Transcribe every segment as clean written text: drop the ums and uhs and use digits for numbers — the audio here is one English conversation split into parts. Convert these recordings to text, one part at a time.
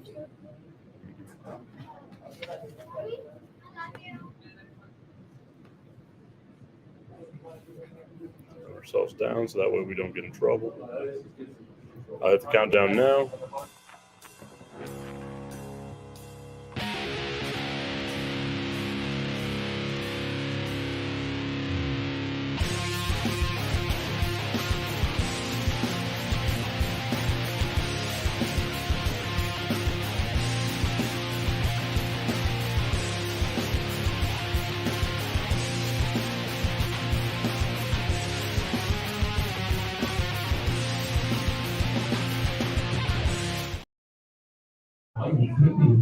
Put ourselves down so that way we don't get in trouble. I have to count down now.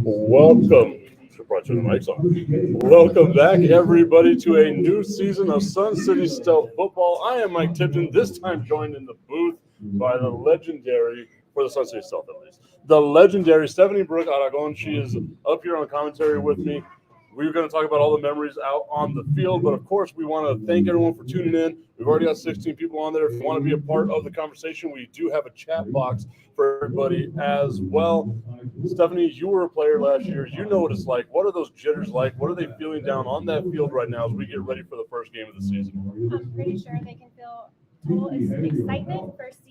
Welcome. Should probably turn the mics on. Welcome back, everybody, to a new season of Sun City Stealth Football. I am Mike Tipton, this time joined in the booth by the legendary, for the Sun City Stealth at least, the legendary Stephanie Brooke Aragon. She is up here on commentary with me. We're going to talk about all the memories out on the field, but of course, we want to thank everyone for tuning in. We've already got 16 people on there. If you want to be a part of the conversation, we do have a chat box for everybody as well. Stephanie, you were a player last year. You know what it's like. What are those jitters like? What are they feeling down on that field right now as we get ready for the first game of the season? I'm pretty sure they can feel total excitement. First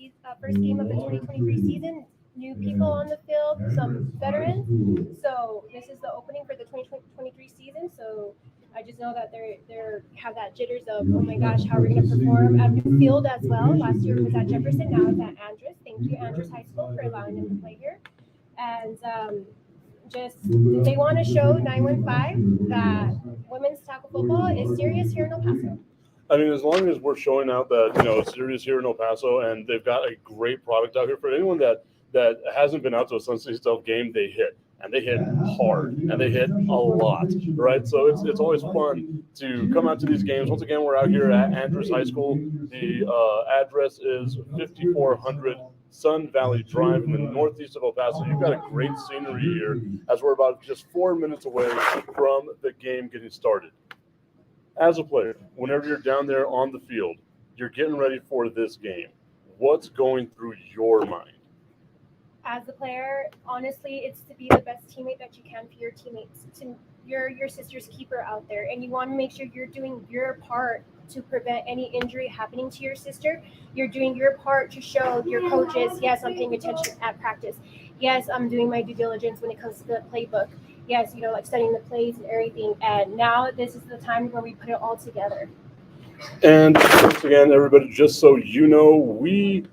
game of the 2023 season. New people on the field, some veterans. So this is the opening for the 2023 season. So I just know that they're have that jitters of, oh my gosh, how are we going to perform at new field as well. Last year it was at Jefferson, now it's at Andress. Thank you, Andress High School, for allowing them to play here. And just they want to show 915 that women's tackle football is serious here in El Paso. I mean, as long as we're showing out that, it's serious here in El Paso and they've got a great product out here for anyone that hasn't been out to a Sun City Stealth game, they hit. And they hit hard, and they hit a lot, right? So it's always fun to come out to these games. Once again, we're out here at Andress High School. The address is 5400 Sun Valley Drive in the northeast of El Paso. You've got a great scenery here as we're about just 4 minutes away from the game getting started. As a player, whenever you're down there on the field, you're getting ready for this game. What's going through your mind? As a player, honestly, it's to be the best teammate that you can for your teammates. You're your sister's keeper out there, and you want to make sure you're doing your part to prevent any injury happening to your sister. You're doing your part to show your coaches, yes, I'm paying attention at practice. Yes, I'm doing my due diligence when it comes to the playbook. Yes, like studying the plays and everything. And now this is the time where we put it all together. And once again, everybody, just so you know, we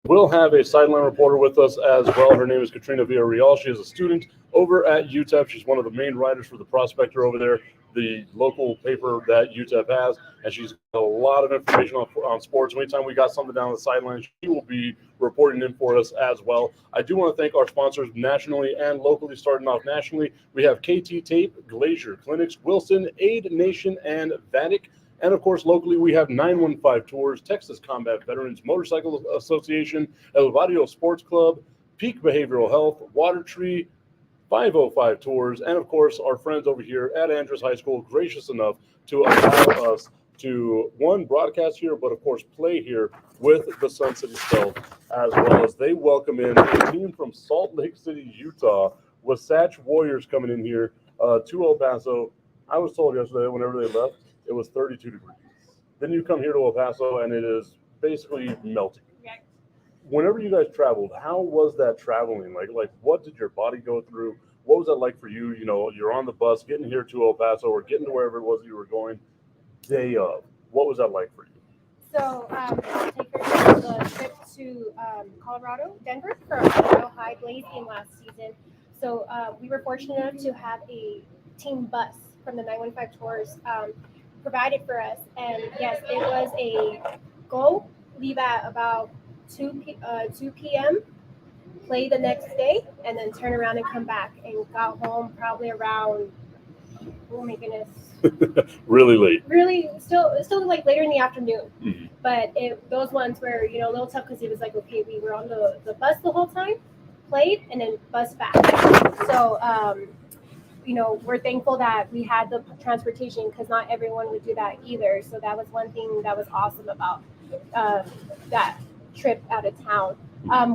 we'll have a sideline reporter with us as well. Her name is Katrina Villarreal. She is a student over at UTEP. She's one of the main writers for the Prospector over there, the local paper that UTEP has, and she's got a lot of information on sports. Anytime we got something down the sideline, she will be reporting in for us as well. I do want to thank our sponsors nationally and locally. Starting off nationally, we have KT Tape, Glacier Clinics, Wilson, Aid Nation, and Vatic. And, of course, locally, we have 915 Tours, Texas Combat Veterans Motorcycle Association, El Barrio Sports Club, Peak Behavioral Health, Water Tree, 505 Tours, and, of course, our friends over here at Andress High School, gracious enough to allow us to, one, broadcast here, but, of course, play here with the Sun City Stealth, as well as they welcome in a team from Salt Lake City, Utah, Wasatch Warriors coming in here to El Paso. I was told yesterday whenever they left, it was 32 degrees. Then you come here to El Paso, and it is basically melting. Yeah. Whenever you guys traveled, how was that traveling? Like, what did your body go through? What was that like for you? You're on the bus, getting here to El Paso, or getting to wherever it was that you were going, day of. What was that like for you? So I'll take her to the trip to Colorado, Denver, for our Ohio High Blaze game last season. So we were fortunate enough to have a team bus from the 915 Tours provided for us, and yes, it was a go, leave at about 2 p.m., play the next day, and then turn around and come back, and got home probably around, oh my goodness, really late. Really, still like later in the afternoon. Mm-hmm. But those ones were a little tough because it was like, okay, we were on the bus the whole time, played, and then bus back. So we're thankful that we had the transportation because not everyone would do that either. So that was one thing that was awesome about that trip out of town.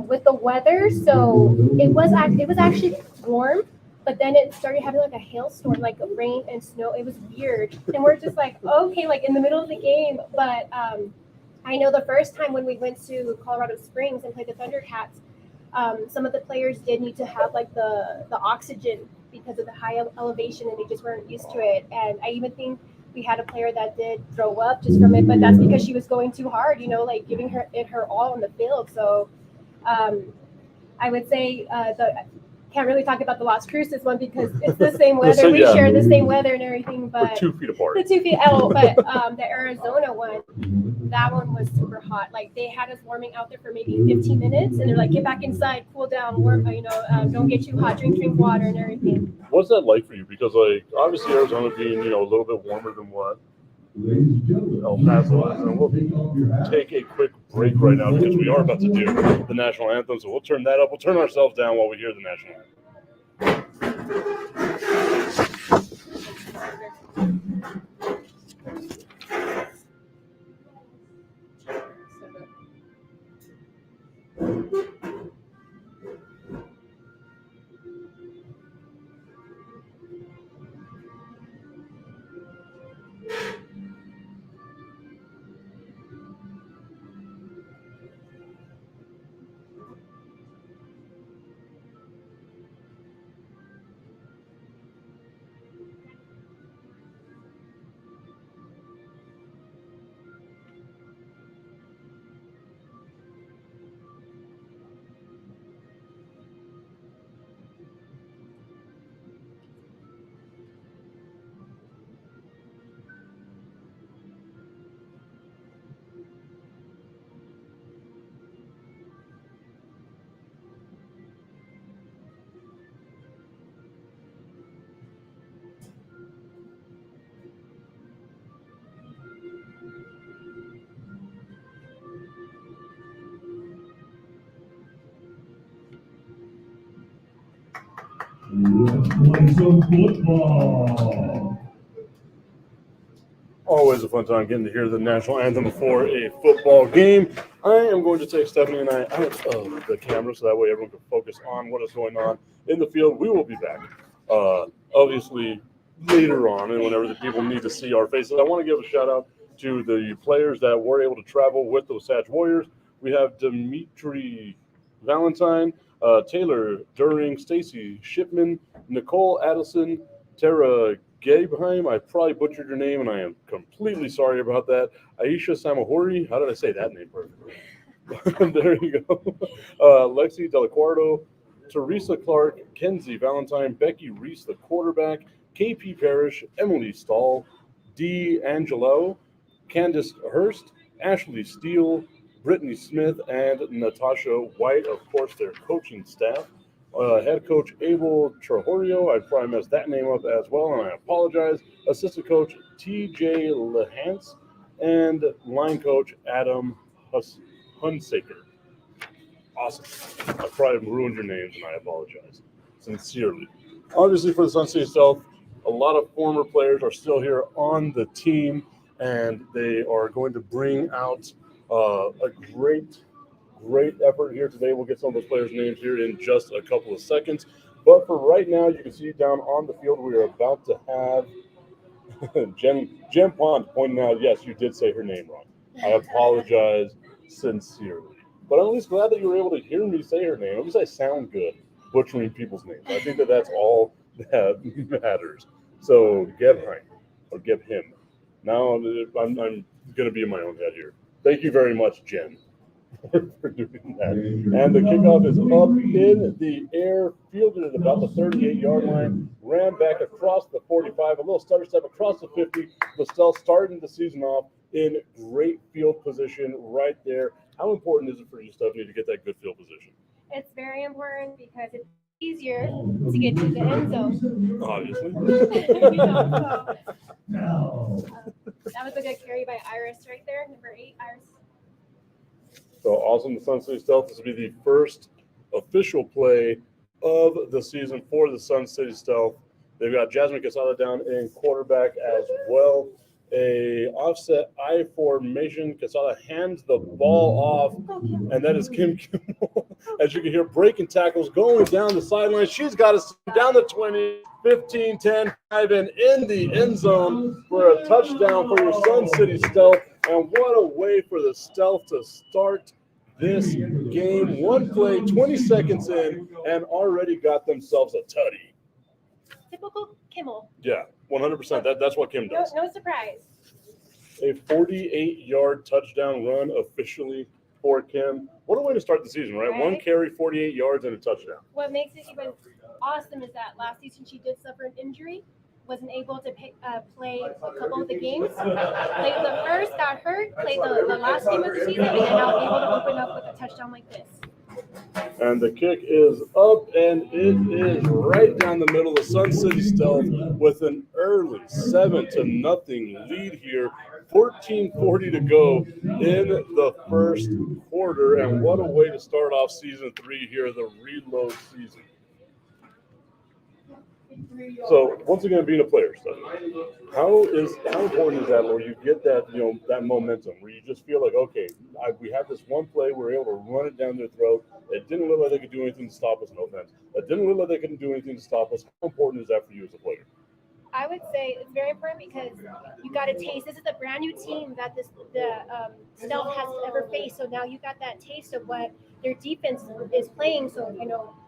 with the weather. So it was actually warm, but then it started having like a hailstorm, like rain and snow. It was weird, and we're just like, okay, like in the middle of the game. But I know the first time when we went to Colorado Springs and played the Thundercats, some of the players did need to have like the oxygen because of the high elevation, and they just weren't used to it. And I even think we had a player that did throw up just from it, but that's because she was going too hard, like giving her all on the field. So um, I would say the can't really talk about the Las Cruces one because it's the same weather. We share the same weather and everything, We're but 2 feet apart. the 2 feet. Oh, but the Arizona one, that one was super hot. Like they had us warming out there for maybe 15 minutes, and they're like, "Get back inside, cool down, warm. Don't get too hot. Drink water and everything." What's that like for you? Because like obviously Arizona being a little bit warmer than what El Paso is, and we'll take a quick break right now because we are about to do the national anthem. So we'll turn that up. We'll turn ourselves down while we hear the national anthem. Let's play some football. Always a fun time getting to hear the national anthem before a football game. I am going to take Stephanie and I out of the camera so that way everyone can focus on what is going on in the field. We will be back, obviously, later on, and whenever the people need to see our faces. I want to give a shout out to the players that were able to travel with the Wasatch Warriors. We have Dimitri Valentine, Taylor During, Stacy Shipman, Nicole Addison, Tara Gabeheim. I probably butchered your name, and I am completely sorry about that. Aisha Samahori. How did I say that name perfectly? There you go. Lexi Delacuardo, Teresa Clark, Kenzie Valentine, Becky Reese, the quarterback, KP Parrish, Emily Stahl, D. Angelo, Candace Hurst, Ashley Steele, Brittany Smith, and Natasha White, of course, their coaching staff. Head coach Abel Trejorio, I probably messed that name up as well, and I apologize. Assistant coach TJ Lehance, and line coach Adam Hunsaker. Awesome. I probably ruined your names, and I apologize sincerely. Obviously, for the Sun City itself, a lot of former players are still here on the team, and they are going to bring out a great effort here today. We'll get some of those players' names here in just a couple of seconds. But for right now, you can see down on the field, we are about to have Jen Pond pointing out, yes, you did say her name wrong. I apologize sincerely. But I'm at least glad that you were able to hear me say her name. At least I sound good butchering people's names. I think that that's all that matters. So Gebheim, or Gebhim. Now I'm going to be in my own head here. Thank you very much, Jen, for doing that. And the kickoff is up in the air, fielded at about the 38-yard line, ran back across the 45, a little stutter step across the 50. Listel starting the season off in great field position right there. How important is it for you, Stephanie, to get that good field position? It's very important because it's easier to get to the end zone. Obviously. That was a good carry by Iris right there, number 8, Iris. So awesome. The Sun City Stealth. This will be the first official play of the season for the Sun City Stealth. They've got Jasmine Quesada down in quarterback as well. A offset I formation. Quesada hands the ball off, and that is Kim Kimmel as you can hear, breaking tackles going down the sideline. She's got us down the 20, 15, 10, 5, and in the end zone for a touchdown for your Sun City Stealth. And what a way for the Stealth to start this game. One play, 20 seconds in, and already got themselves a tutty. Typical Kimmel. Yeah, 100%. That's what Kim does. No surprise. A 48-yard touchdown run officially for Kim. What a way to start the season, right? Right. 1 carry, 48 yards, and a touchdown. What makes it even awesome is that last season she did suffer an injury, wasn't able to play a couple of the games. Played the first, got hurt, played the last game of the season, and then now able to open up with a touchdown like this. And the kick is up, and it is right down the middle of Sun City Stealth with an early 7-0 lead here. 14:40 to go in the first quarter, and what a way to start off season 3 here, the reload season. So once again, being a player study, how important is that where you get that that momentum where you just feel like, okay, we have this one play, we're able to run it down their throat. It didn't look like they could do anything to stop us in offense. It didn't look like they couldn't do anything to stop us. How important is that for you as a player? I would say it's very important because you got a taste. This is a brand new team that the Stealth has ever faced. So now you got that taste of what their defense is playing. So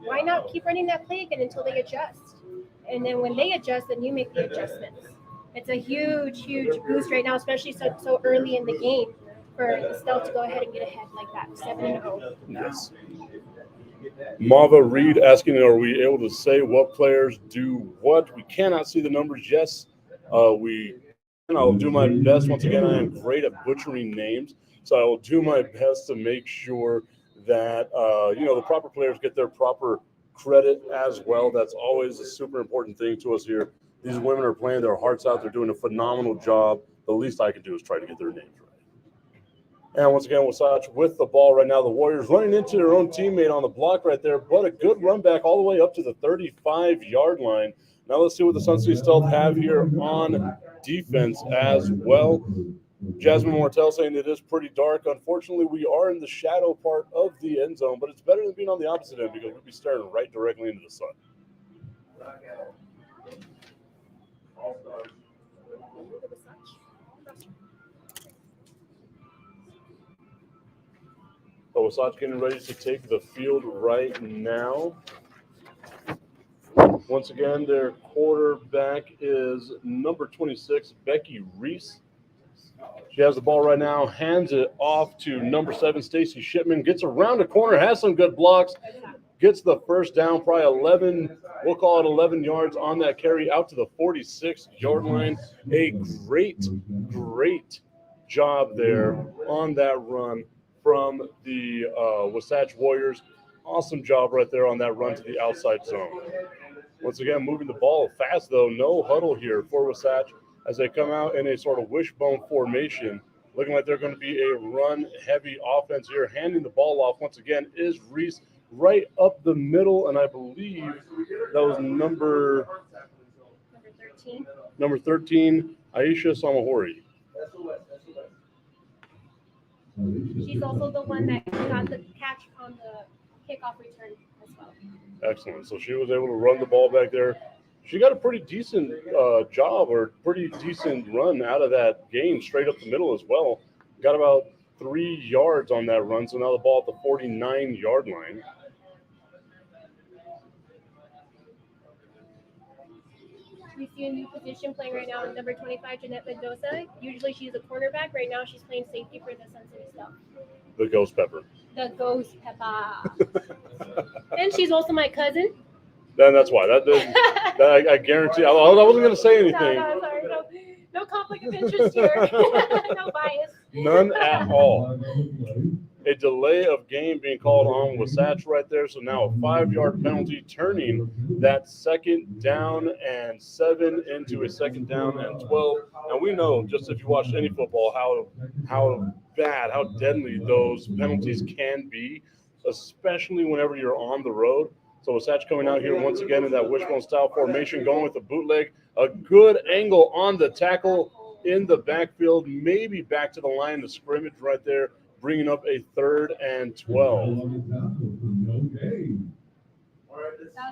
why not keep running that play again until they adjust? And then when they adjust, then you make the adjustments. It's a huge boost right now, especially so early in the game for the Stealth to go ahead and get ahead like that, 7-0. Yes. Mava Reed asking, are we able to say what players do what? We cannot see the numbers. Yes, I'll do my best. Once again, I am great at butchering names, so I will do my best to make sure that the proper players get their proper credit as well. That's always a super important thing to us here. These women are playing their hearts out. They're doing a phenomenal job. The least I can do is try to get their names right. And once again, Wasatch with the ball right now. The Warriors running into their own teammate on the block right there, but a good run back all the way up to the 35-yard line. Now let's see what the Sun City Stealth have here on defense as well. Jasmine Martell saying it is pretty dark. Unfortunately, we are in the shadow part of the end zone, but it's better than being on the opposite end because we'll be staring right directly into the sun. Wasatch getting ready to take the field right now. Once again, their quarterback is number 26, Becky Reese. She has the ball right now, hands it off to number 7, Stacy Shipman. Gets around the corner, has some good blocks, gets the first down, probably 11, we'll call it 11 yards on that carry out to the 46-yard line. A great job there on that run from the Wasatch Warriors. Awesome job right there on that run to the outside zone. Once again, moving the ball fast, though. No huddle here for Wasatch as they come out in a sort of wishbone formation. Looking like they're going to be a run-heavy offense here. Handing the ball off once again is Reese right up the middle, and I believe that was number 13, Aisha Samahori. She's also the one that got the catch on the kickoff return as well. Excellent. So she was able to run the ball back there. She got a pretty decent job or pretty decent run out of that game straight up the middle as well. Got about 3 yards on that run, so now the ball at the 49-yard line. We see a new position playing right now, number 25, Jeanette Mendoza. Usually she's a cornerback. Right now she's playing safety for the Sun City Stealth. The Ghost Pepper. The Ghost Pepper. And she's also my cousin. Then that's why. I guarantee. I wasn't going to say anything. No, sorry. No conflict of interest here. No bias. None at all. A delay of game being called on Wasatch right there. So now a 5-yard penalty, turning that 2nd down and 7 into a 2nd down and 12. And we know, just if you watched any football, how bad, how deadly those penalties can be, especially whenever you're on the road. So Wasatch coming out here once again in that wishbone style formation, going with the bootleg. A good angle on the tackle in the backfield, maybe back to the line of scrimmage right there, bringing up a 3rd and 12.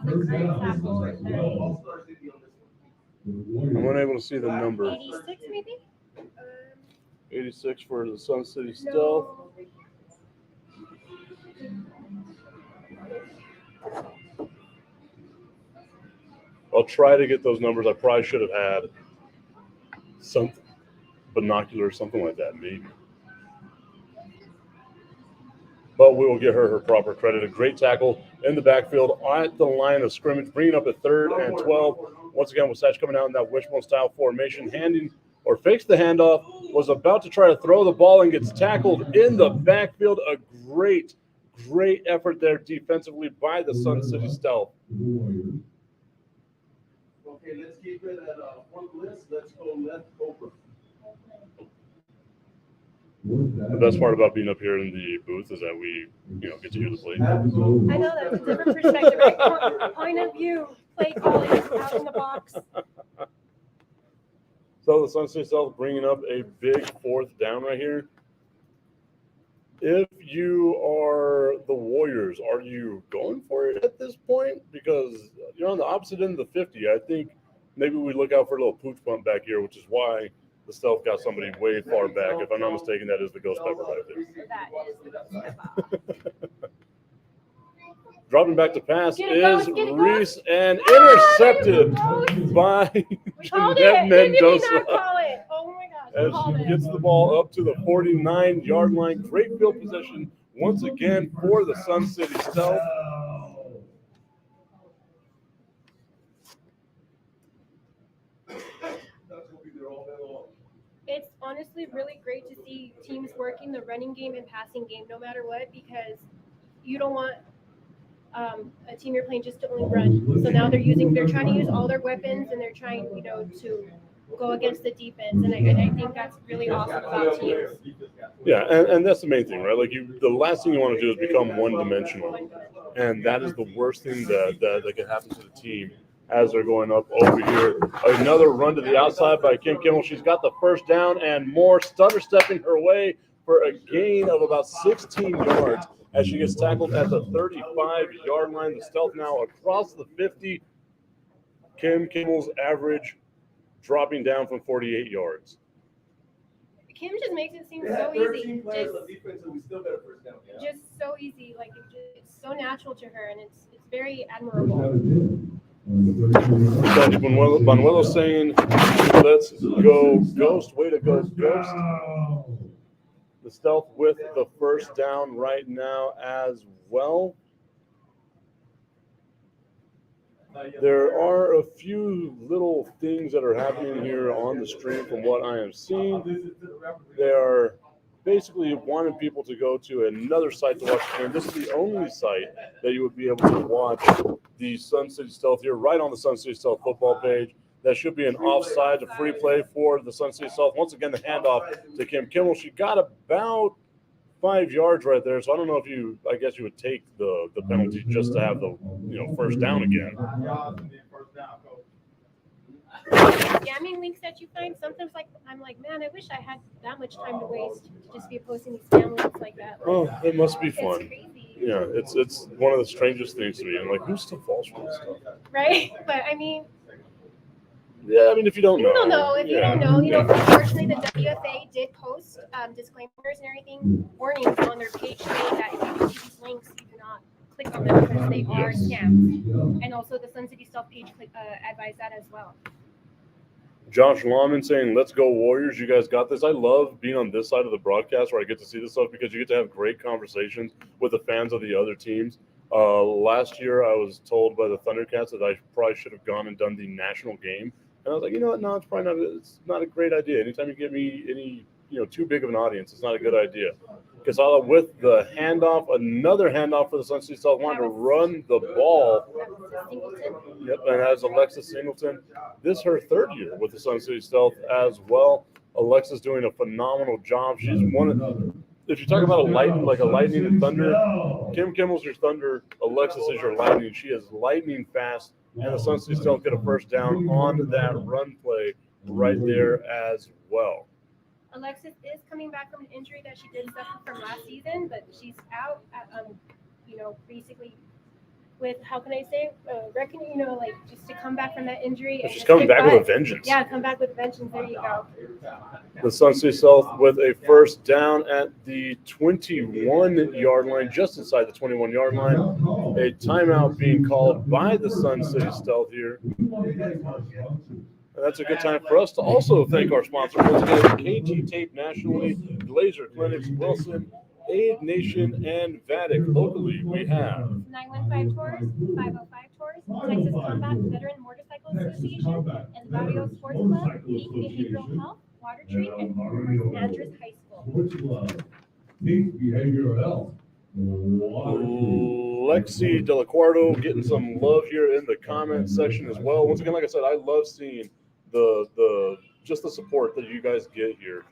That was a great tackle right there. I'm unable to see the number. 86 maybe? 86 for the Sun City Stealth. No. I'll try to get those numbers. I probably should have had some binocular or something like that, maybe. But we will give her proper credit. A great tackle in the backfield at the line of scrimmage, bringing up a 3rd and 12. Once again, Wasatch coming out in that wishbone-style formation, handing or fakes the handoff, was about to try to throw the ball and gets tackled in the backfield. A great effort there defensively by the Sun City Stealth. Okay, let's keep it at one list. Let's go left over. The best part about being up here in the booth is that we, get to hear the play. I know that's a different perspective, right? Point of view, play calling out in the box. So the Sun City Stealth bringing up a big 4th down right here. If you are the Warriors, are you going for it at this point? Because you're on the opposite end of the 50. I think maybe we look out for a little pooch bump back here, which is why the Stealth got somebody way far back. If I'm not mistaken, that is the Ghost Pepper right there. That is the Ghost Pepper. Dropping back to pass Get it, is Ghost, get it, Reese Ghost. and intercepted by We called Jeanette it. Did we Mendoza. not call it? Oh my gosh. We As called she it. gets the ball up to the 49-yard line. Great field position once again for the Sun City Stealth. It's honestly really great to see teams working the running game and passing game no matter what, because you don't want a team you're playing just to only run. So now they're trying to use all their weapons, and they're trying, to go against the defense. And I think that's really awesome about teams. Yeah, and that's the main thing, right? Like the last thing you want to do is become one-dimensional, and that is the worst thing that can happen to the team as they're going up over here. Another run to the outside by Kim Kimmel. She's got the 1st down and more, stutter stepping her way for a gain of about 16 yards as she gets tackled at the 35-yard line. The Stealth now across the 50. Kim Kimmel's average dropping down from 48 yards. Kim just makes it seem so easy. Just so easy. Like it's so natural to her, and it's very admirable. Manuelo saying, let's go Ghost. Way to go, Ghost. The Stealth with the 1st down right now as well. There are a few little things that are happening here on the stream from what I am seeing. They are basically wanting people to go to another site to watch the game. This is the only site that you would be able to watch the Sun City Stealth here, right on the Sun City Stealth football page. That should be an offside, a free play for the Sun City Stealth. Once again, the handoff to Kim Kimmel. She got about 5 yards right there. So I don't know if I guess you would take the penalty just to have the 1st down again. Scamming links that you find, sometimes I'm like, man, I wish I had that much time to waste to just be posting these scam links like that. Oh, it must be fun. It's crazy. Yeah, it's one of the strangest things to me. I'm like, who still falls for this stuff? Right? But I mean, yeah, I mean, if you don't know. You don't know. If you don't know, unfortunately, the WFA did post disclaimers and everything, warnings on their page saying that if you see these links, you do not click on them because they are scams. And also the Sun City Stealth page advise that as well. Josh Lawman saying, let's go Warriors. You guys got this. I love being on this side of the broadcast where I get to see this stuff because you get to have great conversations with the fans of the other teams. Last year, I was told by the Thundercats that I probably should have gone and done the national game. And I was like, you know what? No, it's probably not a great idea. Anytime you get me any, too big of an audience, it's not a good idea. Because with the handoff, another handoff for the Sun City Stealth, wanted to run the ball. Yep, and as Alexis Singleton, this is her 3rd year with the Sun City Stealth as well. Alexis doing a phenomenal job. She's if you talk about a lightning and thunder, Kim Kimmel's your thunder, Alexis is your lightning. She is lightning fast, and the Sun City Stealth get a 1st down on that run play right there as well. Alexis is coming back from an injury that she did suffer from last season, but she's out, basically how can I say, reckoning, like just to come back from that injury. And She's just coming kick back with a butt. vengeance. Yeah, come back with vengeance. There you go. The Sun City South with a first down at the 21-yard line, just inside the 21-yard line. A timeout being called by the Sun City Stealth here. And that's a good time for us to also thank our sponsors. Once again, KT Tape nationally, Glazer Clinics, Wilson, Aid Nation, and Vatic. Locally, we have 915 Tours, 505 Tours, Texas Combat Veteran Motorcycle Association, and Barrio Sports Club, Peak Behavioral Health, Water Tree, and Andress High School. Peak Behavioral Health. Lexi Delacuardo getting some love here in the comment section as well. Once again, like I said, I love seeing the just the support that you guys get here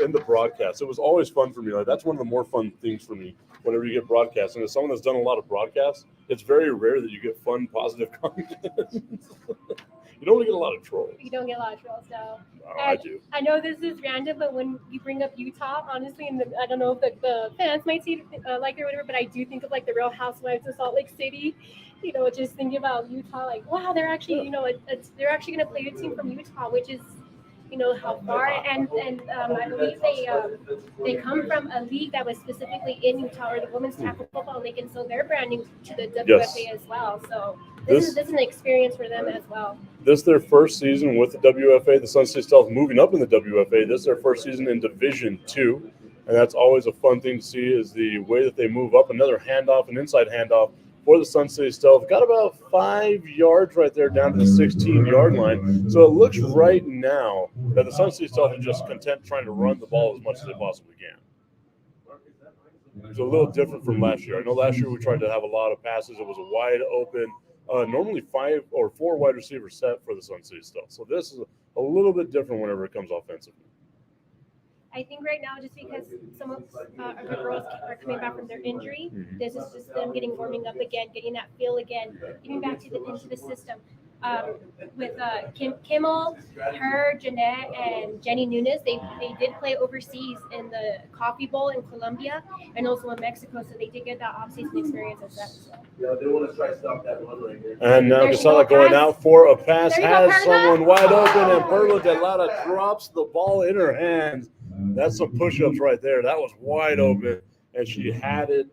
in the broadcast. It was always fun for me. Like, that's one of the more fun things for me whenever you get broadcasts. And as someone that's done a lot of broadcasts, it's very rare that you get fun, positive comments. You don't really get a lot of trolls. You don't get a lot of trolls, no. I do. I know this is random, but when you bring up Utah, honestly, and I don't know if the fans might see it like it or whatever, but I do think of like the Real Housewives of Salt Lake City. Just thinking about Utah, like, wow, they're actually, they're actually going to play a team from Utah, which is, how far. And I believe they come from a league that was specifically in Utah, or the Women's Tackle Football League, and so they're branding to the WFA as well. So this is an experience for them as well. This is their first season with the WFA. The Sun City Stealth moving up in the WFA. This is their first season in Division II, and that's always a fun thing to see is the way that they move up. Another handoff, an inside handoff for the Sun City Stealth. Got about 5 yards right there down to the 16-yard line. So it looks right now that the Sun City Stealth are just content trying to run the ball as much as they possibly can. It's a little different from last year. I know last year we tried to have a lot of passes. It was a wide open, normally 5 or 4 wide receivers set for the Sun City Stealth. So this is a little bit different whenever it comes offensively. I think right now, just because some of the girls are coming back from their injury, this is just them warming up again, getting that feel again, getting back into the system. With Kimmel, her, Jeanette, and Jenny Nunes, they did play overseas in the Coffee Bowl in Colombia and also in Mexico, so they did get that off-season experience as that. So. Yeah, they want to try to stop that run right here. And now Casala going out for a pass, has someone wide open, and Perla de Lara drops the ball in her hands. That's some push-ups right there. That was wide open, and she had it.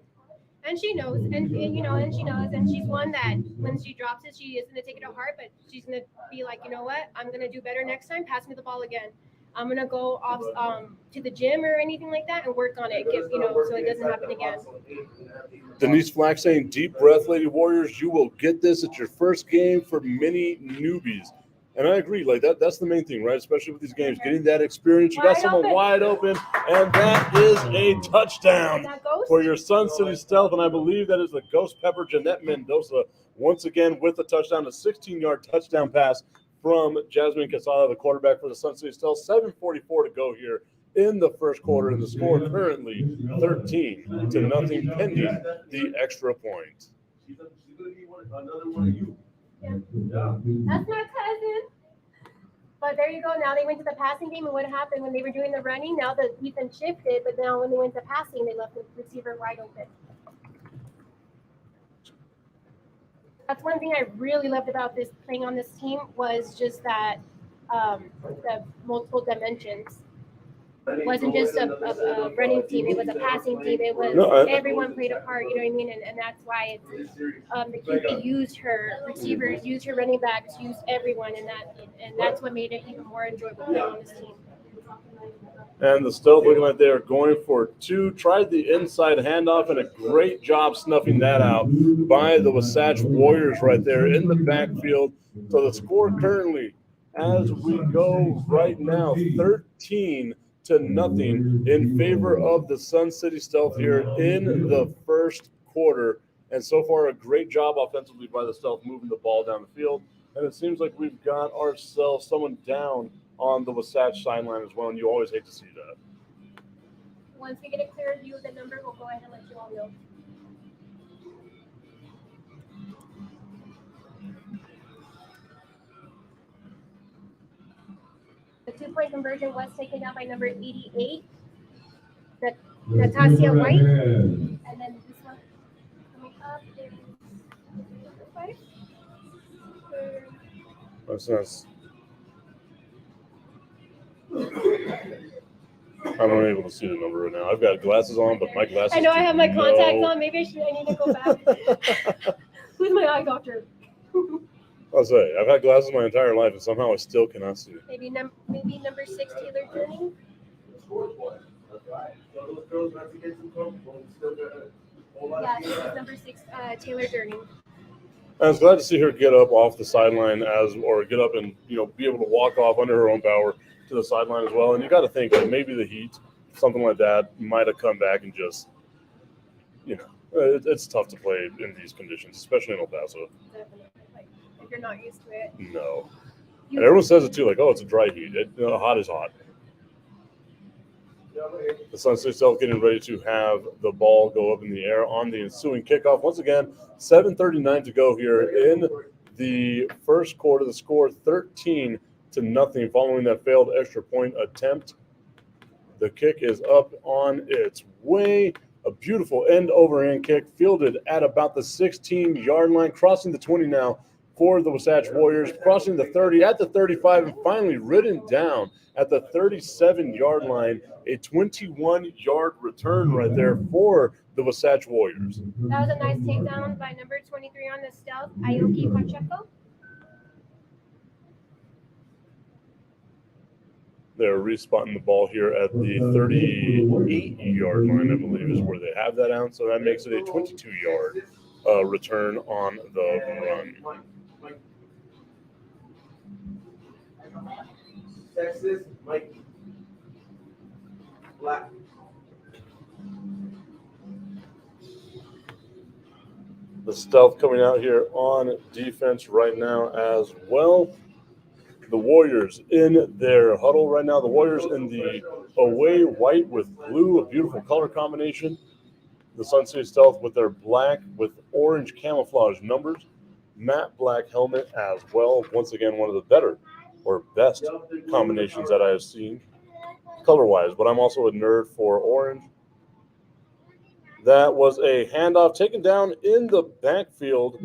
And she knows, and she knows, and she's one that when she drops it, she isn't gonna take it to heart, but she's gonna be like, you know what, I'm gonna do better next time. Pass me the ball again. I'm gonna go off to the gym or anything like that and work on it, so it doesn't happen again. Denise Flack saying, "Deep breath, Lady Warriors. You will get this. It's your first game for many newbies." And I agree, like that's the main thing, right? Especially with these games, getting that experience. You got someone wide open, and that is a touchdown for your Sun City Stealth. And I believe that is the Ghost Pepper Jeanette Mendoza once again with the touchdown, a 16-yard touchdown pass from Jasmine Casada, the quarterback for the Sun City Stealth. 7:44 to go here in the first quarter, and the score currently 13-0, pending the extra point. She's going to be another one of you. Yeah. That's my cousin. But there you go. Now they went to the passing game, and what happened when they were doing the running? Now the defense shifted, but now when they went to passing, they left the receiver wide open. That's one thing I really loved about playing on this team was just that the multiple dimensions. It wasn't just a running team; it was a passing team. It was everyone played a part. You know what I mean? And that's why it's the QB used her receivers, used her running backs, used everyone, and that's what made it even more enjoyable playing on this team. And the Stealth looking like they are going for 2. Tried the inside handoff, and a great job snuffing that out by the Wasatch Warriors right there in the backfield. So the score currently, as we go right now, 13-0 in favor of the Sun City Stealth here in the first quarter. And so far, a great job offensively by the Stealth moving the ball down the field. And it seems like we've got ourselves someone down on the Wasatch sideline as well, and you always hate to see that. Once we get a clear view of the number, we'll go ahead and let you all know. The 2-point conversion was taken out by number 88, Natasha White. And then this one coming up is That's I'm unable to see the number right now. I've got glasses on, but my glasses. I know I have my contacts no. on. Maybe I need to go back. Who's my eye doctor? I'll say I've had glasses my entire life, and somehow I still cannot see. Maybe number 6, Taylor Journey. That's right. So those girls not to get too comfortable. We still got a whole lot Yeah, of this is number 6, Taylor Journey. I was glad to see her get up off the sideline or get up and be able to walk off under her own power to the sideline as well. And you got to think that maybe the heat, something like that, might have come back and just, it's tough to play in these conditions, especially in El Paso. Definitely. Like, if you're not used to it. No. And everyone says it too, like, oh, it's a dry heat. Hot is hot. The Sun City Stealth getting ready to have the ball go up in the air on the ensuing kickoff. Once again, 7:39 to go here in the first quarter. The score 13-0 following that failed extra point attempt. The kick is up on its way. A beautiful end overhand kick fielded at about the 16-yard line, crossing the 20 now for the Wasatch Warriors, crossing the 30 at the 35, and finally ridden down at the 37-yard line. A 21-yard return right there for the Wasatch Warriors. That was a nice takedown by number 23 on the stealth, Aoki Pacheco. They're respotting the ball here at the 38-yard line, I believe, is where they have that out. So that makes it a 22-yard return on the run. Texas, Mike Black. The Stealth coming out here on defense right now as well. The Warriors in their huddle right now. The Warriors in the away white with blue, a beautiful color combination. The Sun City Stealth with their black with orange camouflage numbers. Matte black helmet as well. Once again, one of the better or best combinations that I have seen color-wise, but I'm also a nerd for orange. That was a handoff taken down in the backfield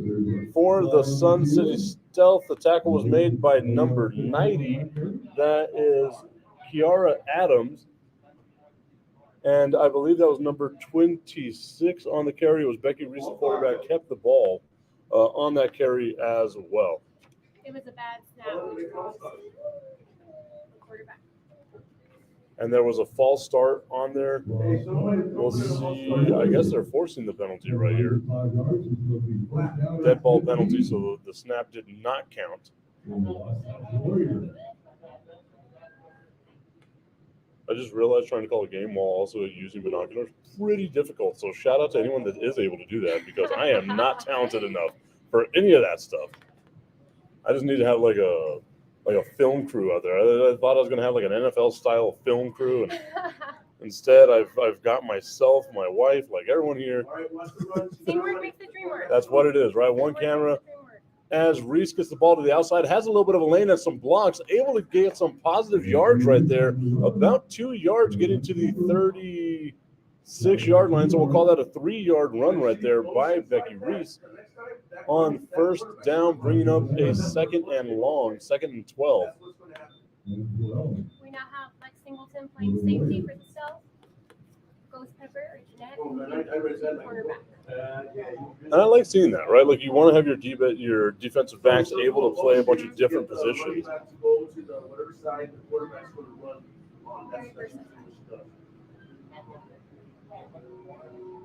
for the Sun City Stealth. The tackle was made by number 90. That is Kiara Adams. And I believe that was number 26 on the carry. It was Becky Reese, the quarterback, kept the ball on that carry as well. It was a bad snap. The quarterback. And there was a false start on there. We'll see. I guess they're forcing the penalty right here. Dead ball penalty, so the snap did not count. I just realized trying to call a game while also using binoculars pretty difficult. So shout out to anyone that is able to do that, because I am not talented enough for any of that stuff. I just need to have like a film crew out there. I thought I was going to have like an NFL style film crew, and instead I've got myself, my wife, like everyone here. Teamwork makes the dream work. That's what it is, right? One camera. As Reese gets the ball to the outside, has a little bit of a lane and some blocks, able to get some positive yards right there. About 2 yards getting to the 36-yard line. So we'll call that a 3-yard run right there by Becky Reese. On first down, bringing up a second and 12. We now have Lex Singleton playing safety for the Stealth. Ghost Pepper or Jeanette, cornerback. And I like seeing that, right? Like you want to have your defensive backs able to play a bunch of different positions.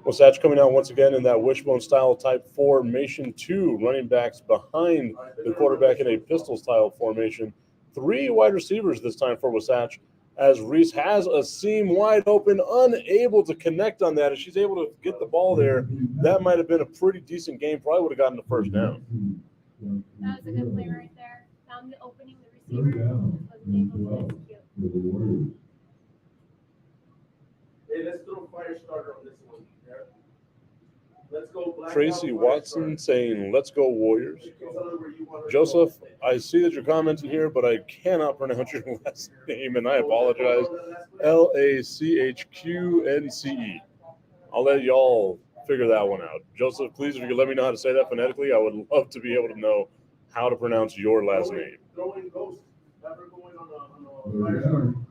Wasatch coming out once again in that wishbone style type formation. 2 running backs behind the quarterback in a pistol style formation. 3 wide receivers this time for Wasatch, as Reese has a seam wide open, unable to connect on that. If she's able to get the ball there, that might have been a pretty decent game. Probably would have gotten the first down. That was a good play right there. Found the opening, the receiver wasn't able to execute. Hey, let's throw a fire starter on this one. Let's go Black Tracy Watson saying, "Let's go Warriors." Joseph, I see that you're commenting here, but I cannot pronounce your last name, and I apologize. Lachqnce. I'll let y'all figure that one out. Joseph, please, if you could let me know how to say that phonetically, I would love to be able to know how to pronounce your last name. Throwing ghosts. Never going on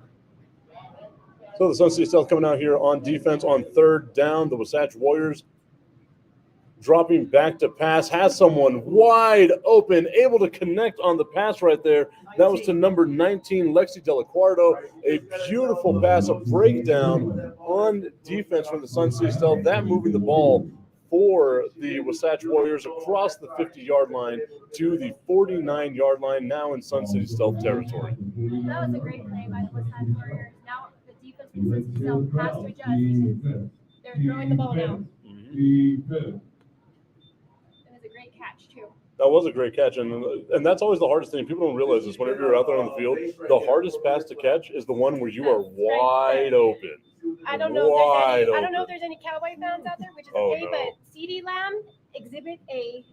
So the Sun City Stealth coming out here on defense on third down. The Wasatch Warriors dropping back to pass, has someone wide open, able to connect on the pass right there. That was to number 19, Lexi Delacuardo. A beautiful pass, a breakdown on defense from the Sun City Stealth. That moving the ball for the Wasatch Warriors across the 50-yard line to the 49-yard line, now in Sun City Stealth territory. That was a great play by the Wasatch Warriors. Now the defense from Sun City Stealth has to adjust because they're throwing the ball now. It was a great catch too. That was a great catch, and that's always the hardest thing. People don't realize this. Whenever you're out there on the field, the hardest pass to catch is the one where you are wide open. I don't know if there's any Cowboy fans out there, which is okay, no. but CD Lamb, Exhibit A,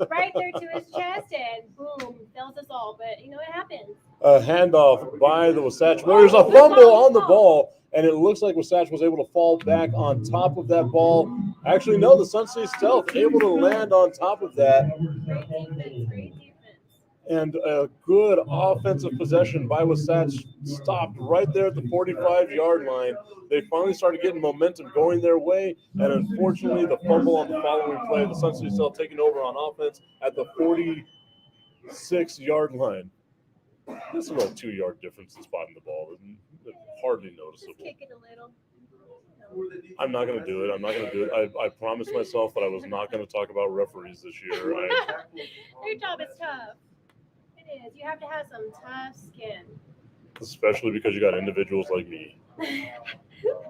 right there to his chest, and boom, tells us all. But you know, it happens. A handoff by the Wasatch Warriors, a fumble on the ball, and it looks like Wasatch was able to fall back on top of that ball. Actually, no, the Sun City Stealth able to land on top of that. Great defense. And a good offensive possession by Wasatch, stopped right there at the 45-yard line. They finally started getting momentum going their way, and unfortunately, the fumble on the following play, the Sun City Stealth taking over on offense at the 46-yard line. That's about a 2-yard difference in spotting the ball. It's hardly noticeable. Just kick it a little. I'm not going to do it. I promised myself that I was not going to talk about referees this year. Their job is tough. It is. You have to have some tough skin. Especially because you got individuals like me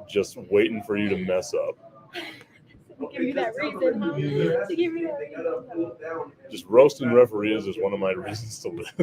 just waiting for you to mess up. To give you that reason, huh? To give you that reason. Just roasting referees is one of my reasons to live.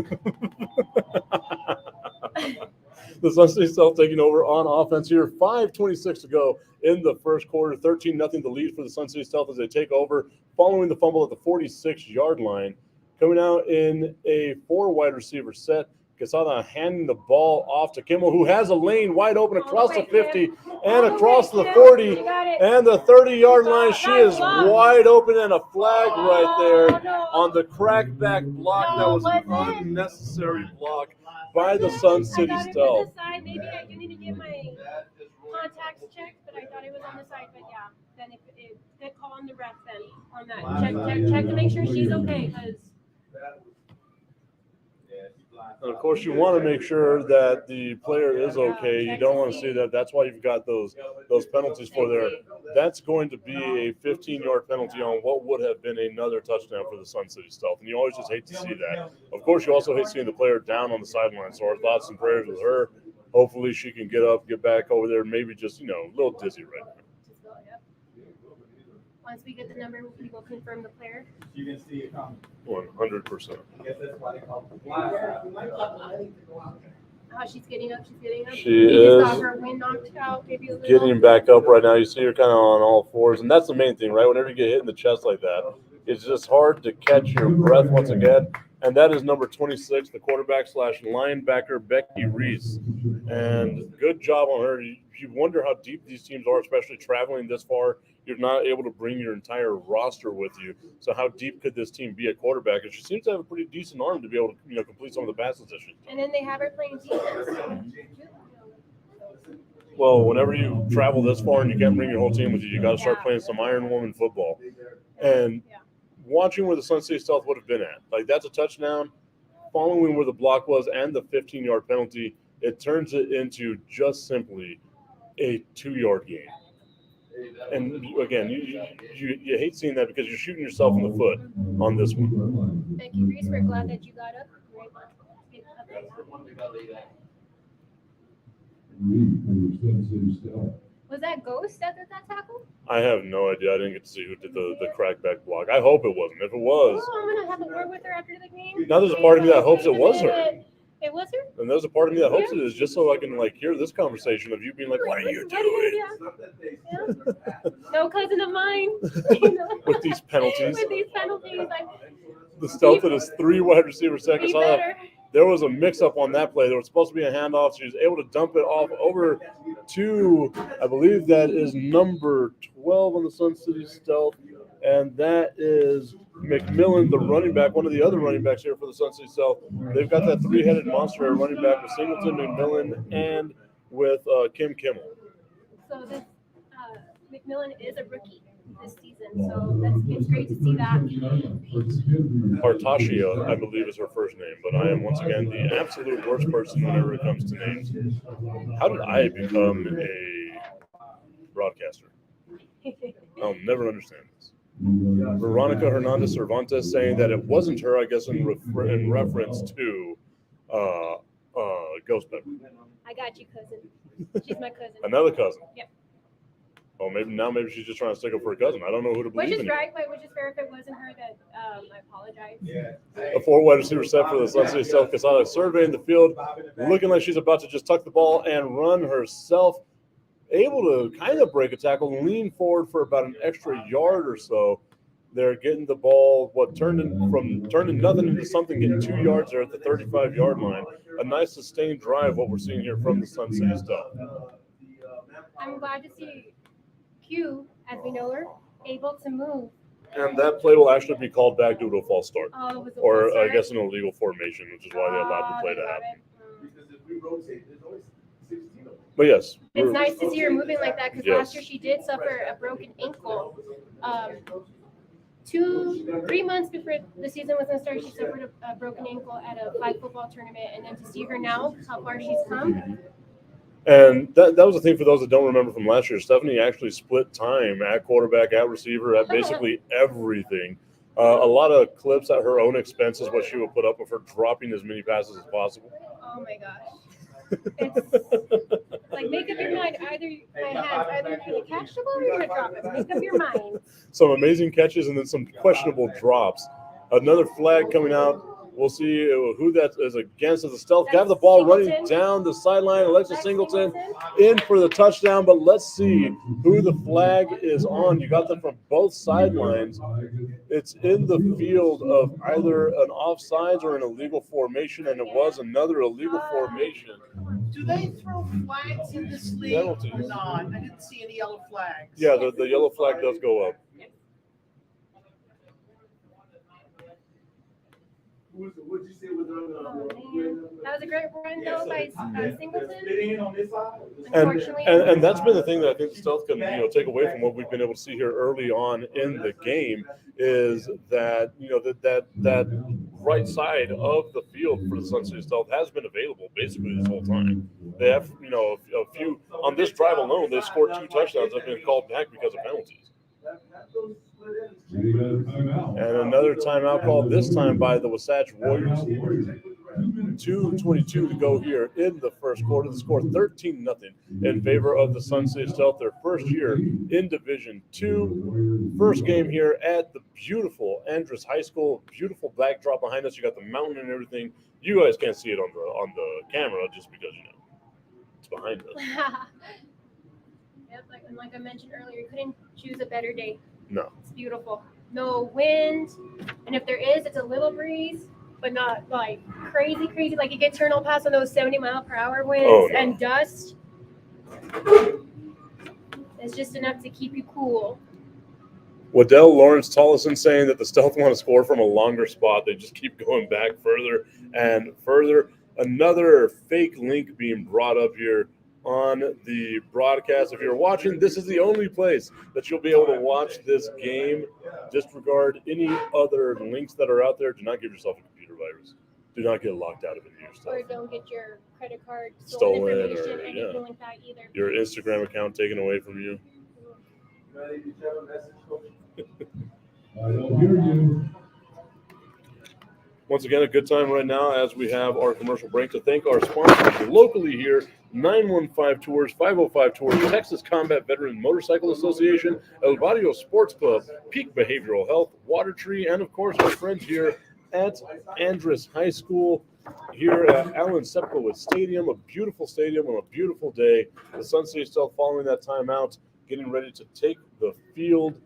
The Sun City Stealth taking over on offense here. 5:26 to go in the first quarter. 13-0 the lead for the Sun City Stealth as they take over following the fumble at the 46-yard line. Coming out in a 4-wide receiver set. Quesada handing the ball off to Kimmel, who has a lane wide open across the 50 and across the 40 and the 30-yard line. She is wide open, and a flag right there on the crackback block. That was an unnecessary block by the Sun City Stealth. Maybe I do need to get my contacts checked, but I thought it was on the side. But yeah, then it good call on the ref then on that. Check to make sure she's okay, because. And of course, you want to make sure that the player is okay. You don't want to see that. That's why you've got those penalties for there. That's going to be a 15-yard penalty on what would have been another touchdown for the Sun City Stealth. And you always just hate to see that. Of course, you also hate seeing the player down on the sideline. So our thoughts and prayers with her. Hopefully she can get up, get back over there, maybe just, a little dizzy right now. Once we get the number, we will confirm the player. You can see it coming. 100%. I guess that's why they call it. She's getting up. She Maybe is got her wind knocked out. Maybe a little. getting back up right now. You see her kind of on all fours, and that's the main thing, right? Whenever you get hit in the chest like that, it's just hard to catch your breath once again. And that is number 26, the quarterback / linebacker, Becky Reese. And good job on her. You wonder how deep these teams are, especially traveling this far. You're not able to bring your entire roster with you. So how deep could this team be at quarterback? And she seems to have a pretty decent arm to be able to, complete some of the passes this year. And then they have her playing defense. Well, whenever you travel this far and you can't bring your whole team with you, you got to start playing some Iron Woman football. And watching where the Sun City Stealth would have been at, like that's a touchdown, following where the block was and the 15-yard penalty, it turns it into just simply a 2-yard gain. And again, you hate seeing that because you're shooting yourself in the foot on this one. Thank you, Reese. We're glad that you got up. You were able to get up there. Was that Ghost that did that tackle? I have no idea. I didn't get to see who did the crackback block. I hope it wasn't. If it was, I'm gonna have a word with her after the game. Now there's a part of me that hopes it was her. It was her? And there's a part of me that hopes it is, just so I can hear this conversation of you being like, "What are you doing?" No cousin of mine. With these penalties. The Stealth is 3 wide receiver seconds. There was a mix-up on that play. There was supposed to be a handoff. She was able to dump it off over to, I believe that is number 12 on the Sun City Stealth. and that is McMillan, the running back, one of the other running backs here for the Sun City South. They've got that three-headed monster at running back with Singleton, McMillan, and with Kim Kimmel. So this McMillan is a rookie this season, so it's great to see that. Artashia, I believe, is her first name, but I am once again the absolute worst person whenever it comes to names. How did I become a broadcaster? I'll never understand this. Veronica Hernandez Cervantes saying that it wasn't her, I guess, in reference to Ghost Pepper. I got you, cousin. She's my cousin. Another cousin. Yep. Oh, maybe she's just trying to stick up for her cousin. I don't know who to believe Which is in. right, but which is fair. If it wasn't her, that I apologize. A four wide receiver set for the Sun City South. Casada surveying the field, looking like she's about to just tuck the ball and run herself. Able to kind of break a tackle, lean forward for about an extra yard or so. They're getting the ball, turning nothing into something, getting 2 yards there at the 35-yard line. A nice sustained drive, what we're seeing here from the Sun City South. I'm glad to see Q, as we know her, able to move. And that play will actually be called back due to a false start. Oh, it was a Or false start? I guess an illegal formation, which is why they allowed the play to happen. Because if we rotate, there's always 16 of them. But yes. It's nice to see her moving like that because Yes. last year she did suffer a broken ankle. 3 months before the season was going to start, she suffered a broken ankle at a flag football tournament. And then to see her now, how far she's come. And that was the thing for those that don't remember from last year. Stephanie actually split time at quarterback, at receiver, at basically everything. A lot of clips at her own expense is what she would put up of her dropping as many passes as possible. Oh my gosh. It's like, make up your mind. Either my hands, either you're going to catch the ball or you're going to drop it. Make up your mind. Some amazing catches and then some questionable drops. Another flag coming out. We'll see who that is against as the Stealth. Got the ball running down the sideline. Alexa Singleton in for the touchdown, but let's see who the flag is on. You got them from both sidelines. It's in the field of either an offsides or an illegal formation, and it was another illegal formation. Do they throw flags in this league? Penalties. No, I didn't see any yellow flags. Yeah, the yellow flag does go up. What'd you say was That was a great run though by Singleton. Fitting on this side? And that's been the thing that I think the Stealth can take away from what we've been able to see here early on in the game is that that right side of the field for the Sun City Stealth has been available basically this whole time. They have a few on this drive alone. They scored 2 touchdowns that have been called back because of penalties. And another timeout called this time by the Wasatch Warriors. 2:22 to go here in the first quarter. The score 13-0 in favor of the Sun City Stealth, their first year in Division II. First game here at the beautiful Andress High School. Beautiful backdrop behind us. You got the mountain and everything. You guys can't see it on the camera just because it's behind us. Yep, like I mentioned earlier, you couldn't choose a better day. No. It's beautiful. No wind, and if there is, it's a little breeze, but not like crazy. Like you get turned on past on those 70-mile-per-hour winds and dust. It's just enough to keep you cool. Waddell Lawrence Tollison saying that the Stealth want to score from a longer spot. They just keep going back further and further. Another fake link being brought up here on the broadcast. If you're watching, this is the only place that you'll be able to watch this game. Disregard any other links that are out there. Do not give yourself a computer virus. Do not get locked out of it yourself. Or don't get your credit card Stolen information or, anything like that either. Your Instagram account taken away from you. I don't hear you. Once again, a good time right now as we have our commercial break to thank our sponsors locally here, 915 Tours, 505 Tours, Texas Combat Veteran Motorcycle Association, El Barrio Sports Club, Peak Behavioral Health, Water Tree, and of course our friends here at Andress High School here at Allen Sepkowitz Stadium, a beautiful stadium on a beautiful day. The Sun City Stealth following that timeout, getting ready to take the field.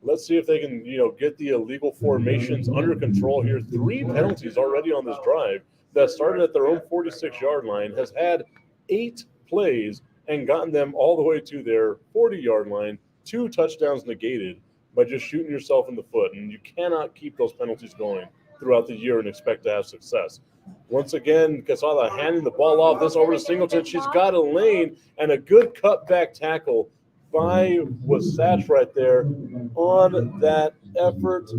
Let's see if they can, get the illegal formations under control here. 3 penalties already on this drive that started at their own 46-yard line, has had 8 plays and gotten them all the way to their 40-yard line, 2 touchdowns negated. by just shooting yourself in the foot. And you cannot keep those penalties going throughout the year and expect to have success. Once again, Quesada handing the ball off. This over to Singleton. She's got a lane and a good cutback tackle by Wasatch right there on that effort.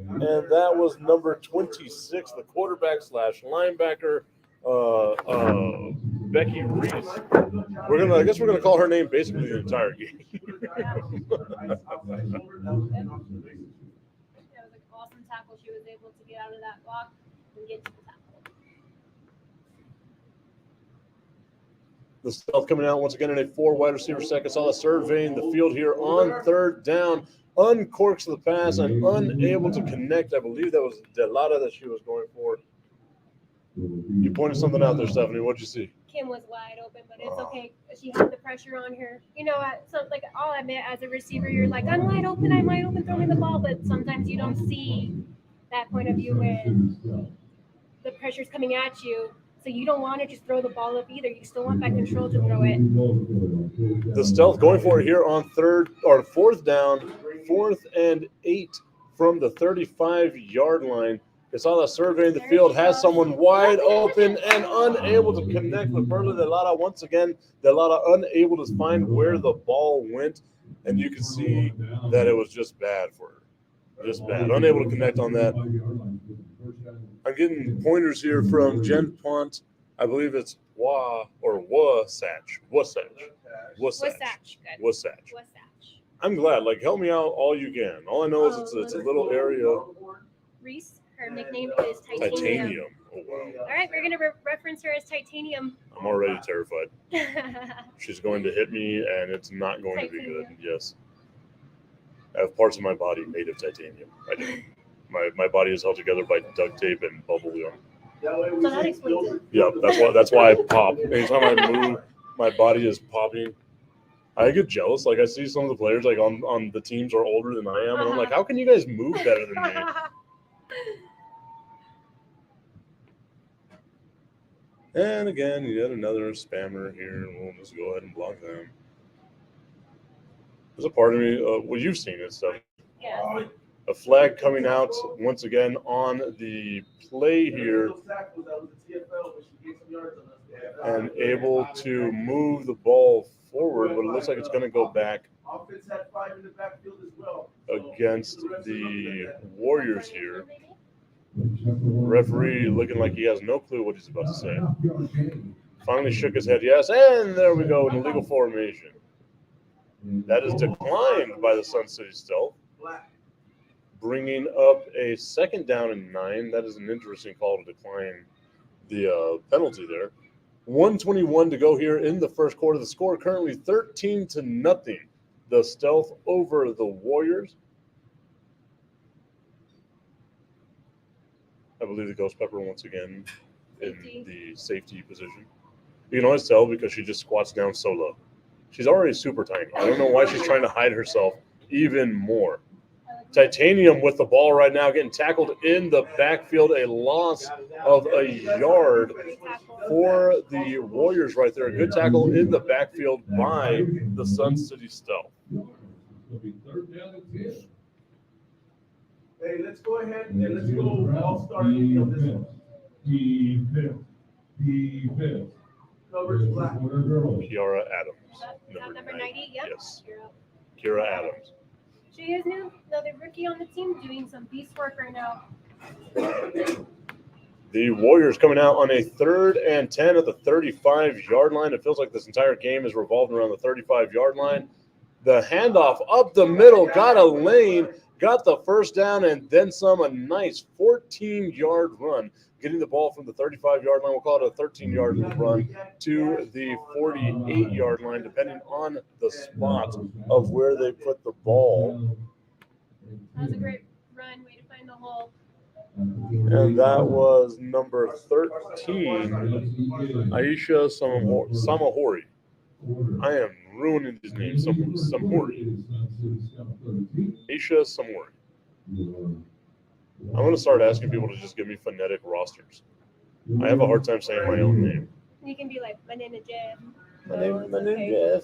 And that was number 26, the quarterback / linebacker, Becky Reese. I guess we're gonna call her name basically the entire game. That was an awesome tackle. She was able to get out of that block and get to the tackle. The Stealth coming out once again in a 4 wide receiver set. Quesada surveying the field here on 3rd down. Uncorks the pass and unable to connect. I believe that was Delata that she was going for. You pointed something out there, Stephanie. What'd you see? Kim was wide open, but it's okay. She had the pressure on her. You know, I'll admit, as a receiver, you're like, I'm wide open, throw me the ball. But sometimes you don't see that point of view when the pressure's coming at you. So you don't want to just throw the ball up either. You still want that control to throw it. The Stealth going for it here on 4th down, 4th and 8 from the 35-yard line. Quesada surveying the field, has someone wide open and unable to connect with Perla Delata. Once again, Delata unable to find where the ball went, and you can see that it was just bad for her. Just bad. Unable to connect on that. I'm getting pointers here from Jen Pont. I believe it's Wasatch. I'm glad. Like, help me out all you can. All I know is it's a little area. Reese, her nickname is Titanium. Titanium. Oh, wow. All right, we're going to reference her as Titanium. I'm already terrified. She's going to hit me, and it's not going to be good. Yes. I have parts of my body made of titanium. I do. My body is held together by duct tape and bubble gum. So that explains it. Yeah, that's why I pop. Anytime I move, my body is popping. I get jealous. Like, I see some of the players like on the teams are older than I am, and I'm like, how can you guys move better than me? And again, yet another spammer here. We'll just go ahead and block them. There's a part of me, well, you've seen it, so. Yeah. A flag coming out once again on the play here, and able to move the ball forward, but it looks like it's going to go back against the Warriors here. Referee looking like he has no clue what he's about to say. Finally shook his head, yes, and there we go, an illegal formation. That is declined by the Sun City Stealth, bringing up a 2nd down and 9. That is an interesting call to decline the penalty there. 1:21 to go here in the first quarter. The score currently 13-0. The Stealth over the Warriors. I believe the Ghost Pepper once again in the safety position. You can always tell because she just squats down so low. She's already super tiny. I don't know why she's trying to hide herself even more. Titanium with the ball right now, getting tackled in the backfield. A loss of a yard for the Warriors right there. A good tackle in the backfield by the Sun City Stealth. Hey, let's go ahead and let's go all-star on this one. Coverage black. Kiara Adams. Number 90, yep. Yes. Kiara Adams. She is new, another rookie on the team, doing some beast work right now. The Warriors coming out on a 3rd and 10 at the 35-yard line. It feels like this entire game is revolving around the 35-yard line. The handoff up the middle, got a lane, got the first down, and then some. A nice 14-yard run. Getting the ball from the 35-yard line, we'll call it a 13-yard run, to the 48-yard line, depending on the spot of where they put the ball. That was a great run, way to find the hole. And that was number 13, Aisha Samahori. I am ruining his name, Samahori. Aisha Samahori. I'm going to start asking people to just give me phonetic rosters. I have a hard time saying my own name. You can be like, my name is Jeff. My name is Jeff.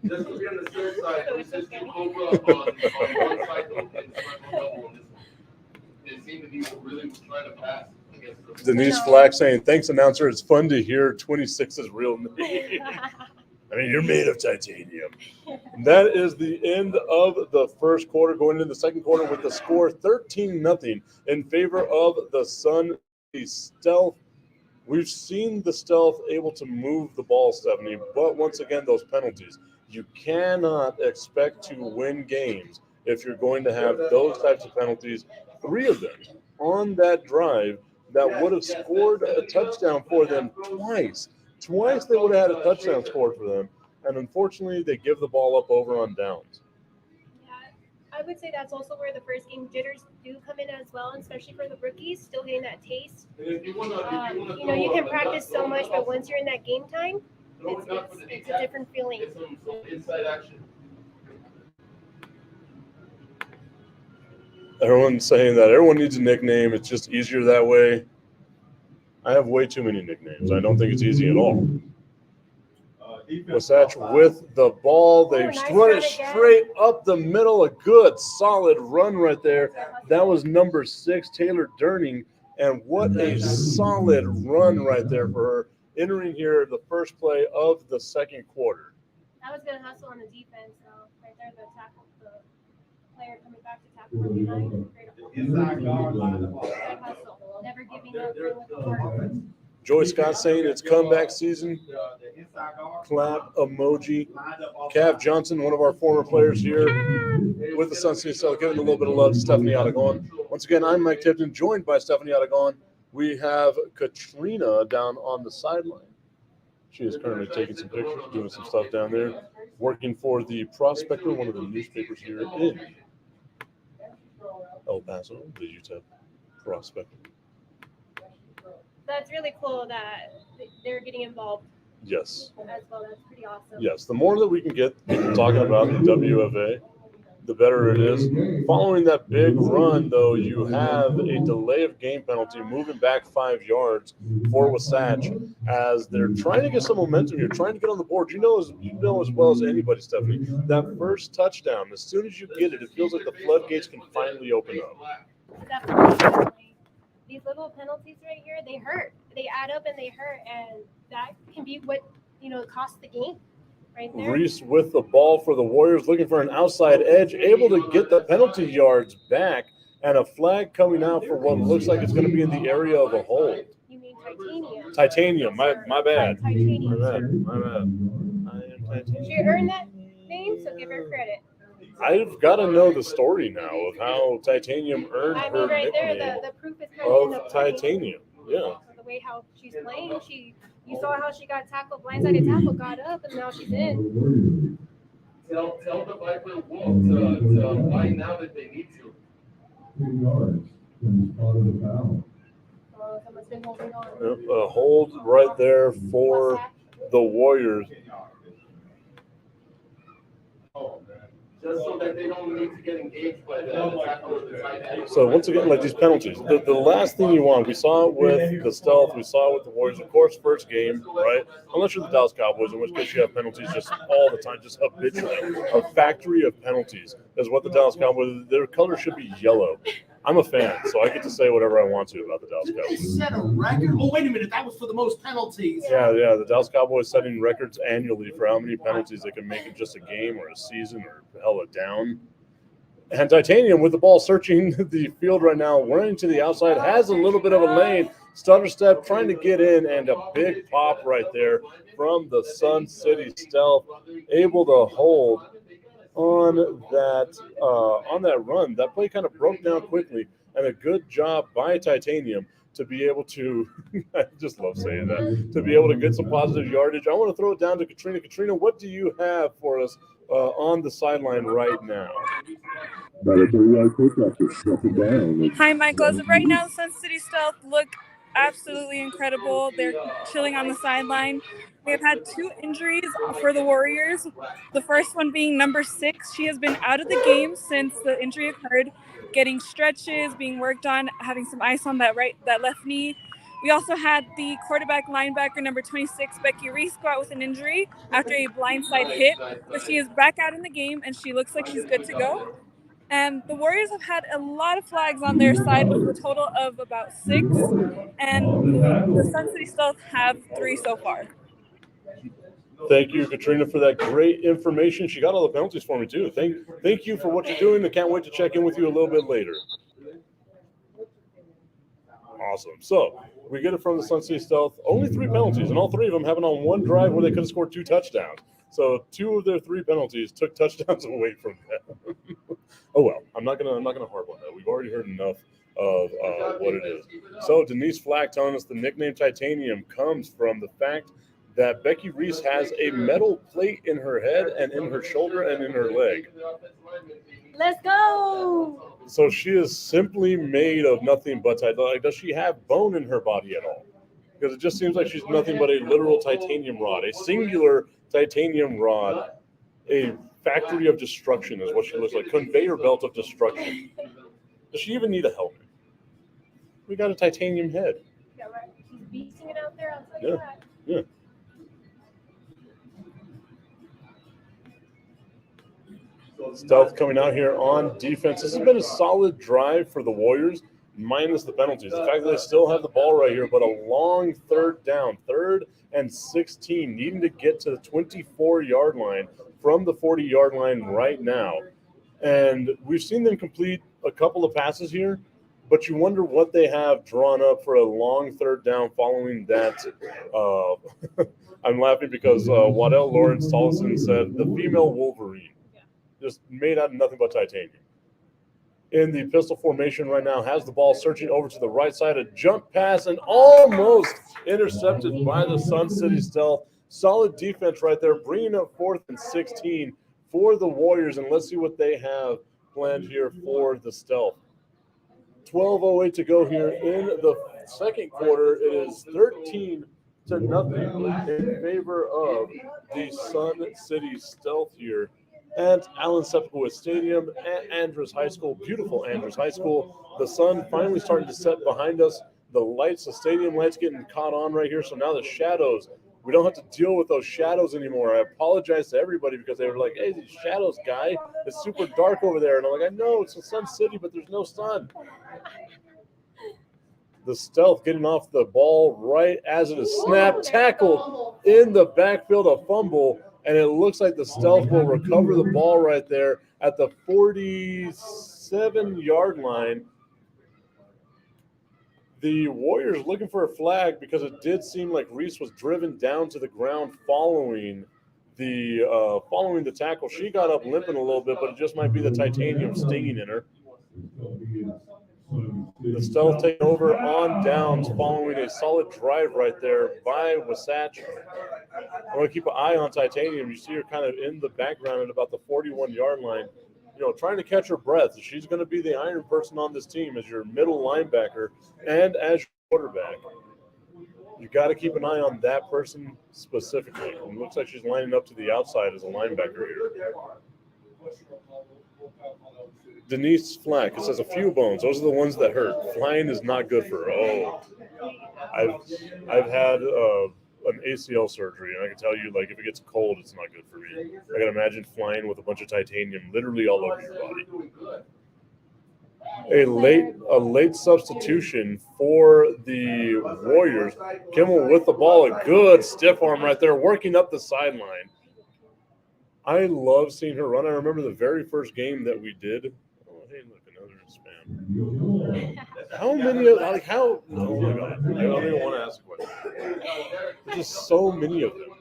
Just to be on the safe side, it's just two Cobra on one cycle and double on this one. They seem to be really trying to pass against the Denise Flack saying, "Thanks, announcer. It's fun to hear 26's real name." I mean, you're made of titanium. That is the end of the first quarter. Going into the second quarter with the score 13-0 in favor of the Sun Stealth. We've seen the Stealth able to move the ball, Stephanie, but once again, those penalties. You cannot expect to win games if you're going to have those types of penalties, 3 of them on that drive that would have scored a touchdown for them twice. Twice they would have had a touchdown scored for them, and unfortunately, they give the ball up over on downs. Yeah, I would say that's also where the first game jitters do come in as well, and especially for the rookies, still getting that taste. You can practice so much, but once you're in that game time, it's a different feeling. It's some inside action. Everyone's saying that everyone needs a nickname. It's just easier that way. I have way too many nicknames. I don't think it's easy at all. Wasatch with the ball. They run it straight up the middle. A good, solid run right there. That was number 6, Taylor Durning. And what a solid run right there for her, entering here the first play of the second quarter. That was good hustle on the defense, though. Right there, the tackle, the player coming back to tackle from behind. Inside guard, line the ball. Good hustle. Never giving up, going with the heart. Joy Scott saying it's comeback season. Clap emoji. Cav Johnson, one of our former players here with the Sun City Stealth, giving a little bit of love to Stephanie Aragon. Once again, I'm Mike Tipton, joined by Stephanie Aragon. We have Katrina down on the sideline. She is currently taking some pictures, doing some stuff down there, working for the Prospector, one of the newspapers here in El Paso, the UTEP Prospector. That's really cool that they're getting involved Yes. as well. That's pretty awesome. Yes, the more that we can get people talking about the WFA, the better it is. Following that big run, though, you have a delay of game penalty moving back 5 yards for Wasatch as they're trying to get some momentum. You're trying to get on the board. You know as well as anybody, Stephanie, that first touchdown, as soon as you get it, it feels like the floodgates can finally open up. Definitely. These little penalties right here, they hurt. They add up and they hurt, and that can be what costs the game. Right there. Reese with the ball for the Warriors, looking for an outside edge, able to get the penalty yards back, and a flag coming out for what looks like it's going to be in the area of a hold. You mean titanium? Titanium, my bad. Titanium. My bad. I am titanium. She earned that name, so give her credit. I've got to know the story now of how Titanium earned I her mean, right there, nickname the proof is kind of in the of Titanium. Yeah. So the way how she's playing, you saw how she got tackled, blindsided tackle, got up, and now she's in. Tell the Viper Wolf to line out if they need to. 3 yards from the spot of the foul. Oh, someone's been holding on. A hold right there for the Warriors. Just so that they don't need to get engaged by the tackle or the tight end. So once again, like these penalties, the last thing you want, we saw it with the Stealth, we saw it with the Warriors, of course, first game, right? Unless you're the Dallas Cowboys, in which case you have penalties just all the time, just habitually. A factory of penalties is what the Dallas Cowboys, their color should be yellow. I'm a fan, so I get to say whatever I want to about the Dallas They Cowboys. set a record. Oh, wait a minute. That was for the most penalties. Yeah, the Dallas Cowboys setting records annually for how many penalties they can make in just a game or a season or hell a down. And Titanium with the ball searching the field right now, running to the outside, has a little bit of a lane, stutter step, trying to get in, and a big pop right there from the Sun City Stealth, able to hold on that run. That play kind of broke down quickly, and a good job by Titanium to be able to, I just love saying that, to be able to get some positive yardage. I want to throw it down to Katrina. Katrina, what do you have for us on the sideline right now? Hi, Michael. As of right now, the Sun City Stealth look absolutely incredible. They're chilling on the sideline. We have had 2 injuries for the Warriors. The first one being number 6. She has been out of the game since the injury occurred, getting stretches, being worked on, having some ice on that left knee. We also had the quarterback linebacker number 26, Becky Reese, go out with an injury after a blindside hit, but she is back out in the game and she looks like she's good to go. And the Warriors have had a lot of flags on their side with a total of about 6, and the Sun City Stealth have 3 so far. Thank you, Katrina, for that great information. She got all the penalties for me, too. Thank you for what you're doing. I can't wait to check in with you a little bit later. Awesome. So we get it from the Sun City Stealth. Only 3 penalties, and all 3 of them happened on one drive where they could have scored 2 touchdowns. So 2 of their 3 penalties took touchdowns away from them. Oh well, I'm not gonna harp on that. We've already heard enough of what it is. So Denise Flack telling us the nickname Titanium comes from the fact that Becky Reese has a metal plate in her head and in her shoulder and in her leg. Let's go. So she is simply made of nothing but titanium. Like, does she have bone in her body at all? Because it just seems like she's nothing but a literal titanium rod, a singular titanium rod, a factory of destruction is what she looks like, conveyor belt of destruction. Does she even need a helmet? We got a titanium head. Yeah, right. She's beasting it out there, I'll tell Yeah. you that. Yeah. Stealth coming out here on defense. This has been a solid drive for the Warriors, minus the penalties. The fact that they still have the ball right here, but a long 3rd down, 3rd and 16, needing to get to the 24-yard line from the 40-yard line right now. And we've seen them complete a couple of passes here, but you wonder what they have drawn up for a long 3rd down following that. I'm laughing because Waddell Lawrence Tollison said the female Wolverine, just made out of nothing but titanium. In the pistol formation right now, has the ball searching over to the right side, a jump pass, and almost intercepted by the Sun City Stealth. Solid defense right there, bringing up 4th and 16 for the Warriors, and let's see what they have planned here for the Stealth. 12:08 to go here in the second quarter. It is 13-0 in favor of the Sun City Stealth here at Allen Sepulveda Stadium at Andress High School. Beautiful Andress High School. The sun finally starting to set behind us. The lights, the stadium lights getting caught on right here. So now the shadows, we don't have to deal with those shadows anymore. I apologize to everybody because they were like, hey, these shadows, guy, it's super dark over there. And I'm like, I know it's the Sun City, but there's no sun. The Stealth getting off the ball right as it is snapped, tackled in the backfield, a fumble. And it looks like the Stealth will recover the ball right there at the 47-yard line. The Warriors looking for a flag because it did seem like Reese was driven down to the ground following the tackle. She got up limping a little bit, but it just might be the titanium stinging in her. The Stealth taking over on downs following a solid drive right there by Wasatch. I want to keep an eye on Titanium. You see her kind of in the background at about the 41-yard line, trying to catch her breath. She's going to be the iron person on this team as your middle linebacker and as your quarterback. You got to keep an eye on that person specifically. It looks like she's lining up to the outside as a linebacker here. Denise Flack, it says a few bones. Those are the ones that hurt. Flying is not good for her. Oh, I've had an ACL surgery, and I can tell you, like, if it gets cold, it's not good for me. I can imagine flying with a bunch of titanium literally all over your body. A late substitution for the Warriors. Kimmel with the ball, a good stiff arm right there, working up the sideline. I love seeing her run. I remember the very first game that we did. Oh, hey, look, another spam. How many of, like, how? Oh my God, I don't even want to ask a question. There's just so many of them.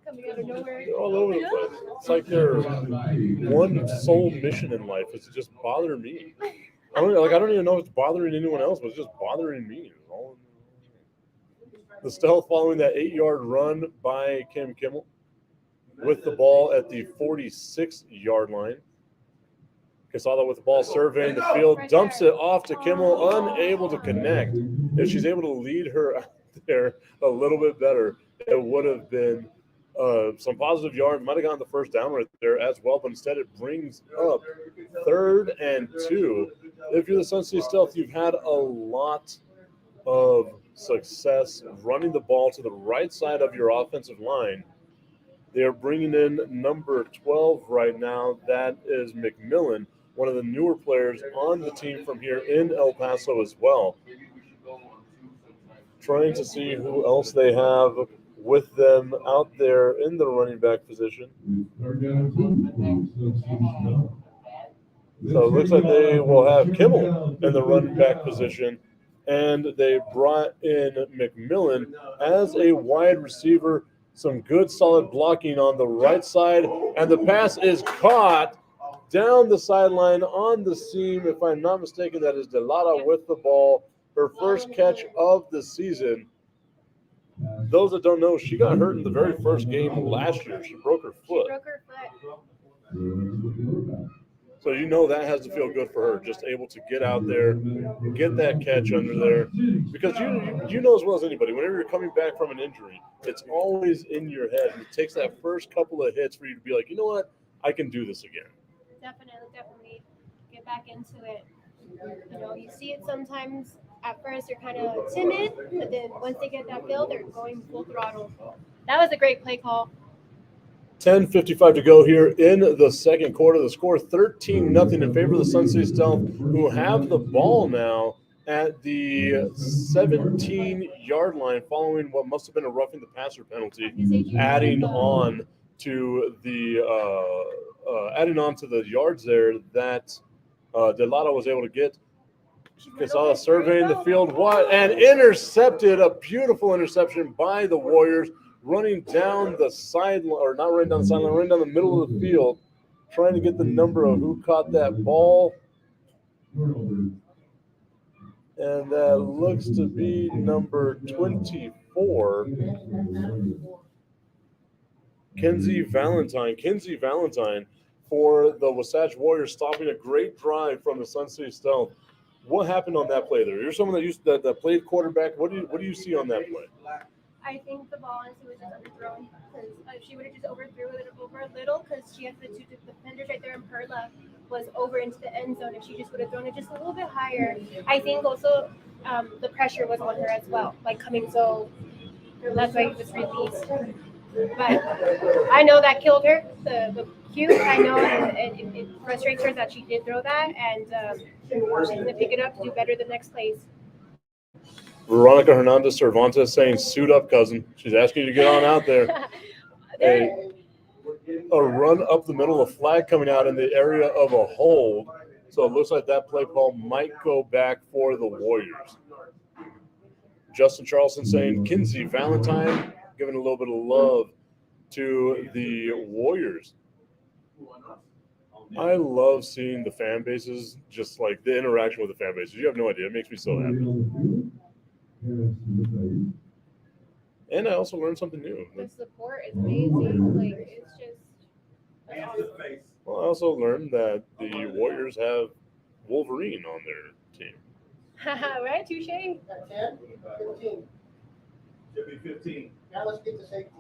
Coming out of nowhere. They're all over the place. It's like their one sole mission in life is to just bother me. I don't even know if it's bothering anyone else, but it's just bothering me. The Stealth following that 8-yard run by Kim Kimmel with the ball at the 46-yard line. Quesada with the ball surveying the field, dumps it off to Kimmel, unable to connect. If she's able to lead her out there a little bit better, it would have been some positive yards. Might have gotten the first down right there as well, but instead it brings up 3rd and 2. If you're the Sun City Stealth, you've had a lot of success running the ball to the right side of your offensive line. They are bringing in number 12 right now. That is McMillan, one of the newer players on the team from here in El Paso as well. Trying to see who else they have with them out there in the running back position. So it looks like they will have Kimmel in the running back position, and they brought in McMillan as a wide receiver. Some good solid blocking on the right side, and the pass is caught down the sideline on the seam. If I'm not mistaken, that is Delata with the ball. Her first catch of the season. Those that don't know, she got hurt in the very first game last year. She broke her foot. Broke her foot. So you know that has to feel good for her, just able to get out there, get that catch under there. Because you know as well as anybody, whenever you're coming back from an injury, it's always in your head. And it takes that first couple of hits for you to be like, you know what, I can do this again. Definitely get back into it. You know, you see it sometimes. At first, you're kind of timid, but then once they get that feel, they're going full throttle. That was a great play call. 10:55 to go here in the second quarter. The score 13-0 in favor of the Sun City Stealth, who have the ball now at the 17-yard line following what must have been a roughing the passer penalty, adding on to the yards there that Delata was able to get. Casala surveying the field, and intercepted, a beautiful interception by the Warriors, running down the sideline, or not running down the sideline, running down the middle of the field, trying to get the number of who caught that ball. And that looks to be number 24, Kenzie Valentine. Kenzie Valentine for the Wasatch Warriors, stopping a great drive from the Sun City Stealth. What happened on that play there? You're someone that played quarterback. What do you see on that play? I think the ball honestly was just underthrown, because if she would have just overthrew it over a little, because she has the two defenders right there, and Perla was over into the end zone. If she just would have thrown it just a little bit higher, I think also the pressure was on her as well, like coming so. That's why he was released. But I know that killed her. The cue, I know, and it frustrates her that she did throw that, and she's going to pick it up to do better the next plays. Veronica Hernandez Cervantes saying, "Suit up, cousin." She's asking you to get on out there. A run up the middle, a flag coming out in the area of a hold. So it looks like that play call might go back for the Warriors. Justin Charleston saying, Kinsey Valentine, giving a little bit of love to the Warriors. I love seeing the fan bases, just like the interaction with the fan bases. You have no idea. It makes me so happy. And I also learned something new. The support is amazing. Like, it's just awesome. Well, I also learned that the Warriors have Wolverine on their team. Right, touche. 10, 15. Should be 15. Now let's get to safety.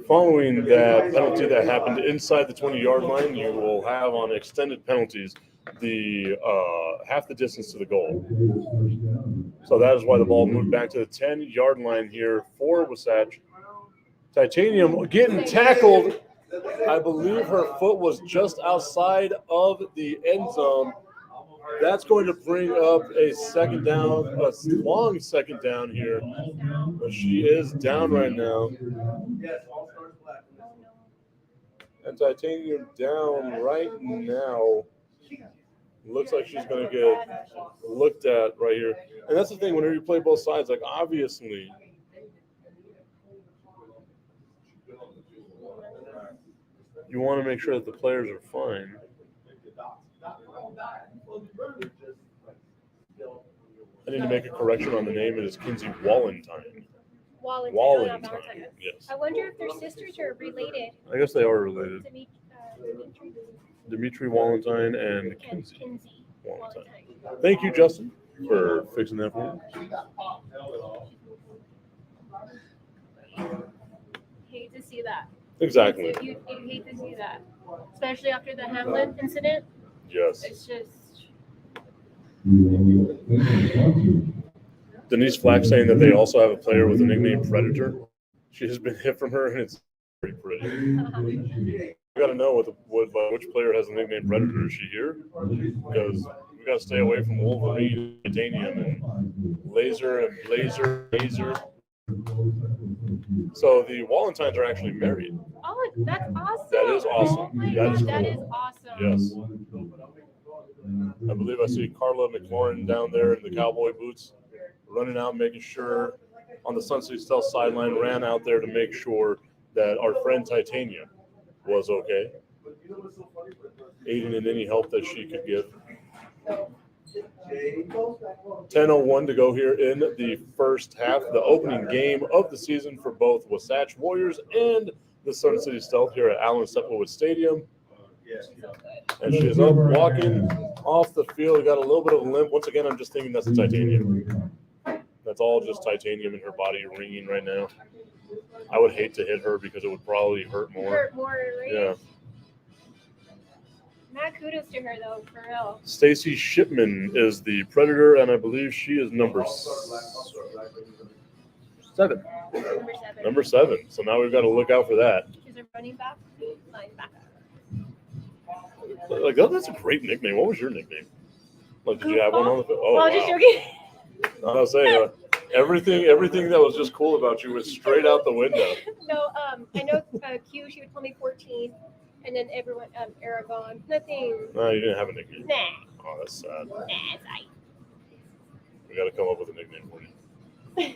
Following that penalty that happened inside the 20-yard line, you will have on extended penalties the half the distance to the goal. So that is why the ball moved back to the 10-yard line here for Wasatch. Titanium getting tackled. I believe her foot was just outside of the end zone. That's going to bring up a second down, a long second down here. But she is down right now. And Titanium down right now. Looks like she's going to get looked at right here. And that's the thing, whenever you play both sides, like obviously, you want to make sure that the players are fine. I need to make a correction on the name. It is Kinsey Wallentine. Wallentine. Yes. I wonder if their sisters are related. I guess they are related. Dimitri. Dimitri Wallentine and Kinsey Wallentine. Thank you, Justin, for fixing that for me. Hate to see that. Exactly. You hate to see that, especially after the Hamlin incident. Yes. It's just Denise Flack saying that they also have a player with the nickname Predator. She has been hit from her, and it's very pretty. We got to know which player has the nickname Predator. Is she here? Because we got to stay away from Wolverine, Titanium, and Laser and Laser. So the Wallentines are actually married. Oh, that's awesome. That is awesome. Oh my That is God, that is cool. awesome. Yes. I believe I see Carla McLaurin down there in the cowboy boots, running out, making sure on the Sun City Stealth sideline, ran out there to make sure that our friend Titania was okay, aiding in any help that she could give. 10:01 to go here in the first half, the opening game of the season for both Wasatch Warriors and the Sun City Stealth here at Allen Sepulveda Stadium. And she is up walking off the field, got a little bit of a limp. Once again, I'm just thinking that's the titanium. That's all just titanium in her body ringing right now. I would hate to hit her because it would probably hurt more. Hurt more, right? Yeah. Mad kudos to her, though, for real. Stacy Shipman is the Predator, and I believe she is number 7. Number 7. So now we've got to look out for that. She's a running back, linebacker. Like, that's a great nickname. What was your nickname? Like, did you have one on the field? Oh, just joking. I was saying, everything that was just cool about you was straight out the window. No, I know Q, she would call me 14, and then everyone, Aragon, nothing. No, you didn't have a nickname. Nah. Oh, that's sad. Nah, it's aight. We got to come up with a nickname for you.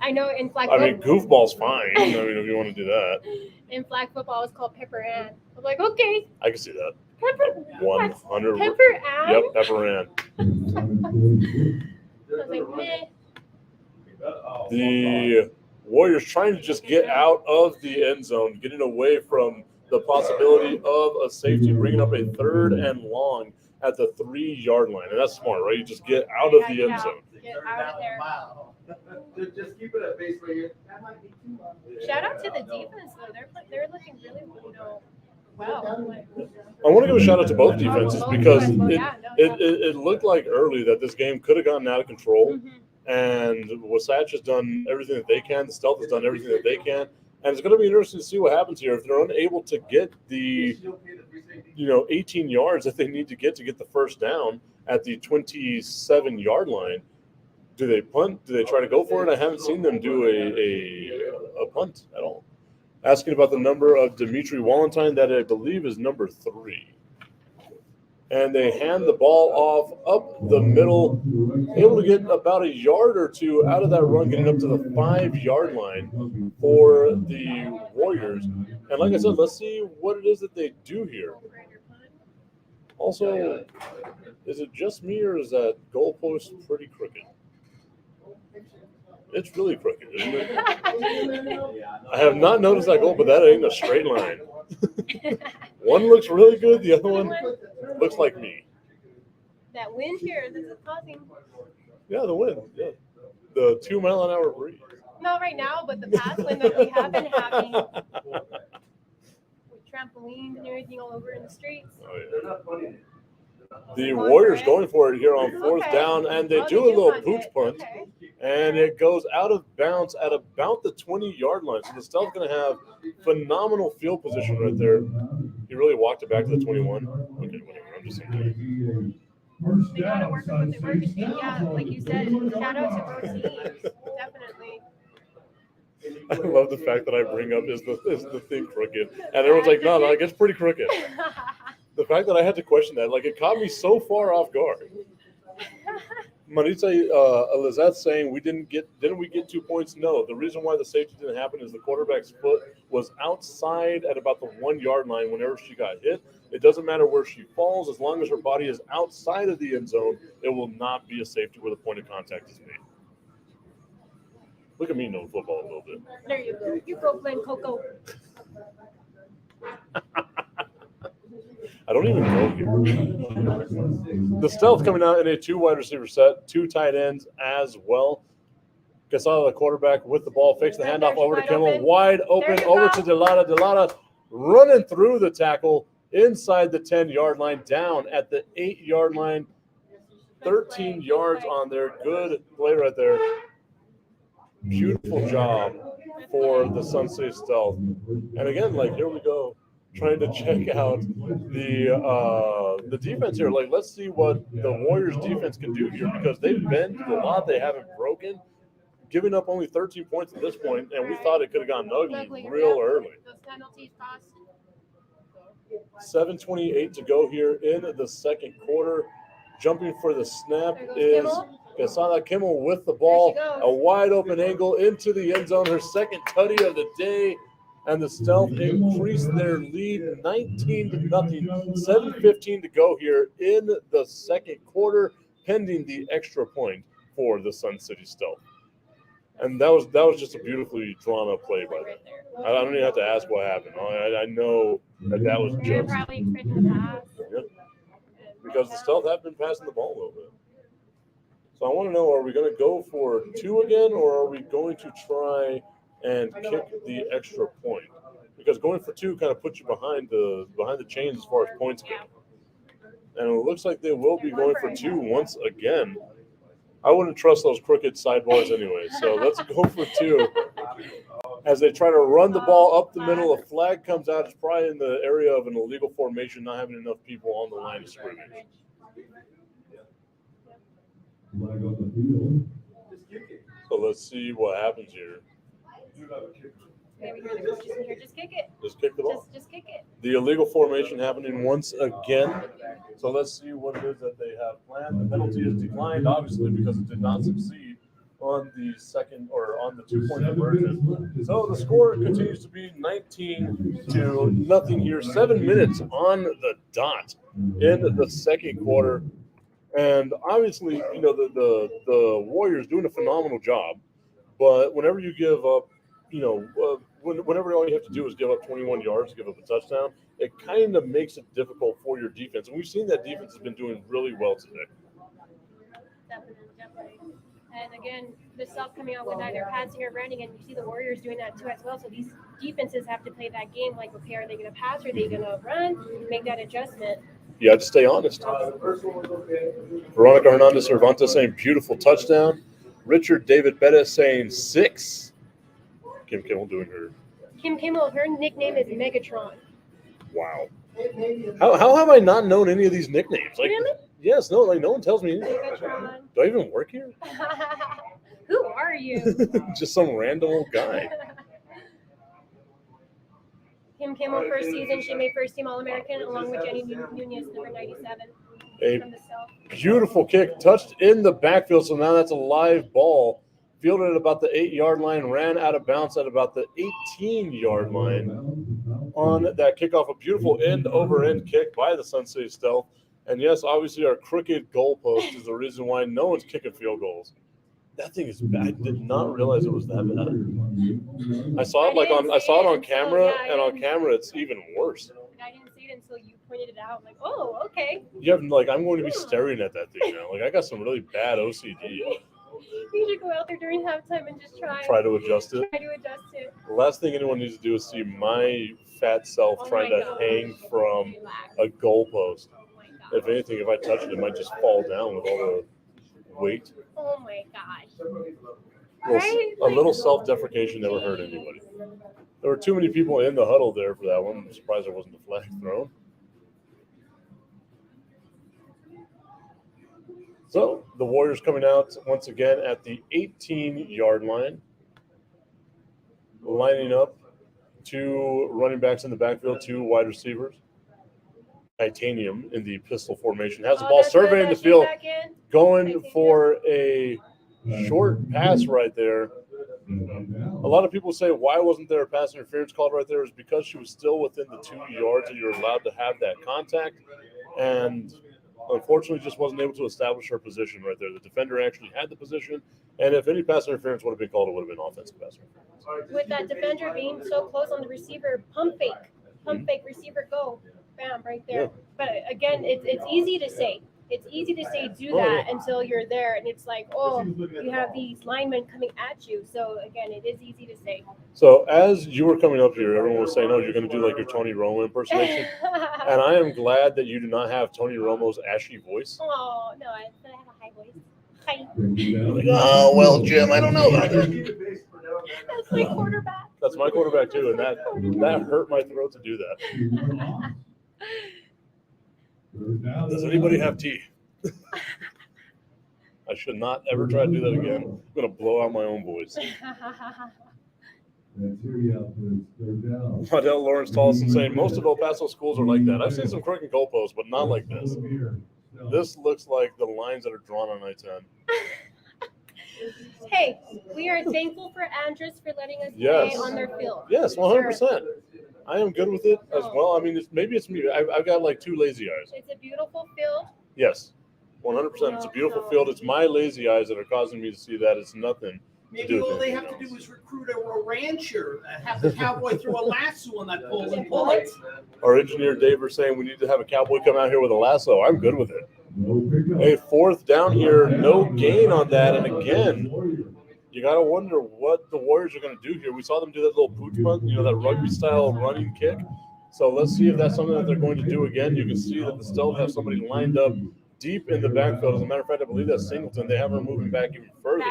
I know in flag I football. mean, Goofball's fine. I mean, if you want to do that. In flag football, it's called Pepper Ann. I'm like, okay, I can see that. Pepper. 100. Pepper Ann. Yep, Pepper Ann. I was like, meh. The Warriors trying to just get out of the end zone, getting away from the possibility of a safety, bringing up a 3rd and long at the 3-yard line. And that's smart, right? You just get out of the end zone. Get out of there. Just keep it at base right here. Shout out to the defense, though. They're looking really, well. Like, I want to give a shout out to both defenses because it looked like early that this game could have gotten out of control. mhm. And Wasatch has done everything that they can. The Stealth has done everything that they can. And it's going to be interesting to see what happens here. If they're unable to get the 18 yards that they need to get the first down at the 27-yard line, do they punt? Do they try to go for it? I haven't seen them do a punt at all. Asking about the number of Dimitri Wallentine, that I believe is number 3. And they hand the ball off up the middle, able to get about a yard or two out of that run, getting up to the 5-yard line for the Warriors. And like I said, let's see what it is that they do here. Also, is it just me or is that goalpost pretty crooked? It's really crooked, isn't it? I have not noticed that goal, but that ain't a straight line. One looks really good, the other one looks like me. That wind here, this is causing. Yeah, the wind. Yeah, the 2-mile-an-hour breeze. Not right now, but the past wind that we have been having. With trampolines and everything all over in the streets. Oh, yeah. The Warriors going for it here on 4th down, and they do a little pooch punt, okay. and it goes out of bounds at about the 20-yard line. So the Stealth going to have phenomenal field position right there. He really walked it back to the 21. Okay, whatever. I'm just saying. They got to work with what they work. And yeah, like you said, shout out to both teams. Definitely. I love the fact that I bring up is the thing crooked, and everyone's like, no, it gets pretty crooked. The fact that I had to question that, like, it caught me so far off guard. Maritza Lizette saying didn't we get 2 points? No. The reason why the safety didn't happen is the quarterback's foot was outside at about the 1-yard line whenever she got hit. It doesn't matter where she falls, as long as her body is outside of the end zone, it will not be a safety where the point of contact is made. Look at me knowing football a little bit. There you go. You go, Glen Coco. I don't even know here. The Stealth coming out in a 2-wide receiver set, 2 tight ends as well. Casada, the quarterback, with the ball, fakes the handoff over to Kimmel. Wide open, over to Delata. Delata running through the tackle inside the 10-yard line, down at the 8-yard line. 13 yards on there. Good play right there. Beautiful job for the Sun City Stealth. And again, like, here we go, trying to check out the defense here. Like, let's see what the Warriors defense can do here, because they've been to the lot, they haven't broken, giving up only 13 points at this point, and we thought it could have gone ugly real early. Those penalties cost. 7:28 to go here in the second quarter. Jumping for the snap is Kasana Kimmel with the ball. A wide open angle into the end zone. Her second tutty of the day. And the Stealth increased their lead 19-0. 7:15 to go here in the second quarter, pending the extra point for the Sun City Stealth. And that was just a beautifully drawn up play by them. I don't even have to ask what happened. I know that was They're just. probably expecting the pass. Yep. Because the Stealth have been passing the ball a little bit. So I want to know, are we going to go for 2 again, or are we going to try and kick the extra point? Because going for 2 kind of puts you behind the chains as far as points go. And it looks like they will be going for 2 once again. I wouldn't trust those crooked sidebars anyway, so let's go for 2. As they try to run the ball up the middle, a flag comes out. It's probably in the area of an illegal formation, not having enough people on the line of scrimmage. Flag on the field. So let's see what happens here. Maybe hear the coaches in here. Just kick it. Just kick the ball. Just kick it. The illegal formation happening once again. So let's see what it is that they have planned. The penalty is declined, obviously, because it did not succeed on the second or on the 2-point conversion. So the score continues to be 19-0 here. 7 minutes on the dot in the second quarter. And obviously, you know, the Warriors doing a phenomenal job. But whenever you give up, you know, whenever all you have to do is give up 21 yards to give up a touchdown, it kind of makes it difficult for your defense. And we've seen that defense has been doing really well today. Definitely. And again, the Stealth coming out with either passing or running, and you see the Warriors doing that too as well. So these defenses have to play that game like, okay, are they going to pass? Are they going to run? Make that adjustment. You have to stay honest. Veronica Hernandez Cervantes saying beautiful touchdown. Richard David Bettis saying 6. Kim Kimmel doing her. Kim Kimmel, her nickname is Megatron. Wow. How have I not known any of these nicknames? Like, Really? yes, no, like no one tells me anything. Megatron. Do I even work here? Who are you? Just some random old guy. Kim Kimmel, first season, she made first team All-American along with Jenny Nunez, number 97 A from the Stealth. beautiful kick, touched in the backfield, so now that's a live ball. Fielded at about the 8-yard line, ran out of bounds at about the 18-yard line on that kickoff. A beautiful end-over-end kick by the Sun City Stealth. And yes, obviously our crooked goalpost is the reason why no one's kicking field goals. That thing is bad. I did not realize it was that bad. I saw it on camera, and on camera it's even worse. I didn't see it until you pointed it out. Like, oh, okay. You have I'm going to be staring at that thing now. Like, I got some really bad OCD. You should go out there during halftime and just try To adjust it. Try to adjust it. The last thing anyone needs to do is see my fat self trying to hang from a goalpost. If anything, if I touch it, it might just fall down with all the weight. Oh my gosh. A little self-deprecation never hurt anybody. There were too many people in the huddle there for that one. I'm surprised there wasn't a flag thrown. So the Warriors coming out once again at the 18-yard line. Lining up 2 running backs in the backfield, 2 wide receivers. Titanium in the pistol formation. Has the ball surveying the field. Going for a short pass right there. A lot of people say, why wasn't there a pass interference called right there? Is because she was still within the 2 yards that you're allowed to have that contact. And unfortunately just wasn't able to establish her position right there. The defender actually had the position. And if any pass interference would have been called, it would have been offensive pass interference. With that defender being so close on the receiver, pump fake, receiver go. Bam, right there. Yeah. But again, it's easy to say. it's easy to say do Oh, that yeah. until you're there, and it's like, oh, you have these linemen coming at you. So again, it is easy to say. So as you were coming up here, everyone was saying, "Oh, you're going to do like your Tony Romo impersonation," and I am glad that you do not have Tony Romo's ashy voice. Oh no, I have a high voice. Hi. Oh well, Jim, I don't know about that. That's my quarterback. That's my quarterback too, and that hurt my throat to do that. Does anybody have tea? I should not ever try to do that again. I'm going to blow out my own voice. Waddell Lawrence Tolson saying most of El Paso schools are like that. I've seen some crooked goalposts, but not like this. This looks like the lines that are drawn on I-10. Hey, we are thankful for Andress for letting us Yes. play on their field. Yes, 100%. I am good with it as well. I mean, maybe it's me. I've got like two lazy eyes. It's a beautiful field. Yes, 100%. It's a beautiful field. It's my lazy eyes that are causing me to see that. It's nothing. Maybe all they have to do is recruit a rancher, have the cowboy throw a lasso on that pole and pull it. Our engineer Dave are saying we need to have a cowboy come out here with a lasso. I'm good with it. Hey, fourth down here, no gain on that. And again, you got to wonder what the Warriors are going to do here. We saw them do that little pooch punt, that rugby-style running kick. So let's see if that's something that they're going to do again. You can see that they still have somebody lined up deep in the backfield. As a matter of fact, I believe that's Singleton. They have him moving back even further.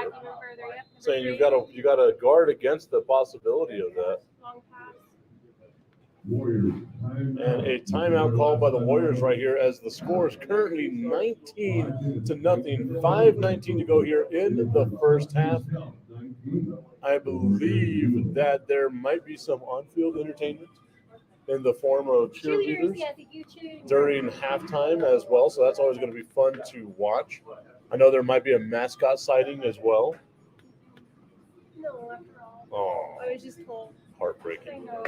Saying you got to guard against the possibility of that. Long pass. And a timeout called by the Warriors right here as the score is currently 19-0. 5:19 to go here in the first half. I believe that there might be some on-field entertainment in the form of cheerleaders Yeah, the YouTube. during halftime as well, so that's always going to be fun to watch. I know there might be a mascot sighting as well. No, after all. Oh, I was just told. I heartbreaking know.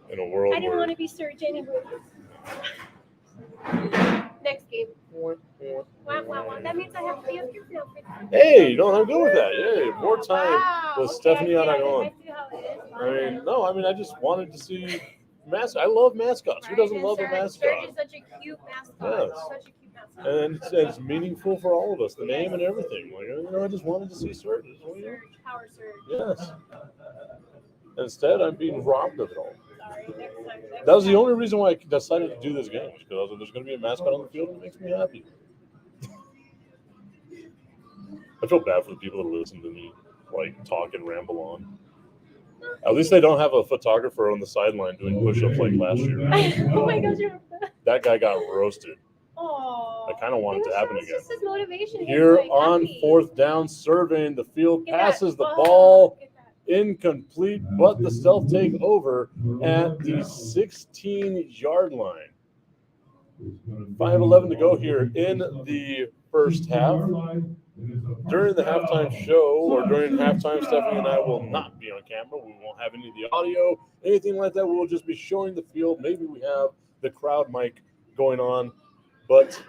in a world I didn't where want to be Serge anyway. Next game. Wow, wow, wow. That means I have to be up here now for that. Hey, I'm good with that. Yay, more time Wow. with Okay, Stephanie I Aragon. see how it is. I just wanted to see mascots. I love mascots. Who doesn't love a Serge mascot? is such a cute mascot. Yes. Such a cute mascot. And it's meaningful for all of us, the name and everything. I just wanted to see Serge. Surge, power surge. Yes. Instead, I'm being robbed of it all. Sorry, next time. That was the only reason why I decided to do this game, because there's going to be a mascot on the field, and it makes me happy. I feel bad for the people that listen to me talk and ramble on. At least they don't have a photographer on the sideline doing push-ups like last year. Oh my gosh, you remember that? That guy got roasted. Oh. I kind of want it to happen again. Just his motivation. Here on fourth down, surveying the field, passes the Oh, ball, incomplete, but the Stealth take over at the 16-yard line. 5:11 to go here in the first half. During the halftime show, or during halftime, Stephanie and I will not be on camera. We won't have any of the audio, anything like that. We'll just be showing the field. Maybe we have the crowd mic going on. But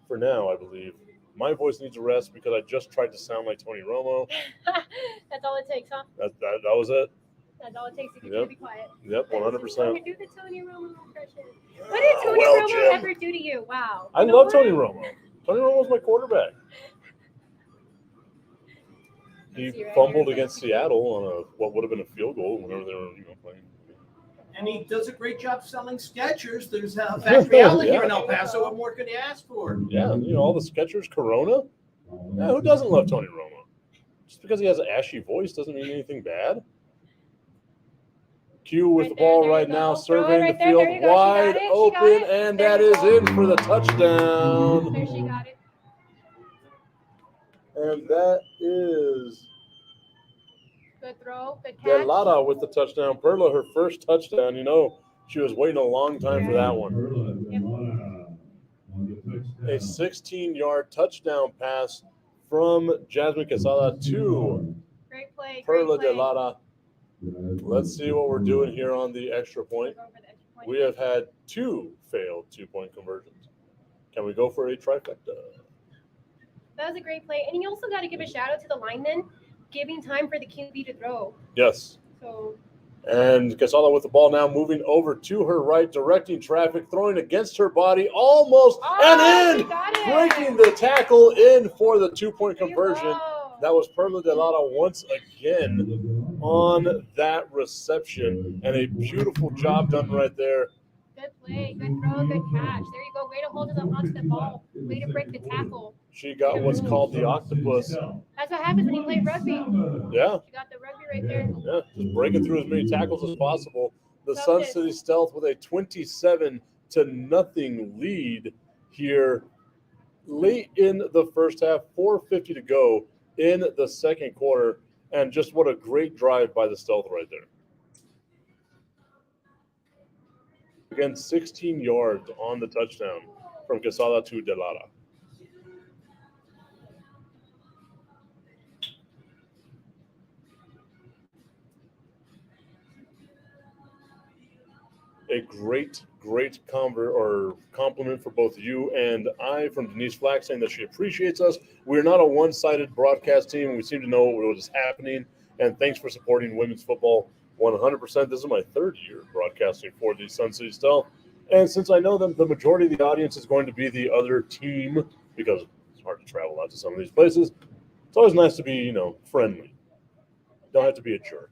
for now, I believe my voice needs a rest because I just tried to sound like Tony Romo. That's all it takes, huh? That was it. That's all it takes to get you to be quiet. Yep, 100%. Do the Tony Romo impression. What did Tony Well, Romo Jim. ever do to you? Wow. I love Tony Romo. Tony Romo's my quarterback. He fumbled against Seattle on what would have been a field goal whenever they were playing. And he does a great job selling Skechers. There's a factory outlet here in El Paso. What more could you ask for? Yeah, all the Skechers, Corona. Yeah, who doesn't love Tony Romo? Just because he has an ashy voice doesn't mean anything bad. Q with the ball right now, surveying the field wide open, and that is in for the touchdown. There, she got it. And that is Good throw, good catch. Delata with the touchdown. Perla, her first touchdown. She was waiting a long time for that one. A 16-yard touchdown pass from Jasmine Quesada to Great play. Perla Great play. Delata. Let's see what we're doing here on the extra point. We have had 2 failed 2-point conversions. Can we go for a trifecta? That was a great play. And you also got to give a shout out to the linemen giving time for the QB to throw. Yes. So And Casala with the ball now, moving over to her right, directing traffic, throwing against her body, almost, and in, breaking the tackle in for the 2-point conversion. That was Perla Delata once again on that reception, and a beautiful job done right there. Good play, good throw, good catch. There you go. Way to hold it up onto the ball. Way to break the tackle. She got what's called the octopus. That's what happens when you play rugby. Yeah. She got the rugby right there. Yeah, just breaking through as many tackles as possible. The Sun City Stealth with a 27-0 lead here late in the first half, 4:50 to go in the second quarter, and just what a great drive by the Stealth right there. Again, 16 yards on the touchdown from Quesada to Delata. A great compliment for both you and I from Denise Flack, saying that she appreciates us. We're not a one-sided broadcast team. We seem to know what is happening, and thanks for supporting women's football 100%. This is my third year broadcasting for the Sun City Stealth, and since I know them, the majority of the audience is going to be the other team because it's hard to travel out to some of these places. It's always nice to be, friendly. Don't have to be a jerk.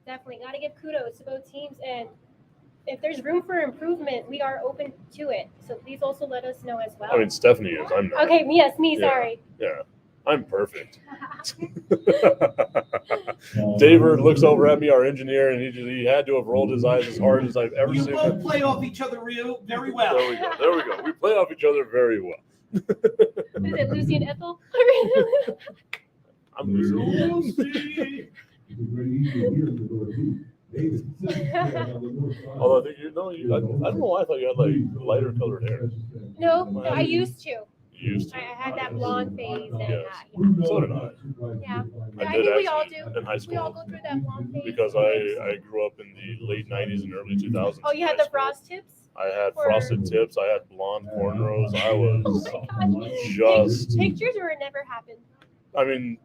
Definitely got to give kudos to both teams, and if there's room for improvement, we are open to it. So please also let us know as well. I mean, Stephanie is. I'm not. Okay, yes, me, Yeah. sorry. Yeah, I'm perfect. David looks over at me, our engineer, and he had to have rolled his eyes as hard as I've ever You seen both him. play off each other very well. There we go. We play off each other very well. Is it Lucy and Ethel? I'm losing. Although I think I don't know why I thought you had like lighter colored hair. No, I used to. You used to. I had that blonde phase, and Yes. yeah. So did I. Yeah. I I did think we all actually do. in high We all school go through that blonde phase. because I grew up in the late 90s and early 2000s. Oh, you had the frost tips? I had Or- frosted tips. I had blonde cornrows. I was Oh my gosh. just. Pictures or it never happened? I mean,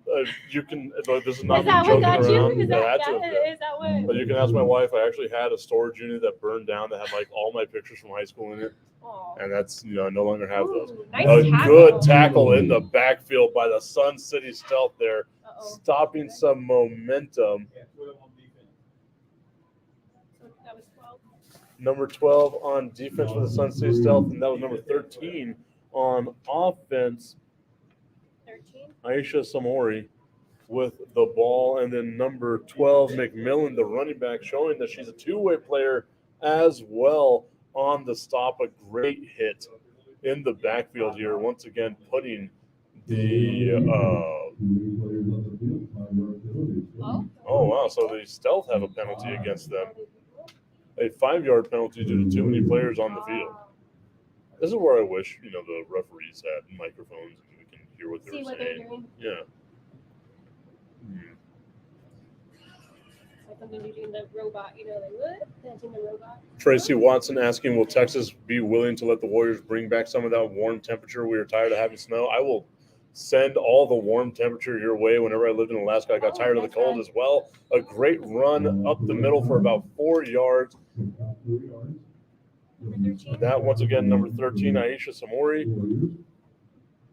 you can. This is not Is me that what joking got around. you? Is that, It had to have been. is that what? But you can ask my wife. I actually had a storage unit that burned down that had like all my pictures from high school in it, Aw. and that's I no longer have those. Ooh, nice A tackle. good tackle in the backfield by the Sun City Stealth there, Uh-oh. stopping some momentum. So that was 12. Number 12 on defense for the Sun City Stealth, and that was number 13 on offense. 13. Aisha Samori with the ball, and then number 12 McMillan, the running back, showing that she's a two-way player as well on the stop. A great hit in the backfield here, once again putting the oh wow, so the Stealth have a penalty against them, a 5-yard penalty due to too many players on the field. This is where I wish the referees had microphones and we can hear what See they're what they're saying. doing. Yeah. Like when they're doing the robot, like what? Dancing the robot. Tracy Watson asking, will Texas be willing to let the Warriors bring back some of that warm temperature? We are tired of having snow. I will send all the warm temperature your way. Whenever I lived in Alaska, I got tired of the cold as well. A great run up the middle for about 4 yards. Number 13. That, once again, number 13, Aisha Samori.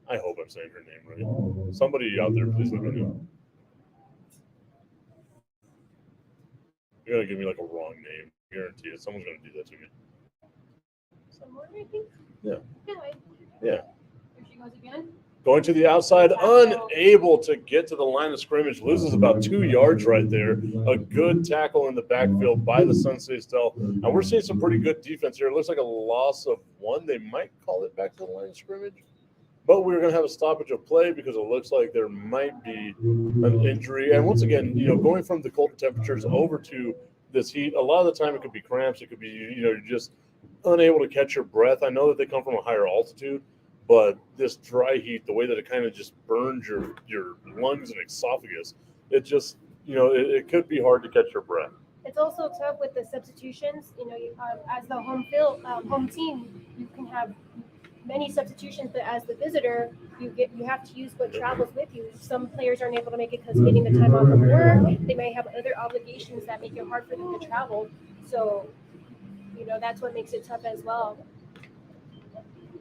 I hope I'm saying her name right. Somebody out there, please let me know. You're going to give me like a wrong name. Guarantee it. Someone's going to do that to me. Some more, I think. Yeah. Anyway. Yeah. Here she goes again. Going to the outside, unable to get to the line of scrimmage, loses about 2 yards right there. A good tackle in the backfield by the Sun City Stealth. And we're seeing some pretty good defense here. It looks like a loss of 1. They might call it back to the line of scrimmage. But we're going to have a stoppage of play because it looks like there might be an injury. And once again, going from the colder temperatures over to this heat, a lot of the time it could be cramps. It could be, you're just unable to catch your breath. I know that they come from a higher altitude, but this dry heat, the way that it kind of just burns your lungs and esophagus, it just, it could be hard to catch your breath. It's also tough with the substitutions. You as the home team, you can have many substitutions, but as the visitor, you have to use what travels with you. Some players aren't able to make it because getting the time off from work. They may have other obligations that make it hard for them to travel. So, that's what makes it tough as well.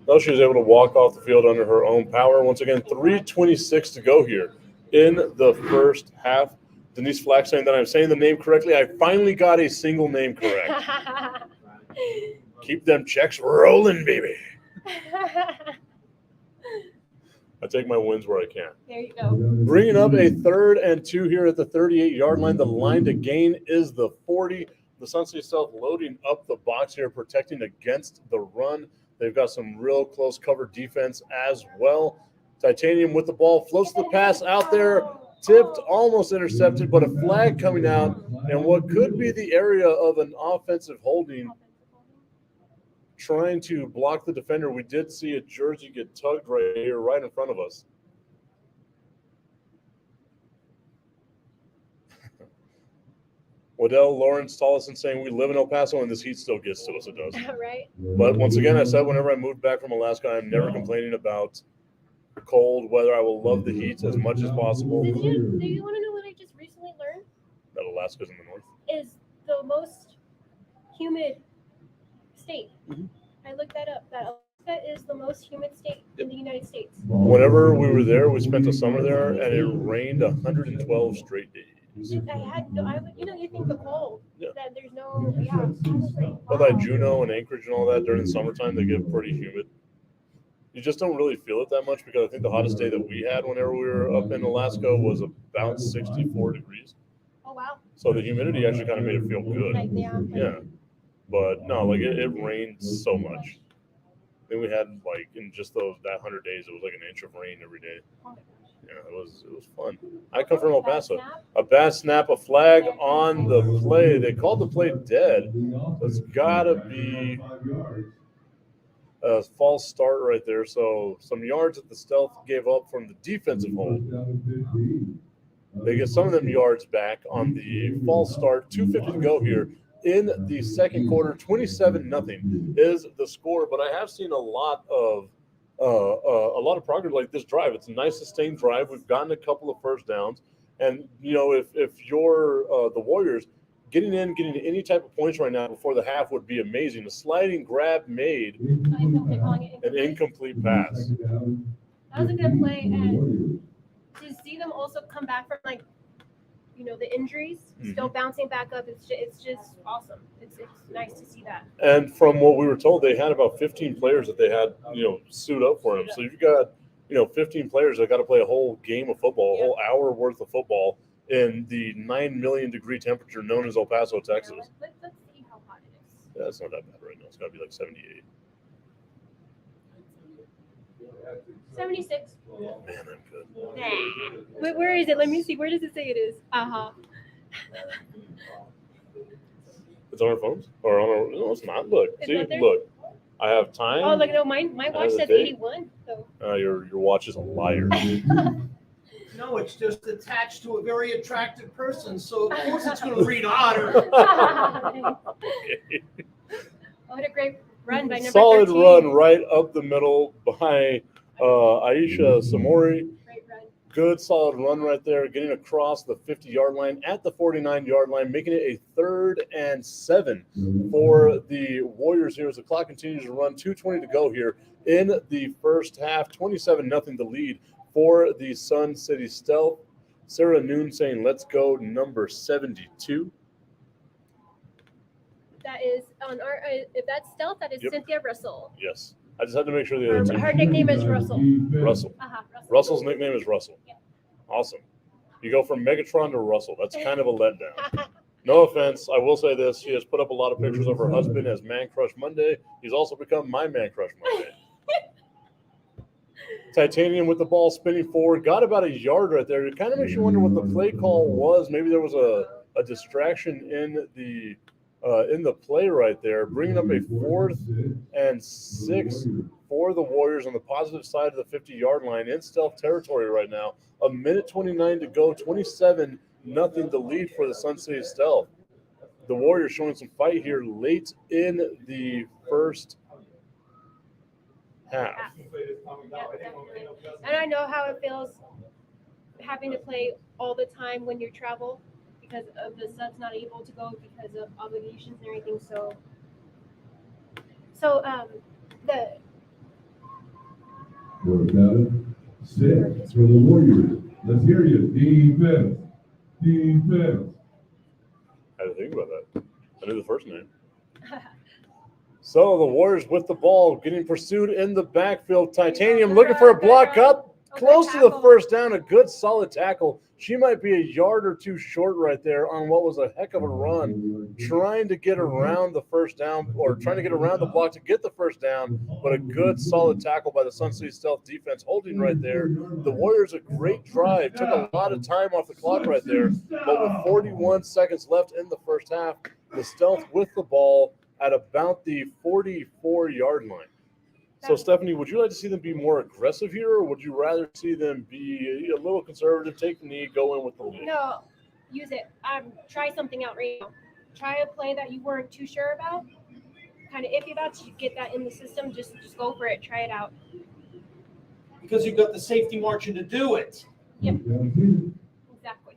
Though she was able to walk off the field under her own power. Once again, 3:26 to go here in the first half. Denise Flack saying that I'm saying the name correctly. I finally got a single name correct. Keep them checks rolling, baby. I take my wins where I can. There you go. Bringing up a 3rd and 2 here at the 38-yard line. The line to gain is the 40. The Sun City South loading up the box here, protecting against the run. They've got some real close cover defense as well. Titanium with the ball, floats the pass out there, tipped, almost intercepted, but a flag coming out, and what could be the area of an offensive holding, trying to block the defender. We did see a jersey get tugged right here, right in front of us. Waddell Lawrence Tollison saying we live in El Paso and this heat still gets to us. It does. Right. But once again, I said whenever I moved back from Alaska, I'm never complaining about cold weather. I will love the heat as much as possible. Do you want to know what I just recently learned? That Alaska's in the north. Is the most humid state. Mhm. I looked that up. That Alaska is the most humid state in the United States. Whenever we were there, we spent the summer there, and it rained 112 straight days. I had no. You think the cold. Yeah. That there's no. Yeah. But like Juneau and Anchorage and all that, during the summertime, they get pretty humid. You just don't really feel it that much because I think the hottest day that we had whenever we were up in Alaska was about 64 degrees. Oh wow. So the humidity actually kind of made it feel good. Like, yeah. Yeah. But no, like it rained so much. Then we had like in just that 100 days, it was like an inch of rain every day. Yeah, it was fun. I come from El Paso. A bad snap, a flag on the play. They called the play dead. So it's gotta be a false start right there. So some yards that the Stealth gave up from the defensive hold. They get some of them yards back on the false start. 2:50 to go here in the second quarter. 27-0 is the score. But I have seen a lot of progress like this drive. It's a nice sustained drive. We've gotten a couple of first downs, and if you're the Warriors, getting any type of points right now before the half would be amazing. A sliding grab made, an incomplete pass. That was a good play, and to see them also come back from the injuries, still bouncing back up, it's just awesome. It's nice to see that. And from what we were told, they had about 15 players that they had, suit up for them. So you've got, 15 players that got to play a whole game of football, a whole hour worth of football in the 9 million degree temperature known as El Paso, Texas. Yeah, let's see how hot it is. Yeah, it's not that bad right now. It's got to be like 78. 76. Man, I'm good. Nah. Where is it? Let me see. Where does it say it is? It's on our phones? Or on our, no, it's not. Look. It's See, not there? look. I have time. Oh, look, no, my watch says 81. So. Your watch is a liar. No, it's just attached to a very attractive person, so of course it's going to read hotter. What a great run by number Solid 13. run right up the middle by Aisha Samori. Great run. Good solid run right there, getting across the 50-yard line at the 49-yard line, making it a 3rd and 7 for the Warriors here as the clock continues to run. 2:20 to go here in the first half. 27-0 the lead for the Sun City Stealth. Sarah Noon saying, let's go, number 72. That is on our. If that's Stealth, that is Yep. Cynthia Russell. Yes. I just had to make sure the other team. Her nickname is Russell. Russell. Russell. Russell's nickname is Russell. Yeah. Awesome. You go from Megatron to Russell. That's kind of a letdown. No offense. I will say this. She has put up a lot of pictures of her husband as Man Crush Monday. He's also become my Man Crush Monday. Titanium with the ball spinning forward. Got about a yard right there. It kind of makes you wonder what the play call was. Maybe there was a distraction in the play right there. Bringing up a 4th and 6 for the Warriors on the positive side of the 50-yard line in Stealth territory right now. 1:29 to go. 27-0 the lead for the Sun City Stealth. The Warriors showing some fight here late in the first half. Yeah, definitely. And I know how it feels having to play all the time when you travel because of the son's not able to go because of obligations and everything. So the 4-7, 6 for the Warriors. Let's hear you. Defense. Defense. I had to think about that. I knew the first name. So the Warriors with the ball, getting pursued in the backfield. Titanium looking for a block up, close to the first down. A good solid tackle. She might be a yard or two short right there on what was a heck of a run, trying to get around the first down or trying to get around the block to get the first down. But a good solid tackle by the Sun City Stealth defense holding right there. The Warriors a great drive, took a lot of time off the clock right there. But with 41 seconds left in the first half, the Stealth with the ball at about the 44-yard line. So, Stephanie, would you like to see them be more aggressive here, or would you rather see them be a little conservative, take the knee, go in with the lead? No, use it. Try something out right now. Try a play that you weren't too sure about, kind of iffy about. To get that in the system, just go for it. Try it out. Because you've got the safety margin to do it. Yep. Exactly.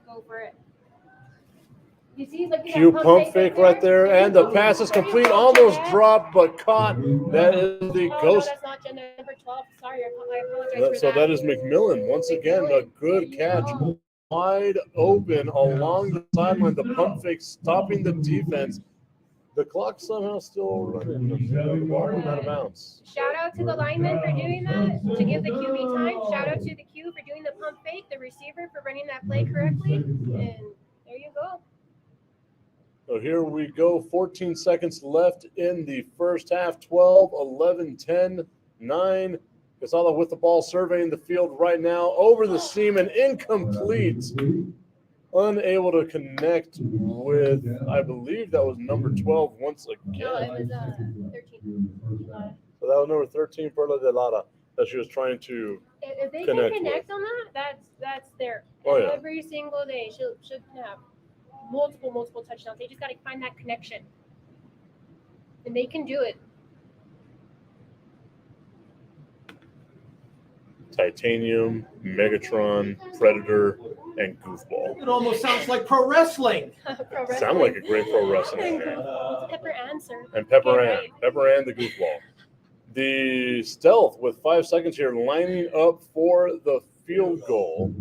Go for it. You see, look at Cue that pump fake right there, and the pass is complete, almost dropped, but caught. That is the Oh, ghost. no, that's not gender number 12. Sorry, I apologize for So that is McMillan. Once again, a good catch. Wide open along the sideline. The pump fake stopping the defense. The clock somehow still running. The ball went out of bounds. Shout out to the lineman for doing that, to give the QB time. Shout out to the Q for doing the pump fake, the receiver for running that play correctly. And there you go. So here we go. 14 seconds left in the first half. 12, 11, 10, 9. Casala with the ball, surveying the field right now. Over the seam and incomplete. Unable to connect with, I believe that was number 12 once again. No, it was 13. So that was number 13, Perla de Lara, that she was trying to If they connect can connect on that, that's there. Oh, yeah. Every single day, she'll have multiple touchdowns. They just got to find that connection, and they can do it. Titanium, Megatron, Predator, and Goofball. It almost sounds like pro wrestling. Pro wrestling. Sound like a great pro wrestling And game. Goofball. Pepper Ann, sir. And Pepper Yeah, Ann. right. Pepper Ann, the Goofball. The Stealth with 5 seconds here, lining up for the field goal.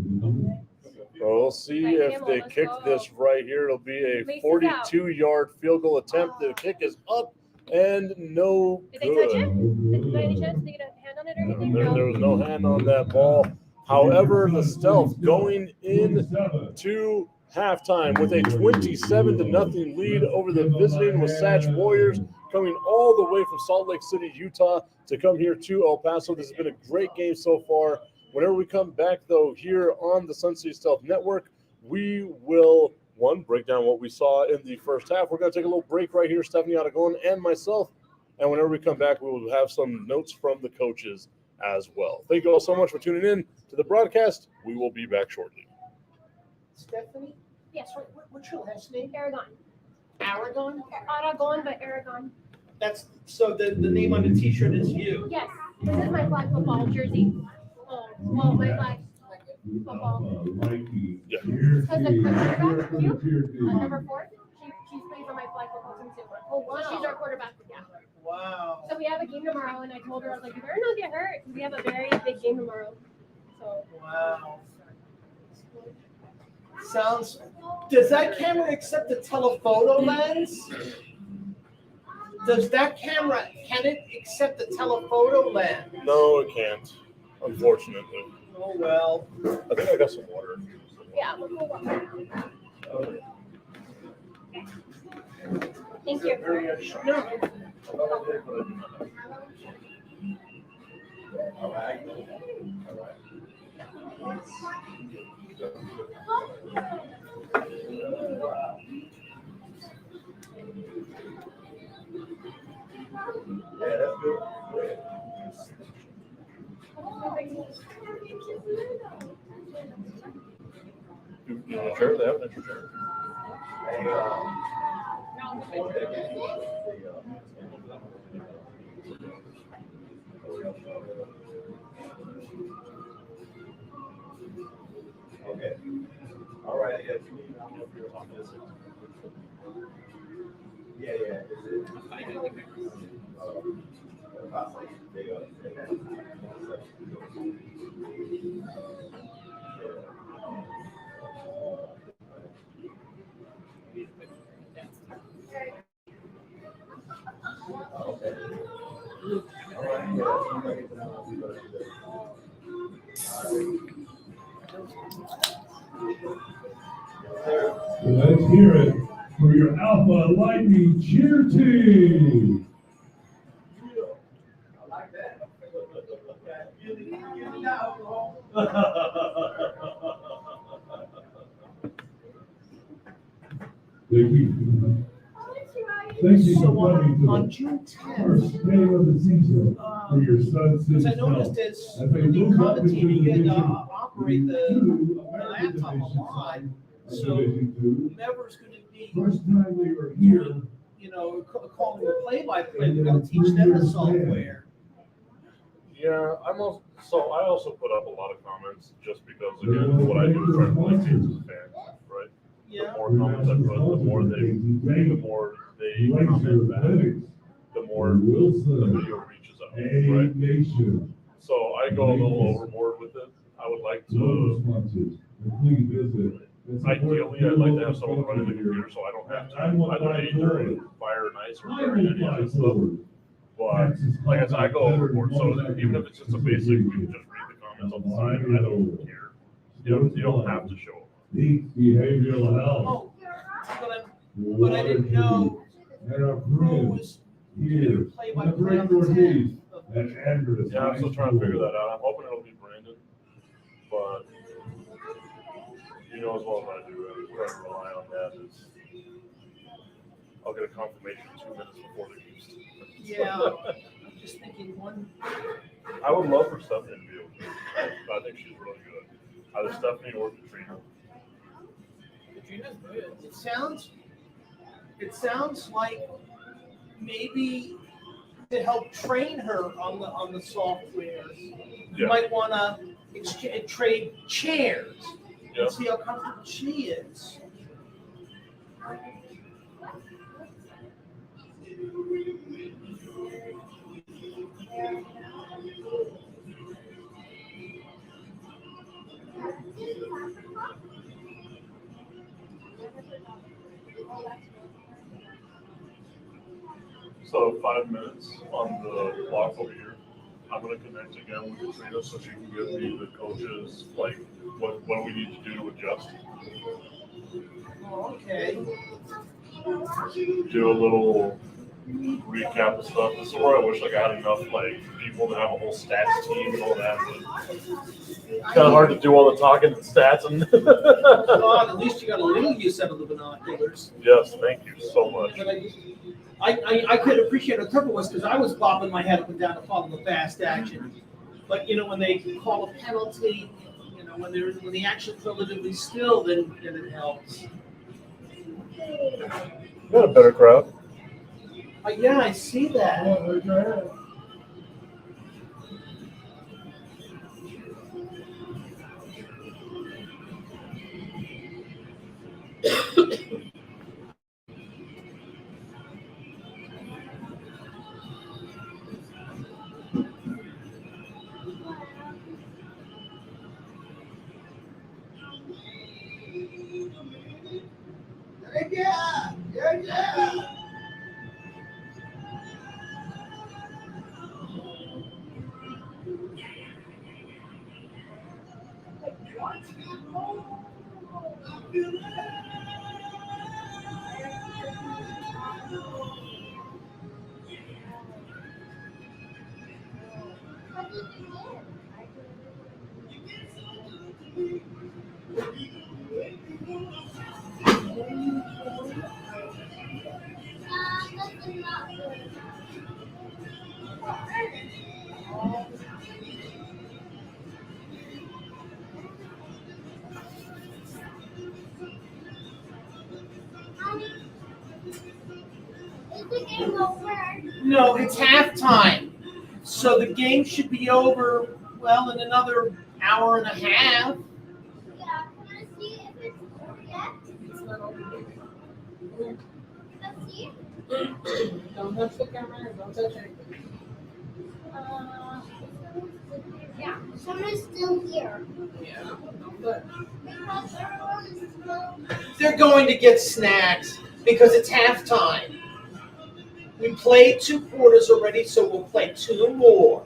So we'll see if they kick this right here. It'll be a 42-yard field goal attempt. The kick is up and no Did they touch good. it? By any chance, did they get a hand on it or anything? There was no hand on that ball. However, the Stealth going into halftime with a 27-0 lead over the visiting Wasatch Warriors, coming all the way from Salt Lake City, Utah, to come here to El Paso. This has been a great game so far. Whenever we come back, though, here on the Sun City Stealth Network, we will, break down what we saw in the first half. We're going to take a little break right here, Stephanie Aragon and myself. And whenever we come back, we will have some notes from the coaches as well. Thank you all so much for tuning in to the broadcast. We will be back shortly. Stephanie? Yes. What's your last name? Aragon. Aragon? Aragon, but Aragon. That's so the name on the t-shirt is you. Yes. This is my flag football jersey. Well, my flag football. Yeah. Because the quarterback, number 4, she's playing for my flag football team too. Oh, wow. She's our quarterback. Yeah. Wow. So we have a game tomorrow, and I told her, I was like, you better not get hurt. We have a very big game tomorrow. So. Wow. Sounds. Does that camera accept the telephoto lens? Does that camera, can it accept the telephoto lens? No, it can't, unfortunately. Oh, well. I think I got some water. Yeah, we'll go on. Thank you. No. You want a chair? They have an extra chair. Okay. All right. I don't know if you're on this. Yeah. Is it? There you go. Okay. All right. Let's hear it for your Alpha Lightning cheer team. I like that. Thank you. Thank you So for coming on to June the first 10th, day of the season for your son's because I city noticed health. as As they you move up into commentating, you had to Division operate the Two, laptop Division online. Side, So Division Two. whomever's going to be, First time they were here. calling the play-by-play, we're going to teach them the software. Yeah, I also put up a lot of comments just because again, what I do is try to play games as a fan, right? The Yeah. more comments I put, the more they comment back, the more the video reaches out, right? Nation. So I go a little overboard with it. I would like to, ideally, I'd like to have someone running the computer so I don't have to either A, during fire and ice or during any of that stuff. But like I said, I go overboard, so even if it's just a basic, you can just read the comments on the side, I don't care. You don't have to show them. Behavioral health. Oh, but I didn't know And our who friends was here doing in the play-by-play great on the Northeast 10th. at Andress Yeah, I'm High still trying to figure School. that out. I'm hoping it'll be Brandon, but you know as well as I do, I was trying to rely on that is I'll get a confirmation 2 minutes before the game starts. Yeah, I'm just thinking one. I would love for Stephanie to be able to. I think she's really good. Either Stephanie or Katrina. Katrina's good. It sounds like maybe to help train her on the software, you Yeah. might want to trade chairs Yeah. and see how comfortable she is. So 5 minutes on the clock over here. I'm gonna connect again with Katrina so she can give me the coaches like what we need to do to adjust. Oh, okay. Do a little recap of stuff. This is where I wish like I had enough like people to have a whole stats team and all that. But kind of hard to do all the talking and stats and. God, at least you got a little use out of the binoculars. Yes, thank you so much. But I could appreciate a purple was because I was bobbing my head up and down to follow the fast action. But when they call a penalty, when the action's relatively still, then it helps. Got a better crowd. Yeah, I see that. Yeah. No, it's halftime. So the game should be over, well, in another hour and a half. Yeah, can I see if it's over yet? It's not over. Let's see. Don't touch the camera, don't touch anything. Yeah, someone's still here. Yeah, don't touch. Because everyone is still. They're going to get snacks because it's halftime. We played 2 quarters already, so we'll play 2 more.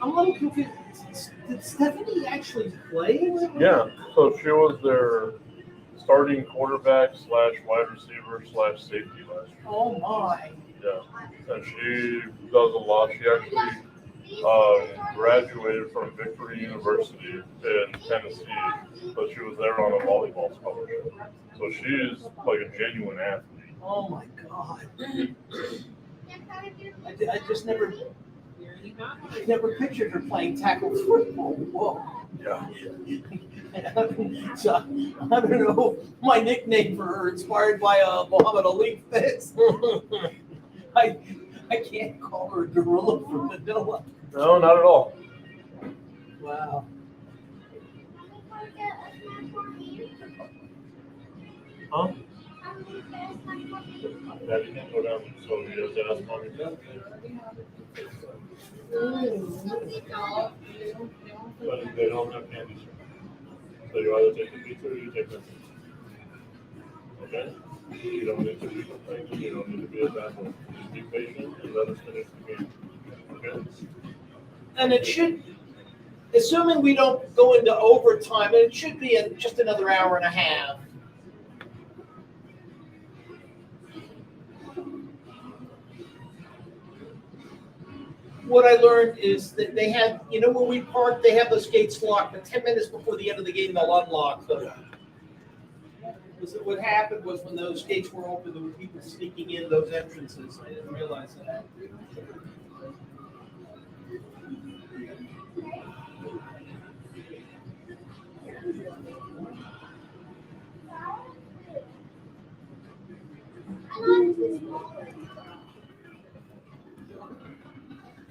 I'm a little confused. Did Stephanie actually play? Yeah, so she was their starting quarterback / wide receiver / safety last year. Oh my. Yeah, and she does a lot. She actually graduated from Victory University in Tennessee, but she was there on a volleyball scholarship. So she's like a genuine athlete. Oh my God. I just never pictured her playing tackle football. Whoa. Yeah. So, I don't know. My nickname for her inspired by Muhammad Ali fits. I can't call her a gorilla from Manila. No, not at all. Wow. Huh? Daddy can't go down, so he has to ask mommy. But they don't have candy. So you either take the pizza or you take the. Okay? You don't need to be complaining. You don't need to be a bad one. Just be patient and let us finish the game. Okay? And it should, assuming we don't go into overtime, it should be just another hour and a half. What I learned is that they have, where we park, they have those gates locked, but 10 minutes before the end of the game, they'll unlock them. What happened was when those gates were open, there were people sneaking in those entrances. I didn't realize that.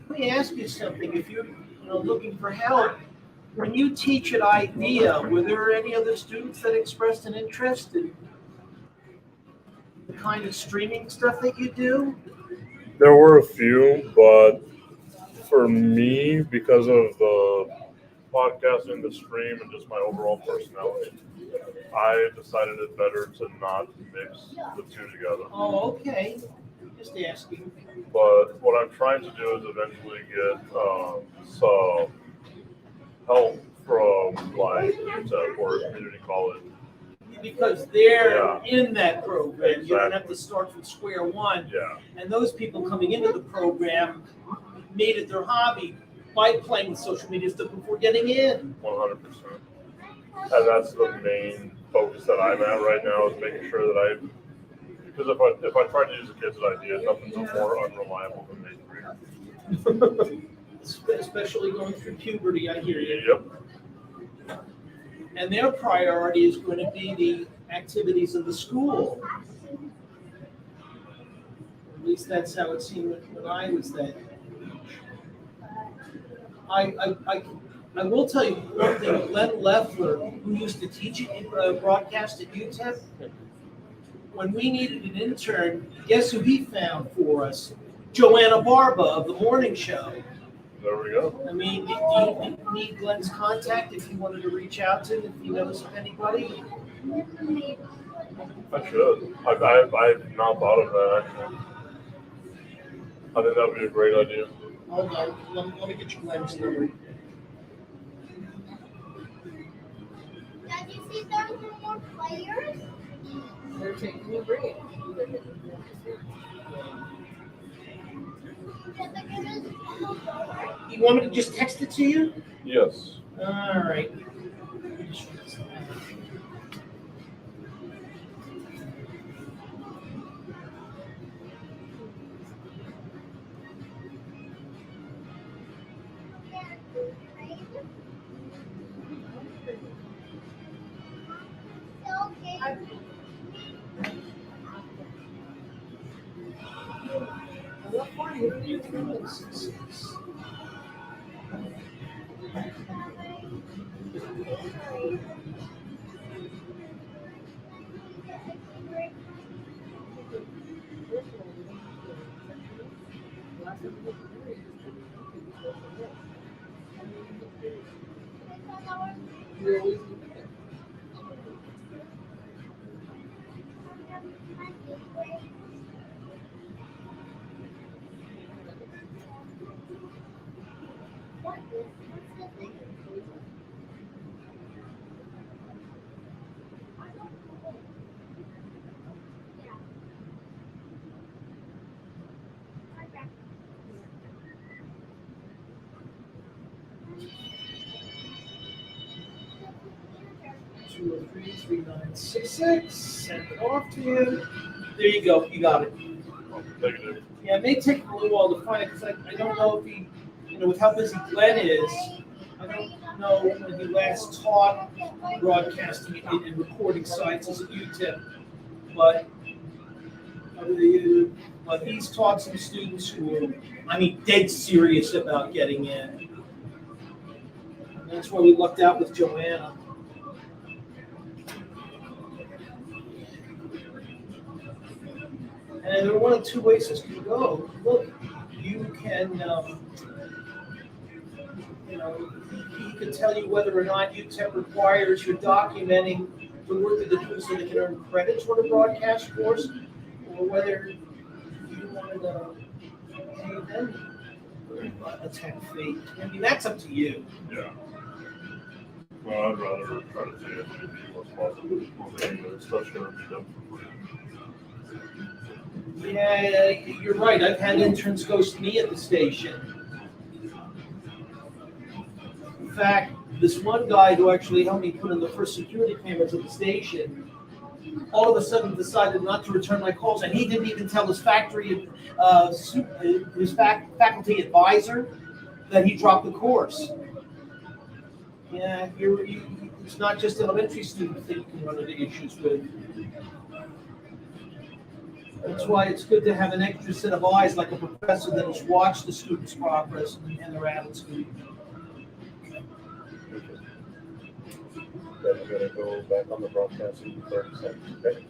Let me ask you something. If you're looking for help, when you teach at IDEA, were there any other students that expressed an interest in the kind of streaming stuff that you do? There were a few, but for me, because of the podcasting, the stream, and just my overall personality, I decided it better to not mix the two together. Oh, okay. Just asking. But what I'm trying to do is eventually get some help from like UTEP or community college. Because they're in that program. You don't have to start from square one. Yeah. And those people coming into the program made it their hobby by playing with social media stuff before getting in. 100%. And that's the main focus that I'm at right now, is making sure that because if I try to use a kid's idea, nothing's more unreliable than me. Especially going through puberty, I hear you. Yep. And their priority is going to be the activities of the school. At least that's how it seemed when I was there. I will tell you one thing. Len Leffler, who used to teach broadcast at UTEP, when we needed an intern, guess who he found for us? Joanna Barba of the morning show. There we go. I mean, do you need Glenn's contact if you wanted to reach out to him, if he knows of anybody? I should. I've not thought of that, actually. I think that would be a great idea. Hold on, let me get you Glenn's number. Did you see there were more players? They're taking a break. You want me to just text it to you? Yes. All right. $203-3966. Send it off to you. There you go. You got it. Negative. Yeah, it may take a little while to find it because I don't know if he, with how busy Glenn is, I don't know when he last taught broadcasting and recording sites as a UTIP, but he's taught some students who are, dead serious about getting in. And that's why we lucked out with Joanna. And there are one of two ways this can go. Look, you can, he can tell you whether or not UTEP requires you're documenting the work that they do so they can earn credits for the broadcast course, or whether you wanted to pay them a tech fee. That's up to you. Yeah. Well, I'd rather try to say as many people as possible, especially if you don't for free. Yeah, you're right. I've had interns ghost me at the station. In fact, this one guy who actually helped me put in the first security cameras at the station, all of a sudden decided not to return my calls, and he didn't even tell his faculty advisor that he dropped the course. Yeah, it's not just elementary students that you can run into issues with. That's why it's good to have an extra set of eyes, like a professor that has watched the students' progress and their attitude. Then we're going to go back on the broadcast in 30 seconds, okay?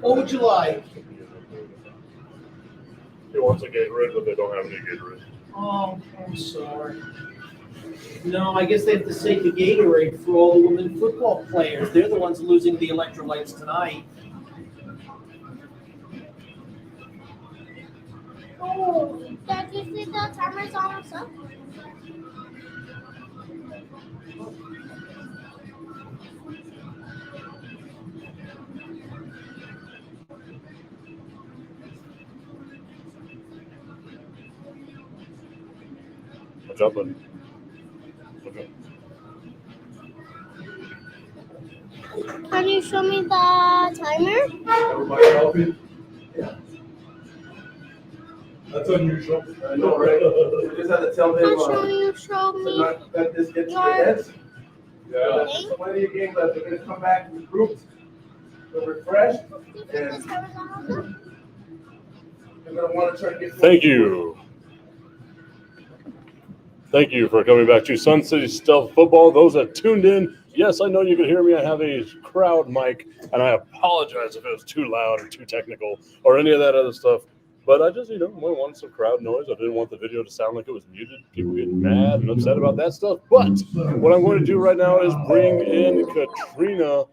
What would you like? He wants a Gatorade, but they don't have any Gatorade. Oh, I'm sorry. No, I guess they have to save the Gatorade for all the women football players. They're the ones losing the electrolytes tonight. Oh, Dad, do you see the timer's almost up? Watch out, buddy. Okay. Can you show me the timer? Everybody healthy? Yeah. That's unusual. I know, right? We just had to tell them Can you show to me? not let this get to Your- their heads. Yeah. There's plenty of games that they're gonna come back regrouped, they're refreshed, Do you think the timer's almost up? they're gonna wanna try to get. Thank you. Thank you for coming back to Sun City Stealth Football. Those that tuned in, yes, I know you can hear me. I have a crowd mic, and I apologize if it was too loud or too technical or any of that other stuff. But I just, wanted some crowd noise. I didn't want the video to sound like it was muted. People getting mad and upset about that stuff. But what I'm going to do right now is bring in Katrina,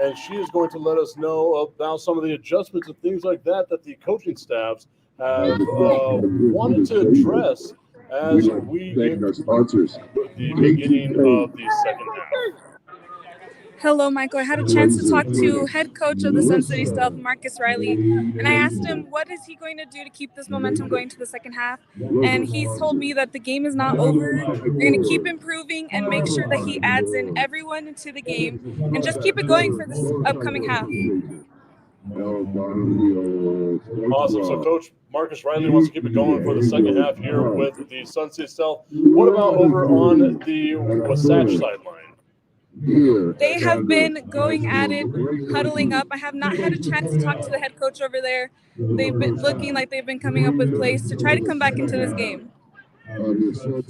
and she is going to let us know about some of the adjustments and things like that that the coaching staffs have wanted to address as we get our sponsors. the beginning of the second half. Hello, Michael. I had a chance to talk to head coach of the Sun City Stealth, Marcus Riley, and I asked him what is he going to do to keep this momentum going to the second half. And he's told me that the game is not over. They're going to keep improving and make sure that he adds in everyone into the game and just keep it going for this upcoming half. Awesome. So Coach Marcus Riley wants to keep it going for the second half here with the Sun City Stealth. What about over on the Wasatch sideline? They have been going at it, huddling up. I have not had a chance to talk to the head coach over there. They've been looking like they've been coming up with plays to try to come back into this game. Awesome,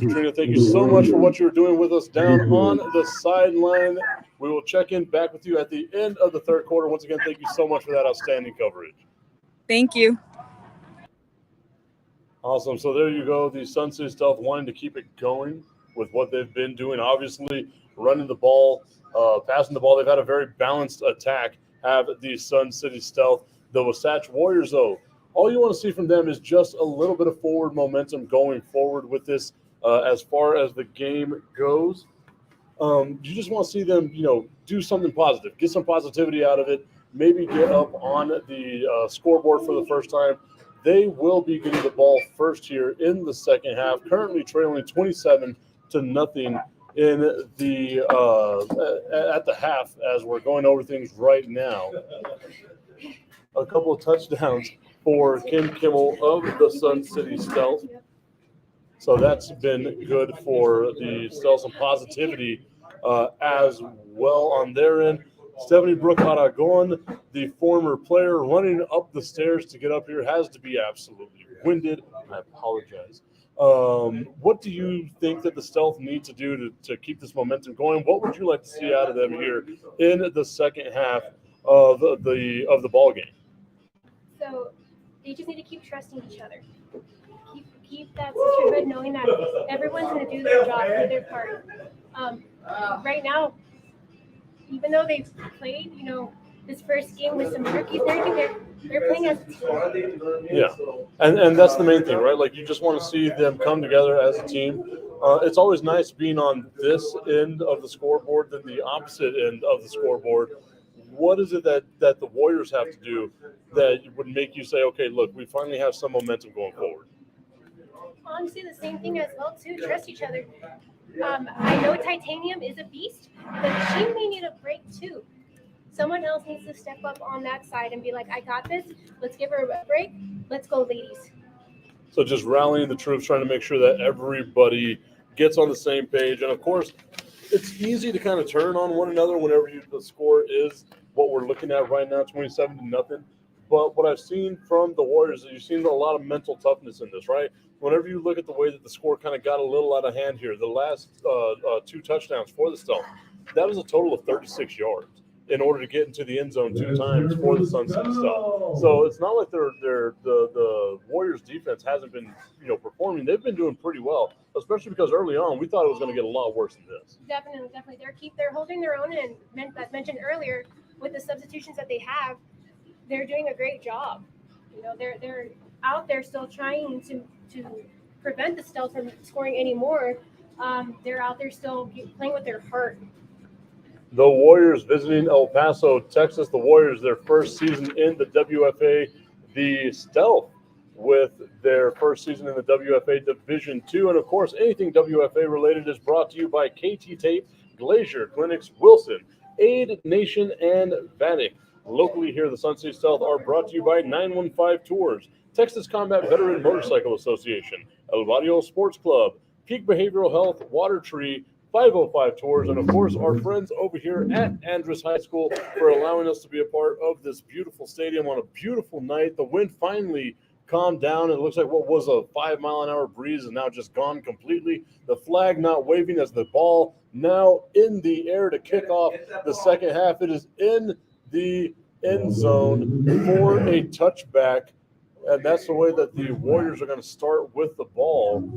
Katrina. Thank you so much for what you're doing with us down on the sideline. We will check in back with you at the end of the third quarter. Once again, thank you so much for that outstanding coverage. Thank you. Awesome. So there you go. The Sun City Stealth wanting to keep it going with what they've been doing. Obviously, running the ball, passing the ball. They've had a very balanced attack, have the Sun City Stealth. The Wasatch Warriors, though, all you want to see from them is just a little bit of forward momentum going forward with this as far as the game goes. You just want to see them, do something positive, get some positivity out of it, maybe get up on the scoreboard for the first time. They will be getting the ball first here in the second half, currently trailing 27-0 in the at the half as we're going over things right now. A couple of touchdowns for Kim Kimmel of the Sun City Stealth. So that's been good for the Stealth, some positivity as well on their end. Stephanie Brooke Aragon, the former player running up the stairs to get up here, has to be absolutely winded. I apologize. What do you think that the Stealth need to do to keep this momentum going? What would you like to see out of them here in the second half of the ball game? So they just need to keep trusting each other. Keep that sisterhood, knowing that everyone's going to do their job, do their part. Right now, even though they've played, this first game with some rookies and everything, they're playing as a team. Yeah, and that's the main thing, right? Like, you just want to see them come together as a team. It's always nice being on this end of the scoreboard than the opposite end of the scoreboard. What is it that the Warriors have to do that would make you say, okay, look, we finally have some momentum going forward? Honestly, the same thing as well, too. Trust each other. I know Titanium is a beast, but she may need a break, too. Someone else needs to step up on that side and be like, I got this. Let's give her a break. Let's go, ladies. So just rallying the troops, trying to make sure that everybody gets on the same page. And, of course, it's easy to kind of turn on one another whenever the score is what we're looking at right now, 27-0. But what I've seen from the Warriors is you've seen a lot of mental toughness in this, right? Whenever you look at the way that the score kind of got a little out of hand here, the last two touchdowns for the Stealth, that was a total of 36 yards in order to get into the end zone 2 times for the Sun City Stealth. So it's not like the Warriors defense hasn't been performing. They've been doing pretty well, especially because early on we thought it was going to get a lot worse than this. Definitely. They're holding their own, and as mentioned earlier, with the substitutions that they have, they're doing a great job. They're out there still trying to prevent the Stealth from scoring any more. They're out there still playing with their heart. The Warriors visiting El Paso, Texas. The Warriors, their first season in the WFA. The Stealth with their first season in the WFA Division II. And, of course, anything WFA related is brought to you by KT Tape, Glacier Clinics, Wilson, Aid Nation, and Vanek. Locally here, the Sun City Stealth are brought to you by 915 Tours, Texas Combat Veteran Motorcycle Association, El Barrio Sports Club, Peak Behavioral Health, Water Tree, 505 Tours, and, of course, our friends over here at Andress High School for allowing us to be a part of this beautiful stadium on a beautiful night. The wind finally calmed down. It looks like what was a 5-mile-an-hour breeze is now just gone completely. The flag not waving as the ball now in the air to kick off the second half. It is in the end zone for a touchback, and that's the way that the Warriors are going to start with the ball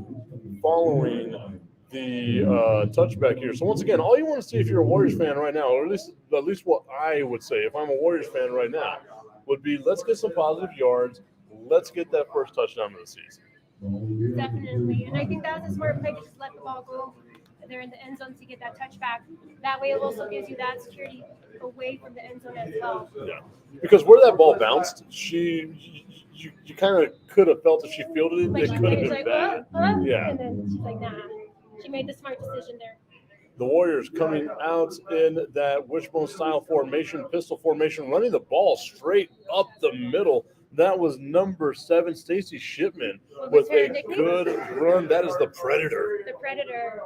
following the touchback here. So once again, all you want to see if you're a Warriors fan right now, or at least what I would say if I'm a Warriors fan right now, would be let's get some positive yards. Let's get that first touchdown of the season. Definitely, and I think that was a smart play to just let the ball go. They're in the end zone to get that touchback. That way, it also gives you that security away from the end zone as well. Yeah, because where that ball bounced, you kind of could have felt that she fielded it. Like it could have been like, bad. Yeah. And then she's like, nah. She made the smart decision there. The Warriors coming out in that wishbone-style formation, pistol formation, running the ball straight up the middle. That was number 7, Stacy Shipman, with a good run. That is the Predator. The Predator.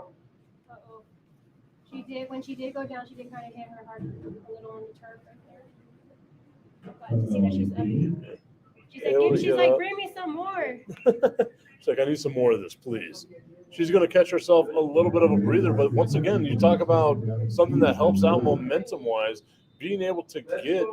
She when she did go down, she did kind of hit her heart a little on the turf right there. But to see that she's up, she's like, bring me some more. She's like, I need some more of this, please. She's going to catch herself a little bit of a breather, but once again, you talk about something that helps out momentum-wise, being able to get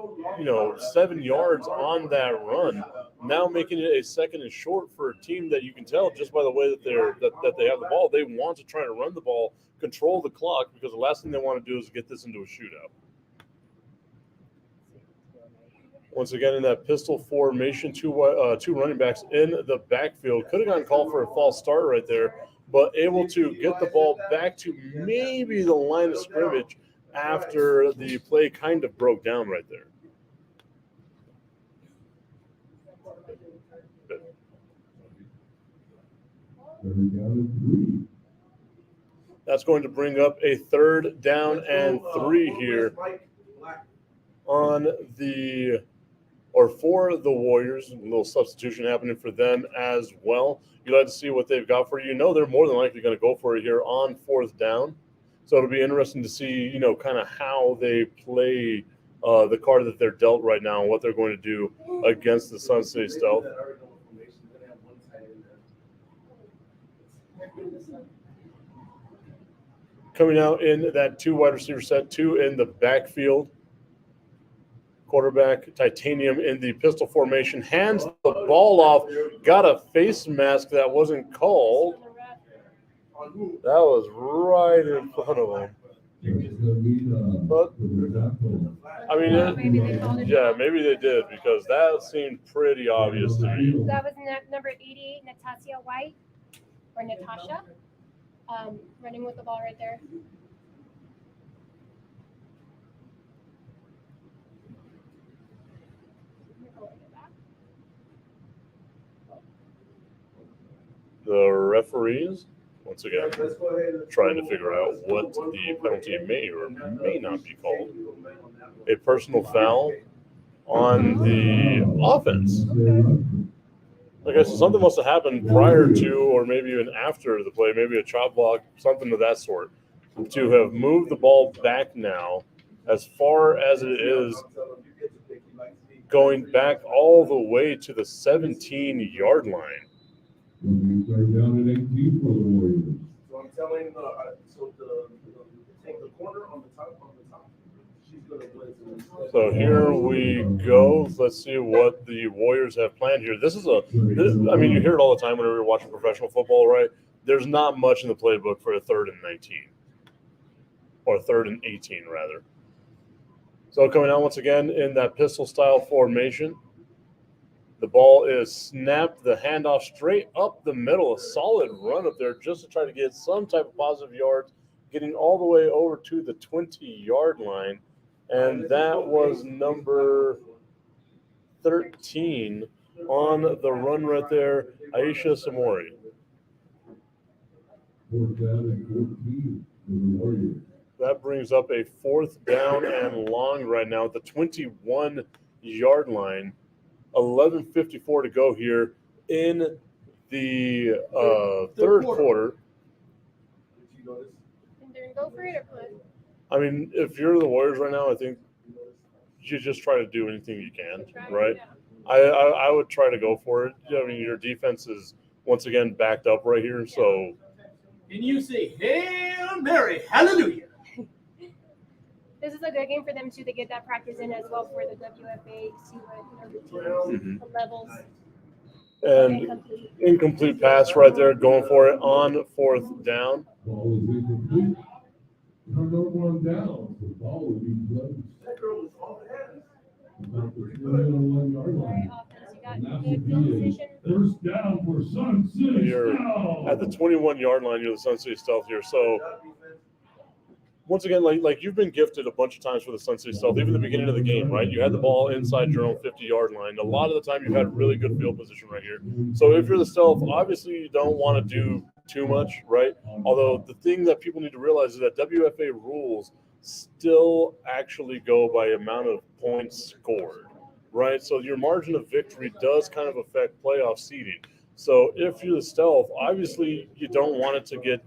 7 yards on that run, now making it a second and short for a team that you can tell just by the way that they have the ball. They want to try to run the ball, control the clock, because the last thing they want to do is get this into a shootout. Once again, in that pistol formation, two running backs in the backfield. Could have gotten called for a false start right there, but able to get the ball back to maybe the line of scrimmage after the play kind of broke down right there. That's going to bring up a 3rd down and 3 here for the Warriors. A little substitution happening for them as well. You'd like to see what they've got for you. They're more than likely going to go for it here on 4th down. So it'll be interesting to see, kind of how they play the card that they're dealt right now and what they're going to do against the Sun City Stealth. Coming out in that 2 wide receiver set, 2 in the backfield. Quarterback Titanium in the pistol formation, hands the ball off, got a face mask that wasn't called. That was right in front of him. But, maybe they did, because that seemed pretty obvious to me. That was number 88, Natasha White, or Natasha, running with the ball right there. The referees, once again, trying to figure out what the penalty may or may not be called. A personal foul on the offense. Okay, so something must have happened prior to or maybe even after the play, maybe a chop block, something of that sort, to have moved the ball back now as far as it is going back all the way to the 17-yard line. Third down and 18 for the Warriors. So I'm telling the corner on the top. She's gonna blitz. So here we go. Let's see what the Warriors have planned here. You hear it all the time whenever you're watching professional football, right? There's not much in the playbook for a 3rd and 19. Or 3rd and 18, rather. So coming out once again in that pistol-style formation. The ball is snapped, the handoff straight up the middle. A solid run up there just to try to get some type of positive yards, getting all the way over to the 20-yard line. And that was number 13 on the run right there, Aisha Samori. 4th down and 14 for the Warriors. That brings up a 4th down and long right now at the 21-yard line. 11:54 to go here in the third quarter. Then go for it or push. If you're the Warriors right now, I think you just try to do anything you can, right? Yeah. I would try to go for it. Your defense is once again backed up right here, so. And you say, Hail Mary, hallelujah. This is a good game for them too to get that practice in as well for the WFA, see what the levels. And incomplete pass right there, going for it on 4th down. Ball is incomplete. Turnover one down. The ball will be close. About the 21-yard line. And that will be a 1st down for Sun City. You're at the 21-yard line. You're the Sun City Stealth here. So once again, like you've been gifted a bunch of times for the Sun City Stealth, even the beginning of the game, right? You had the ball inside your own 50-yard line. A lot of the time, you've had really good field position right here. So if you're the Stealth, obviously you don't want to do too much, right? Although the thing that people need to realize is that WFA rules still actually go by amount of points scored, right? So your margin of victory does kind of affect playoff seeding. So if you're the Stealth, obviously you don't want it to get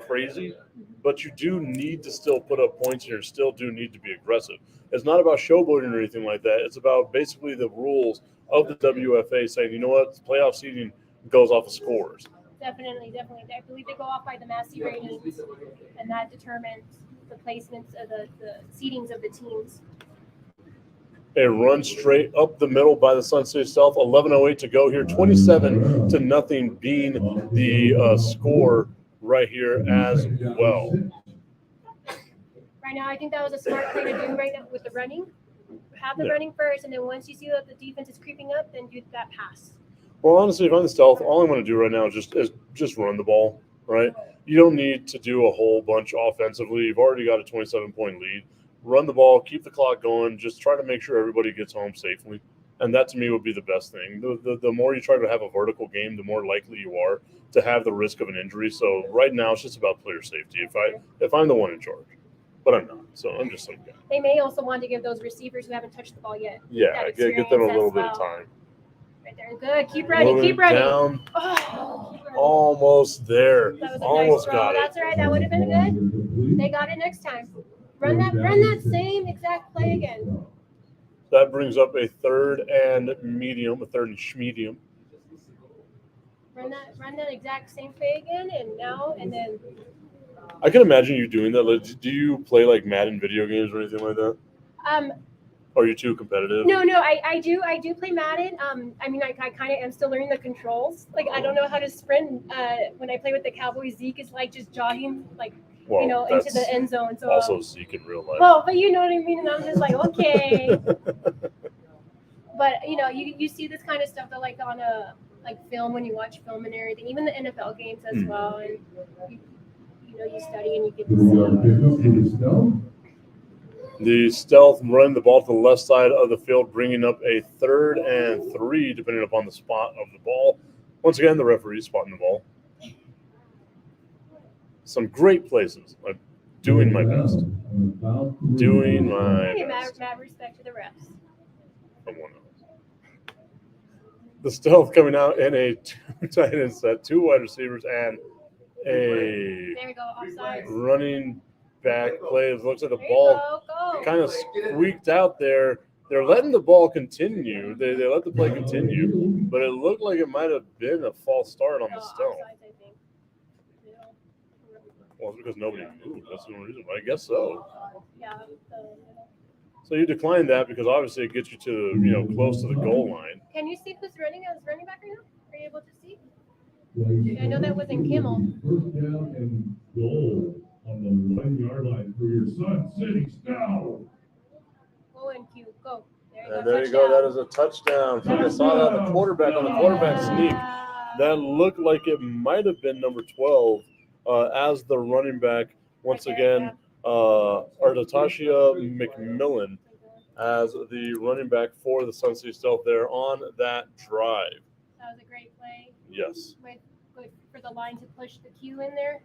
crazy, but you do need to still put up points here. Still do need to be aggressive. It's not about showboating or anything like that. It's about basically the rules of the WFA saying, you know what, playoff seeding goes off of scores. Definitely. I believe they go off by the Massey ratings, and that determines the placements of the seedings of the teams. A run straight up the middle by the Sun City Stealth. 11:08 to go here. 27-0 being the score right here as well. Right now, I think that was a smart play to do right now with the running. Have the running first, and then once you see that the defense is creeping up, then do that pass. Well, honestly, if I'm the Stealth, all I want to do right now is just run the ball, right? You don't need to do a whole bunch offensively. You've already got a 27-point lead. Run the ball, keep the clock going, just try to make sure everybody gets home safely. And that, to me, would be the best thing. The more you try to have a vertical game, the more likely you are to have the risk of an injury. So right now, it's just about player safety if I'm the one in charge. But I'm not, so I'm just some guy. They may also want to give those receivers who haven't touched the ball yet. Yeah, get them a little bit of time. Right there, good. Keep running. Down. Oh, almost there. That was a Almost nice throw. got it. That's all right. That would have been good. They got it next time. Run that same exact play again. That brings up a third and schmedium. Run that exact same play again, and then. I can imagine you doing that. Like, do you play like Madden video games or anything like that? Or are you too competitive? No, I do play Madden. I mean, I kind of am still learning the controls. Like, I don't know how to sprint. When I play with the Cowboys, Zeke is like just jogging, like, into the end zone. So also Zeke in real life. Well, but you know what I mean, and I'm just like, okay. But you see this kind of stuff though, like on a film when you watch film and everything, even the NFL games as well, and you study and you get to see. The Stealth running the ball to the left side of the field, bringing up a 3rd and 3, depending upon the spot of the ball. Once again, the referee spotting the ball. Some great places. I'm doing my best. Doing my best. Mad respect to the refs. Someone else. The Stealth coming out in a 2 tight end set, 2 wide receivers, and a there we go, offside. Running back play. It looks like the ball kind of squeaked out there. They're letting the ball continue. They let the play continue, but it looked like it might have been a false start on the Stealth. Well, it's because nobody moved. That's the only reason. I guess so. Yeah. So you declined that because obviously it gets you to close to the goal line. Can you see who's running as running back right now? Are you able to see? I know that wasn't Kimmel. First down and goal on the 1-yard line for your Sun City Stealth. Go in, Q. Go. There you go. That is a touchdown. I saw that on the quarterback sneak. That looked like it might have been number 12 as the running back. Once again, Artatashia McMillan as the running back for the Sun City Stealth there on that drive. That was a great play. Yes. Good for the line to push the Q in there.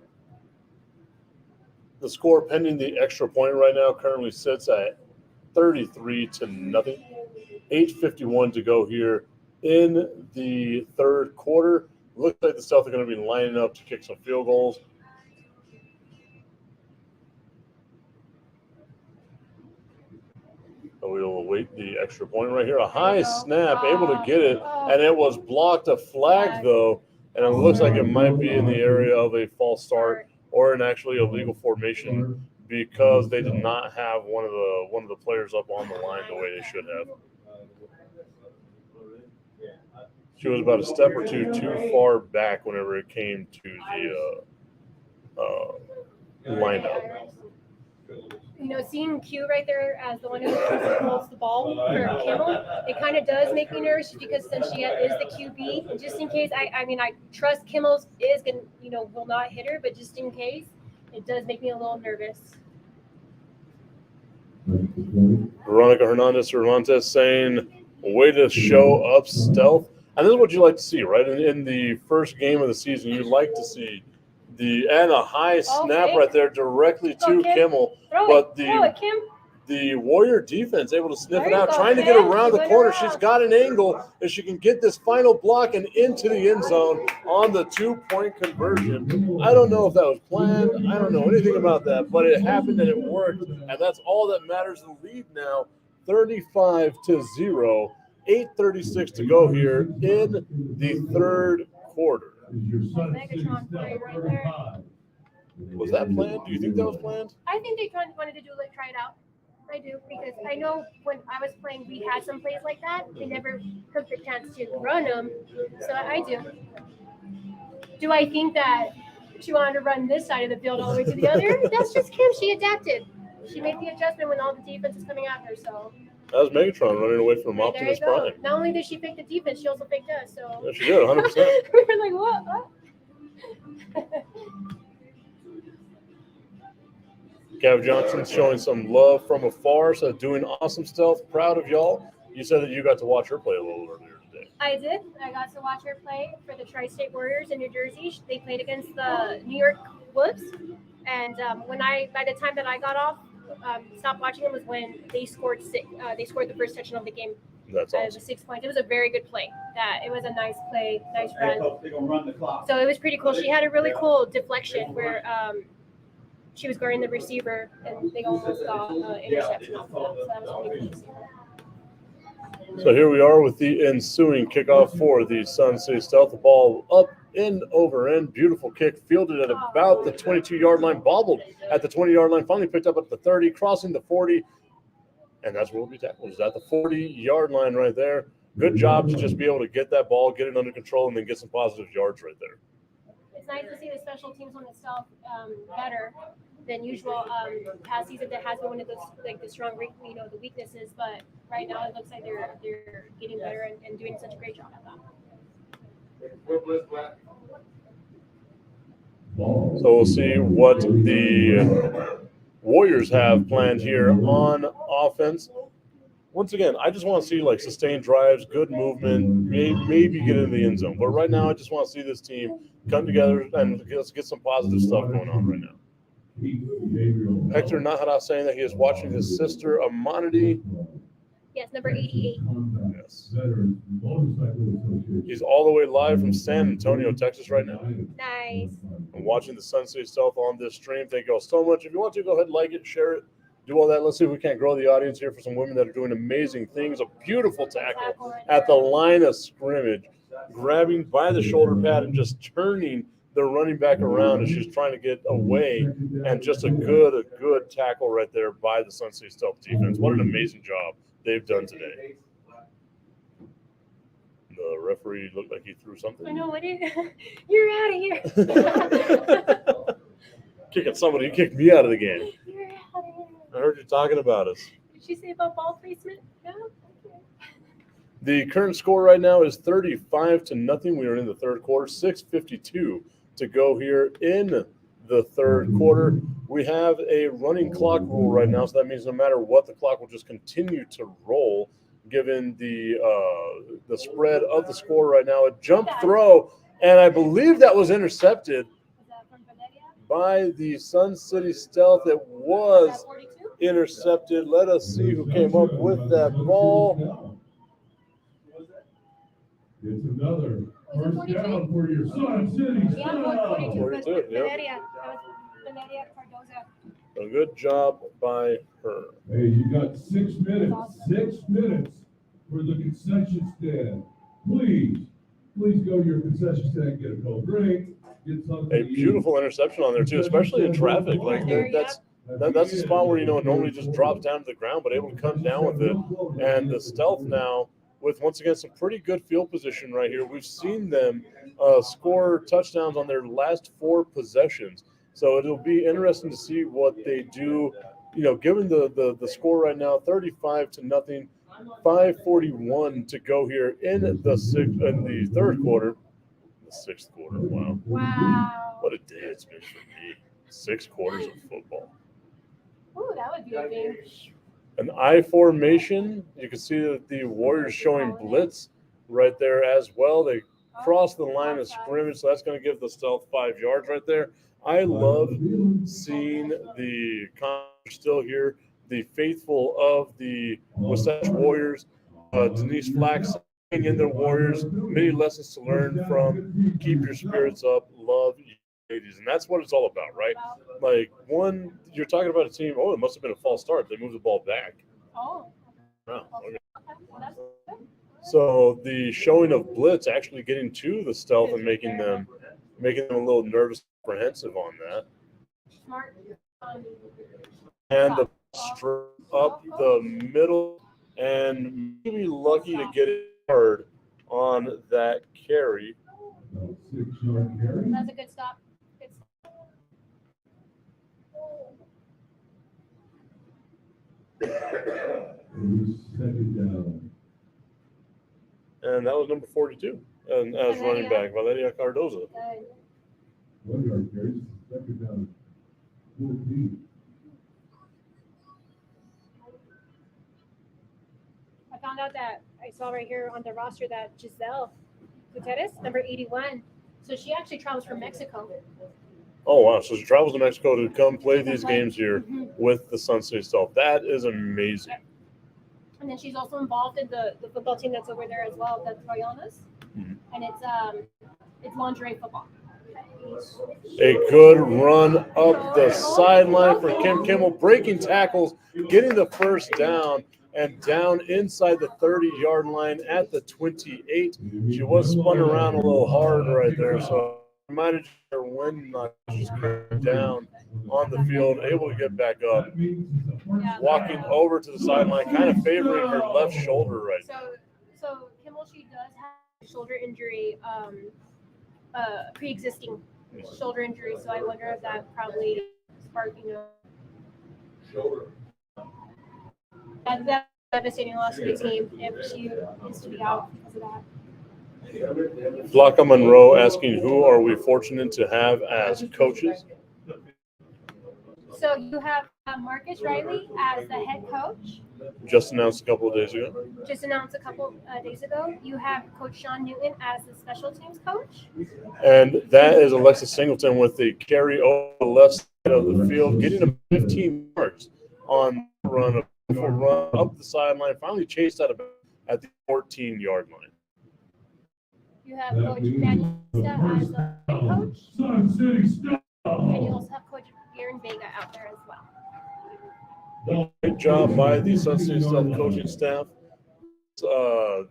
The score pending the extra point right now currently sits at 33-0. 8:51 to go here in the third quarter. Looks like the Stealth are going to be lining up to kick some field goals. So we'll await the extra point right here. A high snap, able to get it, and it was blocked. A flag, though, and it looks like it might be in the area of a false start or an actually illegal formation because they did not have one of the players up on the line the way they should have. She was about a step or two too far back whenever it came to the lineup. Seeing Q right there as the one who holds the ball for Kimmel, it kind of does make me nervous because since she is the QB, just in case, I trust Kimmel's is going to, will not hit her, but just in case, it does make me a little nervous. Veronica Hernandez saying, way to show up, Stealth. And this is what you like to see, right? In the first game of the season, you like to see and a high snap right there directly to Kimmel. Throw it, Kim. the Warrior defense able to sniff it There you out, go, trying to get Kim. around She the went corner. around. She's got an angle, and she can get this final block and into the end zone on the 2-point conversion. I don't know if that was planned. I don't know anything about that, but it happened and it worked, and that's all that matters. The lead now, 35-0. 8:36 to go here in the third quarter. Megatron play right there. Was that planned? Do you think that was planned? I think they wanted to try it out. I do, because I know when I was playing, we had some plays like that. They never took the chance to run them, so I do. Do I think that she wanted to run this side of the field all the way to the other? That's just Kim. She adapted. She made the adjustment when all the defense is coming at her. So That was Megatron running away from there Optimus you go. Prime. Not only did she fake the defense, she also faked us. So Yeah, she did, 100%. we were like, what? Cav Johnson's showing some love from afar, so doing awesome stealth. Proud of y'all. You said that you got to watch her play a little earlier today. I did. I got to watch her play for the Tri-State Warriors in New Jersey. They played against the New York Wolves, and by the time that I got off, stopped watching them was when they scored six. They scored the first touchdown of the game. That's Out of awesome. the 6 points. It was a very good play. It was a nice play, nice They're run. gonna run the clock. So it was pretty cool. She had a really cool deflection where she was guarding the receiver, and they almost got interception off of that. So that was pretty cool to see. So here we are with the ensuing kickoff for the Sun City Stealth. The ball up, in, over, end. Beautiful kick, fielded at about the 22-yard line, bobbled at the 20-yard line, finally picked up at the 30, crossing the 40, and that's where we'll be tackled. Is at the 40-yard line right there. Good job to just be able to get that ball, get it under control, and then get some positive yards right there. It's nice to see the special teams on itself better than usual. Past season that has been one of those the strong, the weaknesses, but right now it looks like they're getting better and doing such a great job at that. So we'll see what the Warriors have planned here on offense. Once again, I just want to see sustained drives, good movement, maybe get into the end zone. But right now, I just want to see this team come together and let's get some positive stuff going on right now. Hector Nahara saying that he is watching his sister Amanadi. Yes, number 88. Yes. He's all the way live from San Antonio, Texas right now. Nice. I'm watching the Sun City Stealth on this stream. Thank you all so much. If you want to, go ahead and like it, share it, do all that. Let's see if we can't grow the audience here for some women that are doing amazing things. A beautiful tackle at the line of scrimmage, grabbing by the shoulder pad and just turning the running back around as she's trying to get away. And just a good tackle right there by the Sun City Stealth defense. What an amazing job they've done today. The referee looked like he threw something. I know, what you're out of here. Kicking somebody, you kicked me out of the game. You're out of here. I heard you talking about us. Did she say about ball placement? No? Okay. The current score right now is 35-0. We are in the third quarter, 6:52 to go here in the third quarter. We have a running clock rule right now, so that means no matter what, the clock will just continue to roll, given the spread of the score right now. A jump throw, and I believe that was intercepted by the Sun City Stealth. It was intercepted. Let us see who came up with that ball. It's another first down for your Sun City Stealth. 42, yep. Valeria. That was Valeria Cardoza. A good job by her. Hey, you got 6 minutes. 6 minutes for the concession stand. Please go to your concession stand, get a cold drink, get something A to eat. beautiful interception on there too, especially in traffic. That's a spot where it normally just drops down to the ground, but able to come down with it. And the Stealth now with once again some pretty good field position right here. We've seen them score touchdowns on their last 4 possessions, so it'll be interesting to see what they do. Given the score right now, 35-0. 5:41 to go here in the third quarter. The sixth quarter. Wow. Wow. What a day it's been for me. 6 quarters of football. Ooh, that would be a thing. An I formation. You can see that the Warriors showing blitz right there as well. They cross the line of scrimmage, so that's going to give the Stealth 5 yards right there. I love seeing the still here. the faithful of the Wasatch Warriors, Denise Flax, in their Warriors, many lessons to learn from. Keep your spirits up, love you ladies, and that's what it's all about, right? Like, one, you're talking about a team. Oh, it must have been a false start. They moved the ball back. Oh. Oh, okay. Well, that's good. So the showing of blitz actually getting to the stealth and making them a little nervous, apprehensive on that, Smart. and the straight up the middle, and maybe lucky to get it hard on that carry. 6-yard carry. That's a good stop. Good stop. Second down. And that was number 42, and as running back, Valeria Cardoza. Good. 1-yard carry. Second down. 14. I found out that I saw right here on the roster that Giselle Gutierrez, number 81. So she actually travels from Mexico. Oh, wow. So she travels to Mexico to come play these games here with the Sun City Stealth. That is amazing. And then she's also involved in the football team that's over there as well, the Troyanas. And it's lingerie football. A good run up the sideline for Kim Kimmel, breaking tackles, getting the first down, and down inside the 30-yard line at the 28. She was spun around a little hard right there, so reminded her when she's down on the field, able to get back up, walking over to the sideline, kind of favoring her left shoulder right now. So Kimmel, she does have a shoulder injury, pre-existing shoulder injury. So I wonder if that probably sparked, Shoulder. that's devastating loss to the team if she needs to be out because of that. Flocka Monroe asking, who are we fortunate to have as coaches? So you have Marcus Riley as the head coach. Just announced a couple of days ago. Just announced a couple days ago. You have Coach Sean Newton as the special teams coach. And that is Alexis Singleton with the carry over the left side of the field, getting him 15 yards on the run, a beautiful run up the sideline, finally chased out of at the 14-yard line. You have Coach Manista as the head coach. Sun City Stealth. And you also have Coach Aaron Vega out there as well. Great job by the Sun City Stealth coaching staff.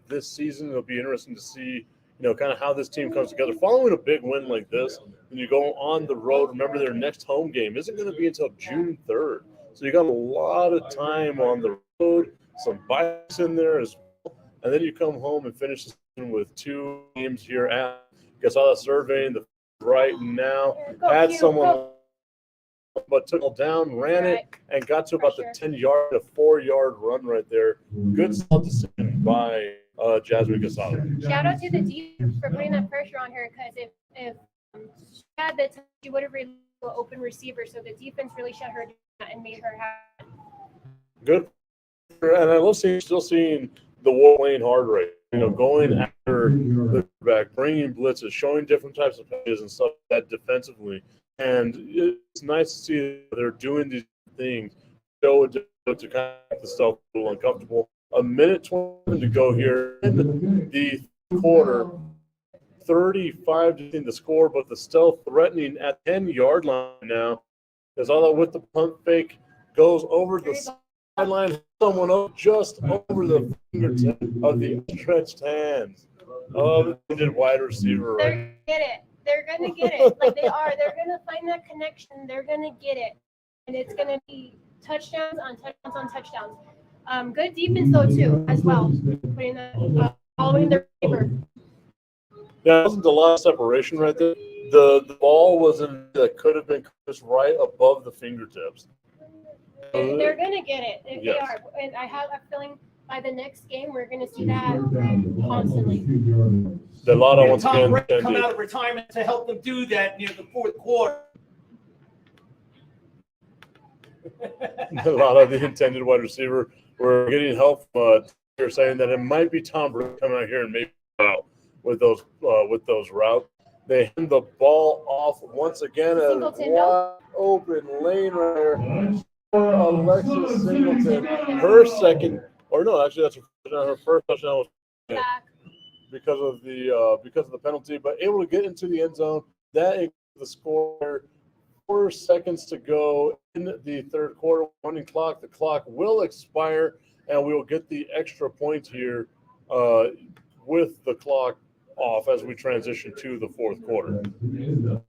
This season, it'll be interesting to see, kind of how this team comes together. Following a big win like this, when you go on the road, remember their next home game isn't going to be until June 3rd. So you got a lot of time on the road, some bias in there as well. And then you come home and finish the season with 2 games here at, I saw that surveying the right now, had someone but took it down, ran it, and got to about the 10-yard, a 4-yard run right there. Good solid decision by Jasmine Casado. Shout out to the defense for putting that pressure on her, because if she had the time, she would have released an open receiver. So the defense really shut her down and made her have. Good. And I love still seeing the War playing hard right. Going after the back, bringing blitzes, showing different types of pitches and stuff like that defensively. And it's nice to see that they're doing these things to kind of make the stuff a little uncomfortable. A minute 20 to go here in the quarter. 35 to the score, but the Stealth threatening at 10-yard line now. As all that with the punt fake goes over the sideline, someone up just over the fingertip of the stretched hands of the wide receiver. They're gonna get it. They're gonna get it. Like they are. They're gonna find that connection. They're gonna get it, and it's gonna be touchdowns on touchdowns on touchdowns. Good defense though too, as well. Putting the all in their favor. There wasn't a lot of separation right there. The ball wasn't that could have been just right above the fingertips. They're gonna get it. If Yes. they are, and I have a feeling by the next game we're gonna see that constantly. The Lotto once Tom again Brady come ended. out of retirement to help them do that near the fourth quarter. A lot of the intended wide receiver were getting help. They're saying that it might be Tom Brady coming out here and maybe out with those routes. They hand the ball off once again at a wide open lane right there. Alexis Singleton, her second, or no, actually that's her first touchdown was Back. because of the penalty, but able to get into the end zone. That increased the score. 4 seconds to go in the third quarter. Running clock. The clock will expire, and we will get the extra point here with the clock off as we transition to the fourth quarter.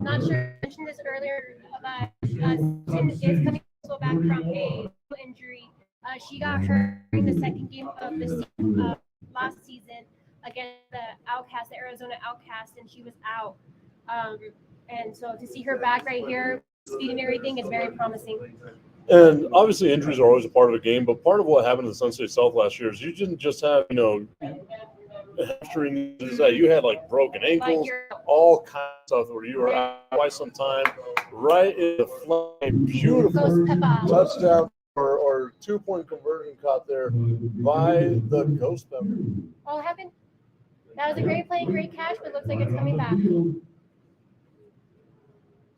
Not sure I mentioned this earlier, but Tim is coming back from a injury. She got hurt during the second game of the last season against the Arizona Outcast, and she was out. And so to see her back right here, speed and everything, is very promising. And obviously, injuries are always a part of a game, but part of what happened to the Sun City South last year is you didn't just have, hamstring injuries, you had like broken ankles, all kinds of stuff where you were out quite some time. Right in the flying, beautiful touchdown or 2-point conversion caught there by the Ghost Pepper. Oh, heaven. That was a great play, great catch, but looks like it's coming back.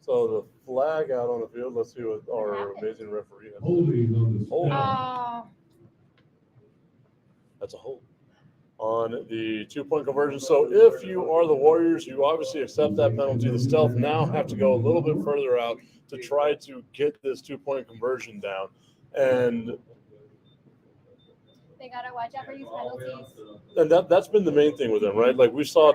So the flag out on the field. Let's see what our amazing referee has. Holding on the Hold. Oh, That's a hold on the 2-point conversion. So if you are the Warriors, you obviously accept that penalty. The Stealth now have to go a little bit further out to try to get this 2-point conversion down. And they gotta watch out for these penalties. And that's been the main thing with them, right? Like we saw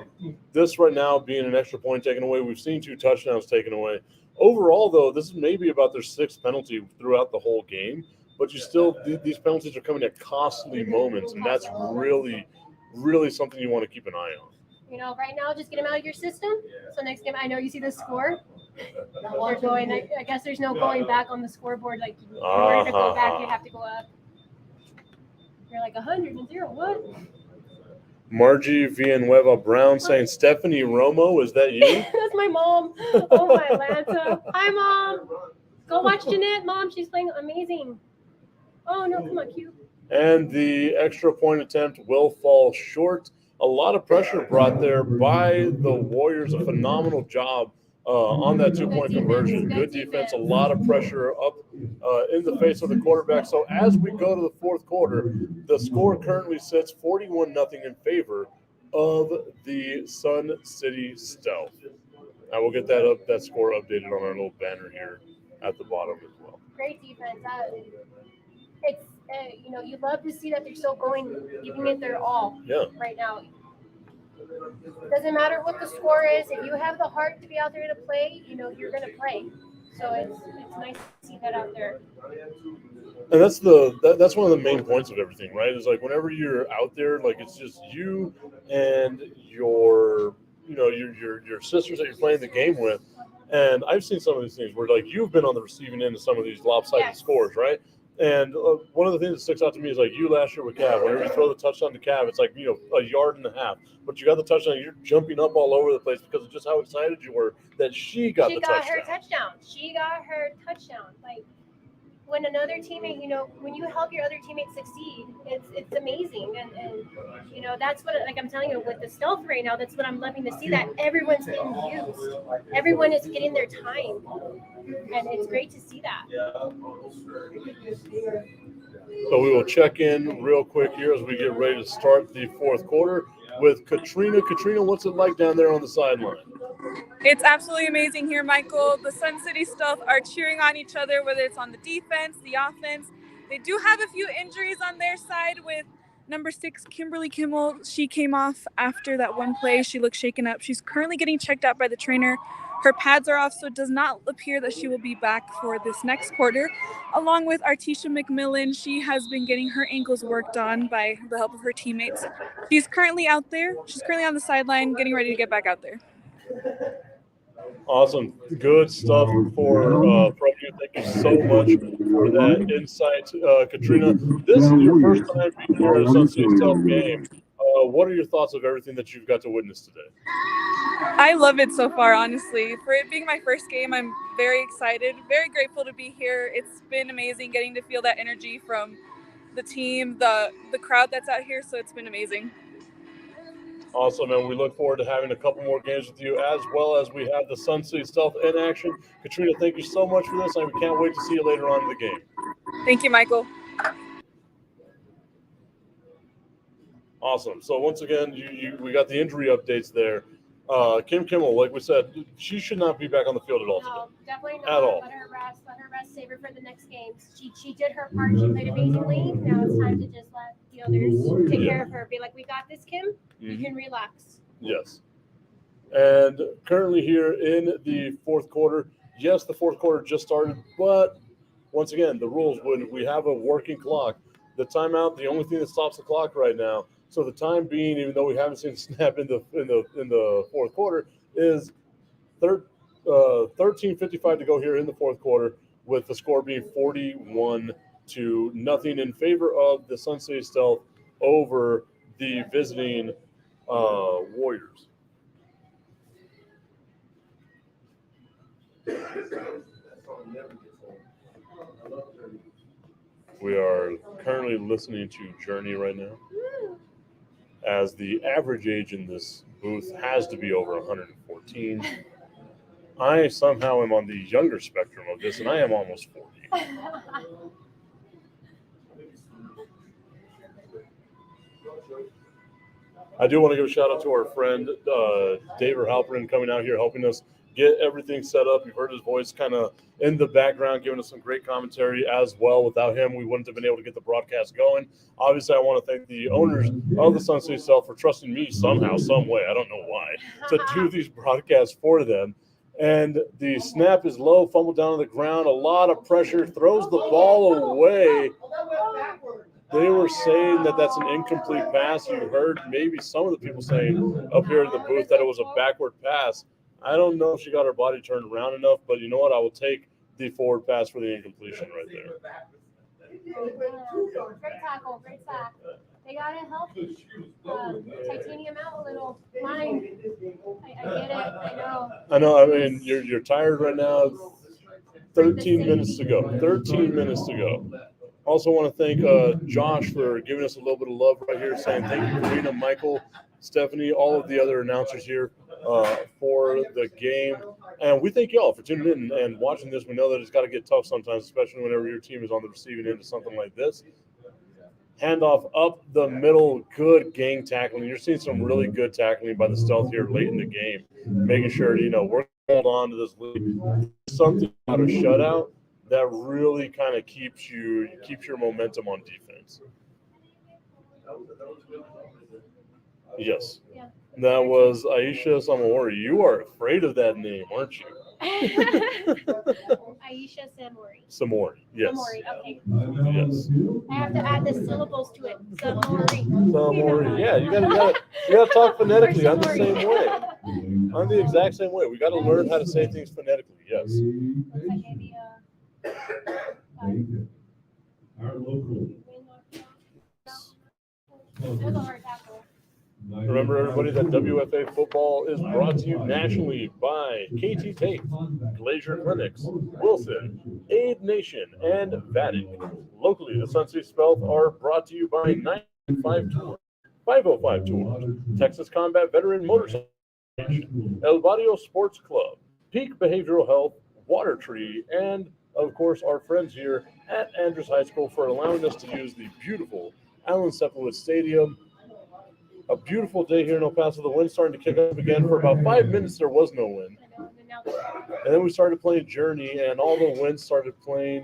this right now being an extra point taken away. We've seen 2 touchdowns taken away. Overall, though, this is maybe about their 6th penalty throughout the whole game. But you still, these penalties are coming at costly moments, and that's really, really something you want to keep an eye on. Right now, just get them out of your system. So next game, I know you see the score. They're going. I guess there's no going back on the scoreboard. Like in order to go back, you have to go up. You're like 100-0. What? Margie Villanueva Brown saying, Stephanie Romo, is that you? That's my mom. Oh, my Atlanta. Hi, Mom. Go watch Jeanette, Mom. She's playing amazing. Oh, no, come on, cute. And the extra point attempt will fall short. A lot of pressure brought there by the Warriors. A phenomenal job on that 2-point conversion. Good defense, a lot of pressure up in the face of the quarterback. So as we go to the fourth quarter, the score currently sits 41-0 in favor of the Sun City Stealth. I will get that score updated on our little banner here at the bottom as well. Great defense. It's you love to see that they're still giving it their all. Yeah. Right now. Doesn't matter what the score is. If you have the heart to be out there to play, you're going to play. So it's nice to see that out there. And that's one of the main points of everything, right? Is like whenever you're out there, like it's just you and your sisters that you're playing the game with. And I've seen some of these things where like you've been on the receiving end of some of these lopsided scores, right? And one of the things that sticks out to me is like you last year with Cav. Whenever you throw the touchdown to Cav, it's like 1.5 yards, but you got the touchdown. You're jumping up all over the place because of just how excited you were that she got the touchdown. She got her touchdown. Like when another teammate, when you help your other teammates succeed, it's amazing. And that's what, like I'm telling you, with the Stealth right now, that's what I'm loving to see, that everyone's getting used. Everyone is getting their time. And it's great to see that. So we will check in real quick here as we get ready to start the fourth quarter with Katrina. Katrina, what's it like down there on the sideline? It's absolutely amazing here, Michael. The Sun City Stealth are cheering on each other, whether it's on the defense, the offense. They do have a few injuries on their side with number 6, Kimberly Kimmel. She came off after that one play. She looked shaken up. She's currently getting checked out by the trainer. Her pads are off, so it does not appear that she will be back for this next quarter. Along with Artisha McMillan, she has been getting her ankles worked on by the help of her teammates. She's currently out there. She's currently on the sideline, getting ready to get back out there. Awesome. Good stuff from you. Thank you so much for that insight, Katrina. This is your first time being here at a Sun City Stealth game. What are your thoughts of everything that you've got to witness today? I love it so far, honestly. For it being my first game, I'm very excited, very grateful to be here. It's been amazing getting to feel that energy from the team, the crowd that's out here, so it's been amazing. Awesome, and we look forward to having a couple more games with you, as well as we have the Sun City Stealth in action. Katrina, thank you so much for this, and we can't wait to see you later on in the game. Thank you, Michael. Awesome. So once again, we got the injury updates there. Kim Kimmel, like we said, she should not be back on the field at all today. No, definitely not. At all. Let her rest. Let her rest. Save her for the next games. She did her part. She played amazingly. Now it's time to just let the others take care of her. Be like, we got this, Kim. You can relax. Yes. And currently here in the fourth quarter, yes, the fourth quarter just started, but once again, the rules, when we have a working clock, the timeout, the only thing that stops the clock right now. So the time being, even though we haven't seen a snap in the fourth quarter, is 13:55 to go here in the fourth quarter, with the score being 41-0 in favor of the Sun City Stealth over the visiting Warriors. We are currently listening to Journey right now, as the average age in this booth has to be over 114. I somehow am on the younger spectrum of this, and I am almost 40. I do want to give a shout out to our friend David Halperin coming out here helping us get everything set up. You've heard his voice kind of in the background giving us some great commentary as well. Without him, we wouldn't have been able to get the broadcast going. Obviously, I want to thank the owners of the Sun City Stealth for trusting me somehow, some way, I don't know why, to do these broadcasts for them. And the snap is low, fumble down on the ground, a lot of pressure, throws the ball away. They were saying that that's an incomplete pass. You heard maybe some of the people saying up here in the booth that it was a backward pass. I don't know if she got her body turned around enough, but you know what? I will take the forward pass for the incompletion right there. Great tackle, great sack. They gotta help Titanium out a little. Mine. I get it. I know. I know. I mean, you're tired right now. 13 minutes to go. 13 minutes to go. Also want to thank Josh for giving us a little bit of love right here, saying thank you, Karina, Michael, Stephanie, all of the other announcers here for the game. And we thank y'all for tuning in and watching this. We know that it's got to get tough sometimes, especially whenever your team is on the receiving end of something like this. Handoff up the middle, good gang tackling. You're seeing some really good tackling by the Stealth here late in the game, making sure, we're going to hold on to this lead. Something about a shutout that really kind of keeps your momentum on defense. Yes. Yeah. That was Aisha Samori. You are afraid of that name, aren't you? Aisha Samori. Samori, yes. Samori, okay. Yes. I have to add the syllables to it. Samori. Samori. Yeah, you gotta talk phonetically. I'm the same way. I'm the exact same way. We gotta learn how to say things phonetically, yes. Our local. That was a hard tackle. Remember, everybody, that WFA football is brought to you nationally by KT Tape, Glacier Clinics, Wilson, Aid Nation, and Vatic. Locally, the Sun City Stealth are brought to you by 905 Tour, 505 Tours, Texas Combat Veteran Motorcycle, El Barrio Sports Club, Peak Behavioral Health, Water Tree, and, of course, our friends here at Andress High School for allowing us to use the beautiful Allen Sepulveda Stadium. A beautiful day here in El Paso. The wind's starting to kick up again. For about 5 minutes, there was no wind. And then we started playing Journey, and all the winds started playing.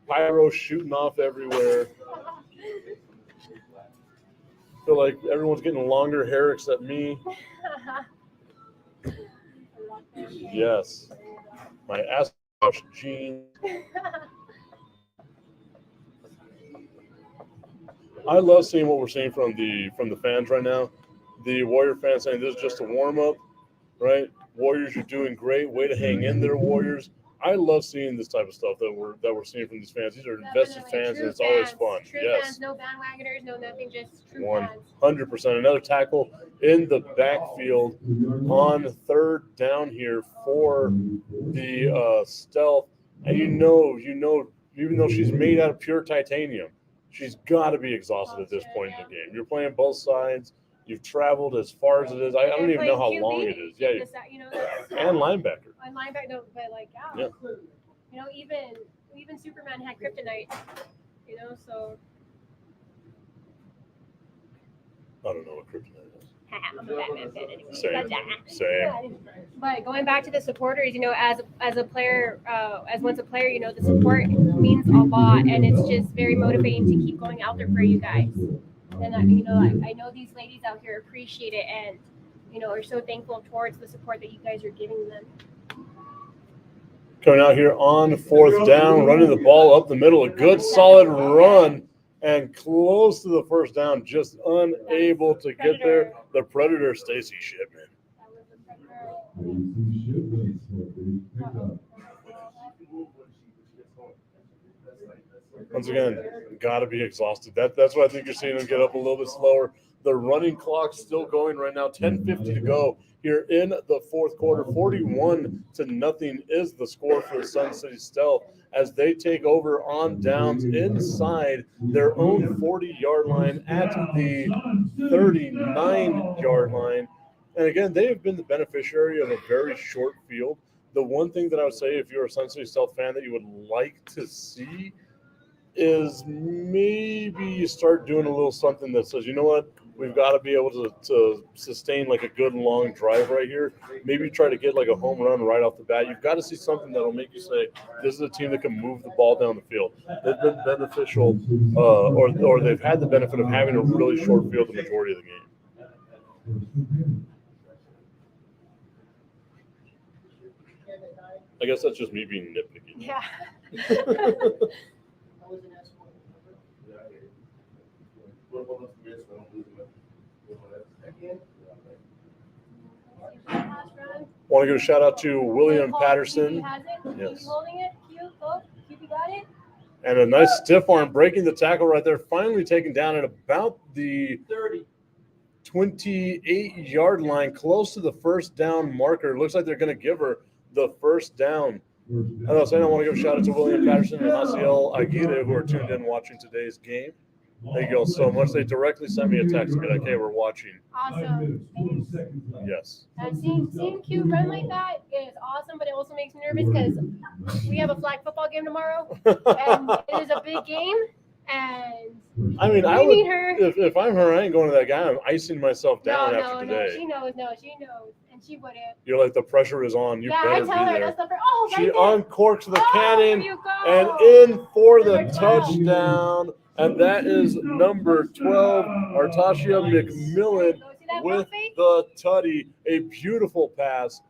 Pyro shooting off everywhere. Feel like everyone's getting longer hair except me. Yes. My ass wash jeans. I love seeing what we're seeing from the fans right now. The Warrior fans saying this is just a warm up, right? Warriors, you're doing great. Way to hang in there, Warriors. I love seeing this type of stuff that we're seeing from these fans. These are invested fans, and it's always fun. True fans, no bandwagoners, no nothing, just true fans. 100%. Another tackle in the backfield on third down here for the Stealth. And you know, even though she's made out of pure titanium, she's got to be exhausted at this point in the game. You're playing both sides. You've traveled as far as it is. I don't even know how long it is. Yeah, and linebacker. And linebacker, no, but like, yeah. Even Superman had kryptonite. you know, so. I don't know what kryptonite is. I'm a Batman fan anyway. Same. That's Same. But going back to the supporters, you know, as a player, as once a player, you know, the support means a lot, and it's just very motivating to keep going out there for you guys. And you know, I know these ladies out here appreciate it, and you know, are so thankful towards the support that you guys are giving them. Coming out here on 4th down, running the ball up the middle, a good solid run, and close to the first down, just unable to get there. The Predator, Stacy Shipman. Once again, got to be exhausted. That's why I think you're seeing them get up a little bit slower. The running clock's still going right now. 10:50 to go here in the fourth quarter. 41-0 is the score for the Sun City Stealth as they take over on downs inside their own 40-yard line at the 39-yard line. And again, they have been the beneficiary of a very short field. The one thing that I would say, if you're a Sun City Stealth fan, that you would like to see is maybe you start doing a little something that says, you know what, we've got to be able to sustain like a good long drive right here. Maybe try to get like a home run right off the bat. You've got to see something that'll make you say, this is a team that can move the ball down the field. They've been beneficial, or they've had the benefit of having a really short field the majority of the game. I guess that's just me being nitpicky. Yeah. Want to give a shout out to William Patterson. Yes. Holding it. Cute. Go. QB got it. And a nice stiff arm breaking the tackle right there. Finally taken down at about the 28-yard line, close to the first down marker. Looks like they're going to give her the first down. As I was saying, I want to give a shout out to William Patterson and Haciel Aguirre, who are tuned in watching today's game. Thank you all so much. They directly sent me a text and be like, hey, we're watching. Awesome. Yes. And seeing Q run like that is awesome, but it also makes me nervous because we have a flag football game tomorrow, and it is a big game. And I mean, we need her. If I'm her, I ain't going to that guy. I'm icing myself down after today. No, she knows. No, she knows, and she wouldn't. You're like, the pressure is on. You better I be tell her there. that's the first. Oh, She right uncorks the cannon you go. and in for the Number 12. touchdown. And that is number 12, Artasia McMillan with the tutty. A beautiful pass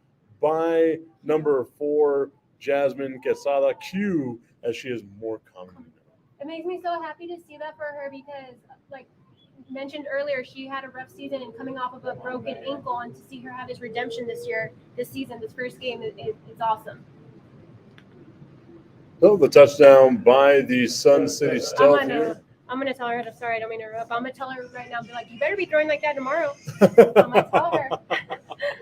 by number 4, Jasmine Quesada Q, as she is more commonly known. It makes me so happy to see that for her because, like mentioned earlier, she had a rough season and coming off of a broken ankle, and to see her have this redemption this season, this first game, it's awesome. So the touchdown by the Sun City Stealth here. I'm gonna tell her. Sorry, I don't mean to interrupt. I'm gonna tell her right now. Be like, you better be throwing like that tomorrow. I'm gonna tell her. I'm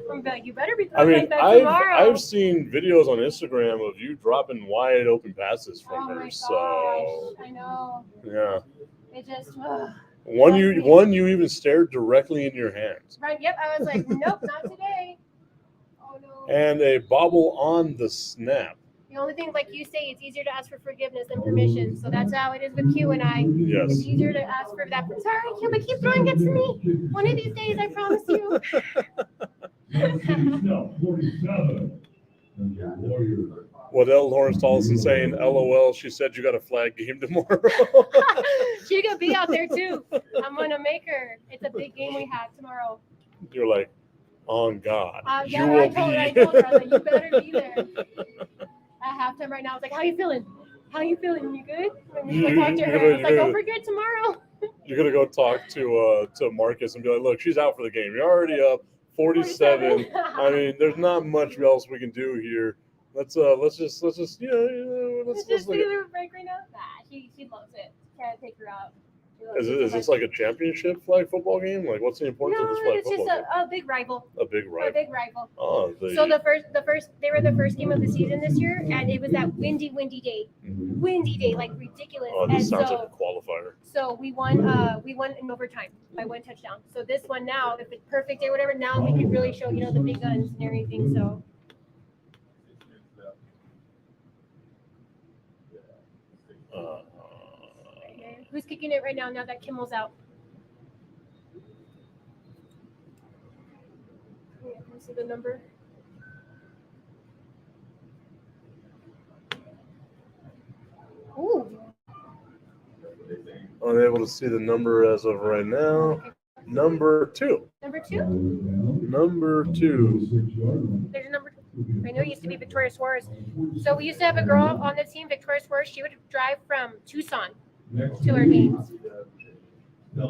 gonna be like, you better be throwing like that tomorrow. I've seen videos on Instagram of you dropping wide open passes from her. Oh my gosh, so I know. Yeah. It just. One you even stared directly in your hands. Right. Yep. I was like, nope, not today. Oh no. And a bobble on the snap. The only thing, like you say, it's easier to ask for forgiveness than permission. So that's how it is with Q and I. Yes. It's easier to ask for that. Sorry, Q, but keep throwing it to me. One of these days, I promise you. Waddell Lawrence Tollison saying, LOL, she said you got a flag game tomorrow. She could be out there too. I'm going to make her. It's a big game we have tomorrow. You're like, on God. Yeah, I told her, I was like, you better be there. At halftime right now, I was like, how you feeling? How you feeling? You good? I talked to her. I was like, don't forget tomorrow. You're going to go talk to Marcus and be like, look, she's out for the game. You're already up 47. I mean, there's not much else we can do here. Let's just Let's just take a little break right now. Nah, she loves it. Can't take her out. Is this like a championship flag football game? Like, what's the importance of this flag football game? No, it's just a big rival. A big rival. A big rival. Oh, so the first they were the first game of the season this year, and it was that windy day. Mm-hmm. Windy day, like ridiculous. Oh, this sounds like a qualifier. So we won in overtime by 1 touchdown. So this one now, if it's perfect day, whatever, now we can really show, the big guns and everything. So. Who's kicking it right now that Kimmel's out? Yeah, can you see the number? Ooh. Unable to see the number as of right now. Number 2. Number 2? Number 2. There's a number 2. I know it used to be Victoria Suarez. So we used to have a girl on the team, Victoria Suarez. She would drive from Tucson to our games. I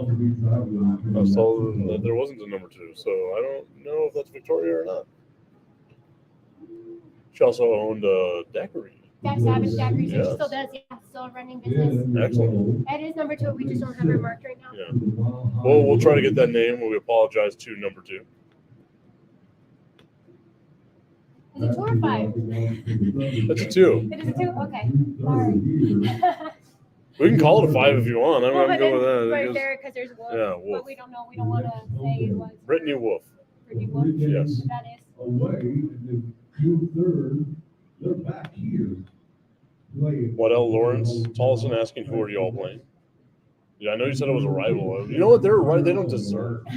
saw that there wasn't a number 2, so I don't know if that's Victoria or not. She also owned a daiquiri. That's Savage Daiquiris, and she Yes. still does. Yeah, still a running business. Excellent. It is number 2. We just don't have her marked right now. Yeah. Well, we'll try to get that name. We apologize to number 2. Is it 2 or 5? That's a 2. It is a 2? Okay. Sorry. We can call it a 5 if you want. I'm Well, going to go with that. right Because- there, because there's Wolf. Yeah, Wolf. But we don't know. We don't want to say it was Brittany Wolf. Brittany Wolf. Yes. That is. Away, and then June 3rd, they're back here. Playing. Waddell Lawrence Tollison asking, who are you all playing? Yeah, I know you said it was a rival. You know what? They're right. They don't deserve to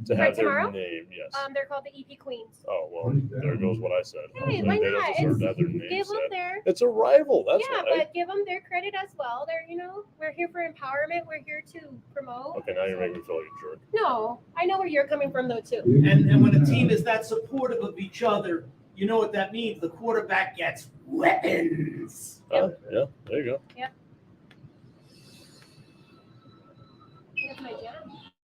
For have their tomorrow? name. Yes. They're called the EP Queens. Oh, well, there goes what I said. Hey, They why don't not? deserve to have their name Give them said. their. It's a rival. That's Yeah, why. but give them their credit as well. They're, we're here for empowerment. We're here to promote. Okay, now you're making me feel like a jerk. No, I know where you're coming from though too. And when a team is that supportive of each other, you know what that means. The quarterback gets weapons. Yeah, there you go. That's my jam.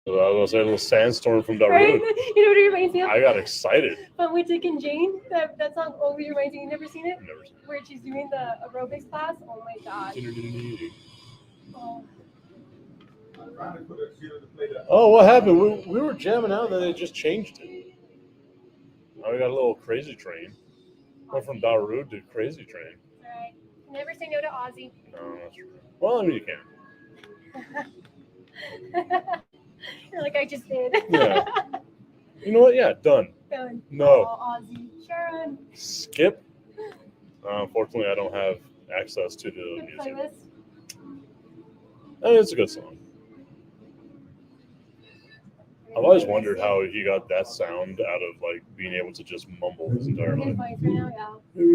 So I was going to say a little sandstorm from Right? Darude. You know what it reminds me of? I got excited. When we took in Jane, that song always reminds me. You never seen it? Never seen Where she's doing the aerobics class. Oh my god. it. Oh. Oh, what happened? We were jamming out, then they just changed it. Now we got a little crazy train. Went from Darude to crazy train. Alright. Never say no to Ozzy. No, that's true. Well, I mean, you can. You're like, I just did. Yeah. You know what? Yeah, done. Done. No. Oh, Ozzy. Sharon. Skip. Unfortunately, I don't have access to the Good music. playlist. I mean, it's a good song. I've always wondered how he got that sound out of like being able to just mumble his entire His life. voice right now, yeah.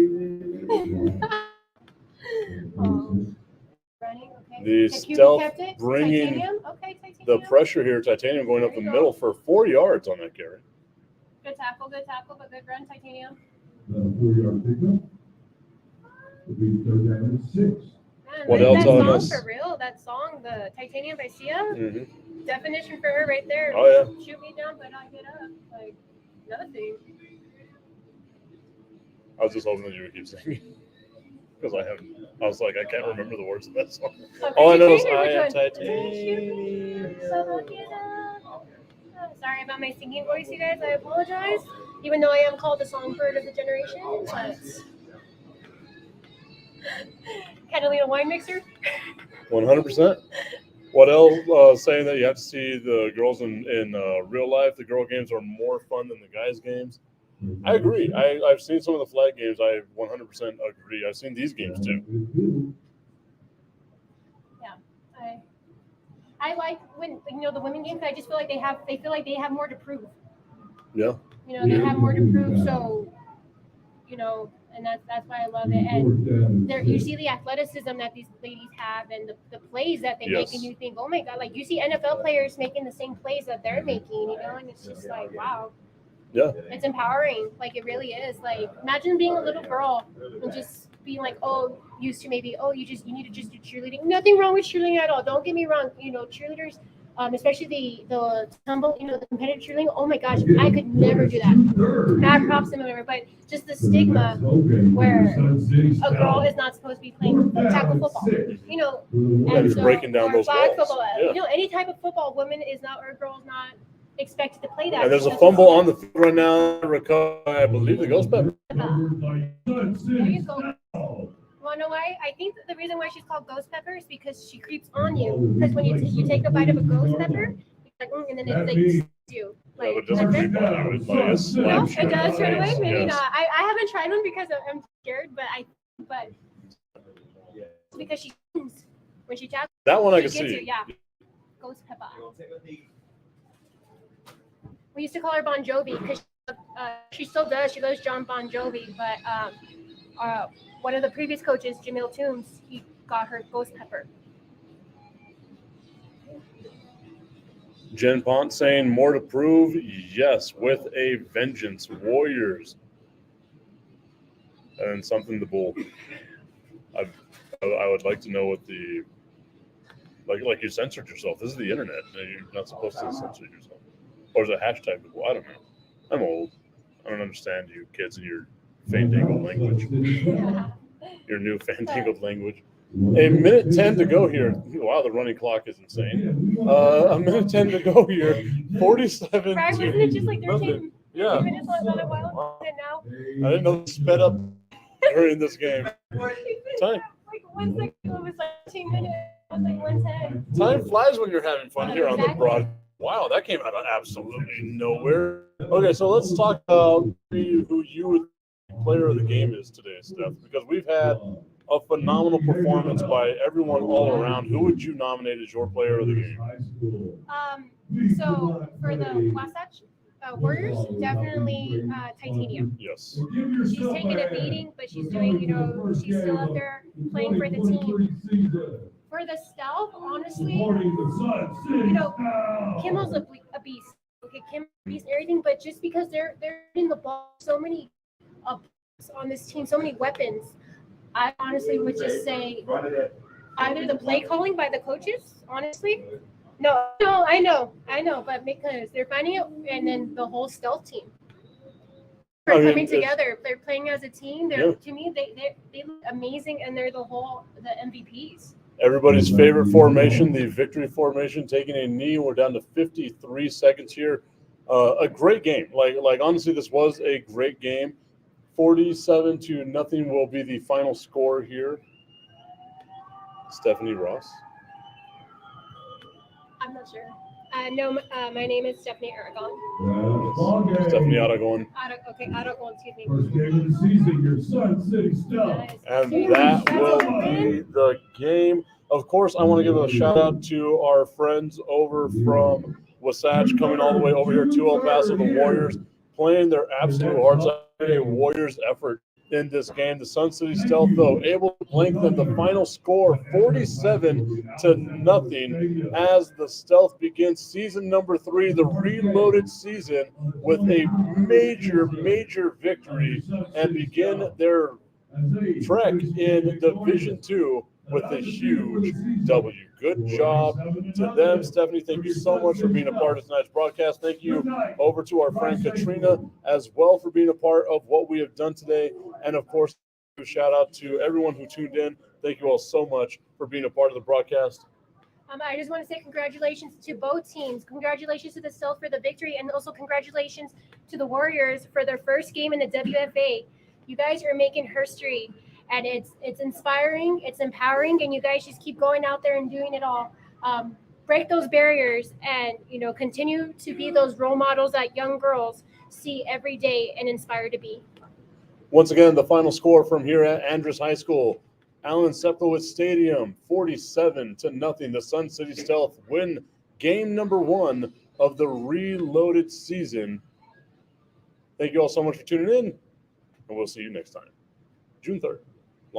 Running, okay. The Cuba stealth kept it. bringing Titanium. Okay, Titanium. the pressure here, Titanium going up the middle for 4 yards on that carry. Good tackle, but good run, Titanium. 4-yard pickup. It'll be 3rd down and 6. Man, What that else on song us? for real, that song, the Titanium by Sia, Mm-hmm. definition for her right there. Oh, yeah. Shoot me down, but I get up. Like, another thing. I was just hoping that you would keep singing. Because I was like, I can't remember the words of that song. Okay, All I know is Titanium, I which am one? Titanium. Sorry about my singing voice, you guys. I apologize. Even though I am called the songbird of the generation, but Catalina wine mixer. 100%. What else? Saying that you have to see the girls in real life. The girl games are more fun than the guys' games. I agree. I've seen some of the flag games. I 100% agree. I've seen these games too. I like when the women games. I just feel like they feel like they have more to prove. Yeah. They have more to prove. So, and that's why I love it. And you see the athleticism that these ladies have, and the plays that they make, and you think, oh my god, like you see NFL players making the same plays that they're making, and it's just like, wow. Yeah. It's empowering. Like it really is. Like imagine being a little girl and just being like, you need to just do cheerleading. Nothing wrong with cheerleading at all. Don't get me wrong. Cheerleaders, especially the tumble, the competitive cheerleading. Oh my gosh, I could never do that. Mad props and whatever. But just the stigma where a girl is not supposed to be playing tackle football. And it's breaking down those flag walls. football. Yeah. Any type of football, woman is not, or a girl is not expected to play that. And there's a fumble on the field right now. I believe the Ghost Pepper. There you go. Want to know why? I think the reason why she's called Ghost Pepper is because she creeps on you. Because when you take a bite of a ghost pepper, it's like, and then it like you. Like, But it doesn't creep on you. It's like a slap no, shot it does right away. face. Maybe Yes. not. I haven't tried one because I'm scared, but because she sings when she tackles. That one I She can gets see. you, yeah. Ghost Pepper. We used to call her Bon Jovi because she still does. She loves John Bon Jovi, but one of the previous coaches, Jamil Toombs, he got her Ghost Pepper. Jen Pont saying more to prove. Yes, with a vengeance. Warriors. And something the bull. I would like to know what the like you censored yourself. This is the internet. You're not supposed to censor yourself. Or is it hashtag the bull? I don't know. I'm old. I don't understand you kids and your fandangled language. Your new fandangled language. A minute 10 to go here. Wow, the running clock is insane. A minute 10 to go here. 47 Right, wasn't it just like 13 Yeah. minutes on a while? And now? I didn't know it sped up during this game. Time. Like 1 second, it was like 15 minutes. It was like 110. Time flies when you're having fun here on the broad. Wow, that came out of absolutely nowhere. Okay, so let's talk about who you player of the game is today, Steph, because we've had a phenomenal performance by everyone all around. Who would you nominate as your player of the game? So for the Wasatch Warriors, definitely Titanium. Yes. She's taking a beating, but she's doing, she's still out there playing for the team. For the Stealth, honestly, Kimmel's a beast. Okay, Kimmel's a beast and everything, but just because they're hitting the ball, so many on this team, so many weapons, I honestly would just say either the play calling by the coaches, honestly. No, I know, but because they're finding it, and then the whole Stealth team. They're coming together. They're playing as a team. To me, they look amazing, and they're the MVPs. Everybody's favorite formation, the victory formation, taking a knee. We're down to 53 seconds here. A great game. Like honestly, this was a great game. 47-0 will be the final score here. Stephanie Ross. I'm not sure. No, my name is Stephanie Aragon. Stephanie Aragon. Aragon, excuse me. First game of the season, your Sun City Stealth. And that will be the game. Of course, I want to give a shout out to our friends over from Wasatch coming all the way over here to El Paso, the Warriors, playing their absolute hearts out. A Warriors effort in this game. The Sun City Stealth, though, able to blank them. The final score, 47-0, as the Stealth begins season number 3, the reloaded season, with a major victory and begin their trek in Division 2 with a huge W. Good job to them. Stephanie, thank you so much for being a part of tonight's broadcast. Thank you over to our friend Katrina as well for being a part of what we have done today. And of course, a shout out to everyone who tuned in. Thank you all so much for being a part of the broadcast. I just want to say congratulations to both teams. Congratulations to the Stealth for the victory, and also congratulations to the Warriors for their first game in the WFA. You guys are making history. And it's inspiring, it's empowering, and you guys just keep going out there and doing it all. Break those barriers and, continue to be those role models that young girls see every day and inspire to be. Once again, the final score from here at Andress High School, Alan Sepulwitz Stadium, 47-0. The Sun City Stealth win game number 1 of the reloaded season. Thank you all so much for tuning in, and we'll see you next time, June 3rd.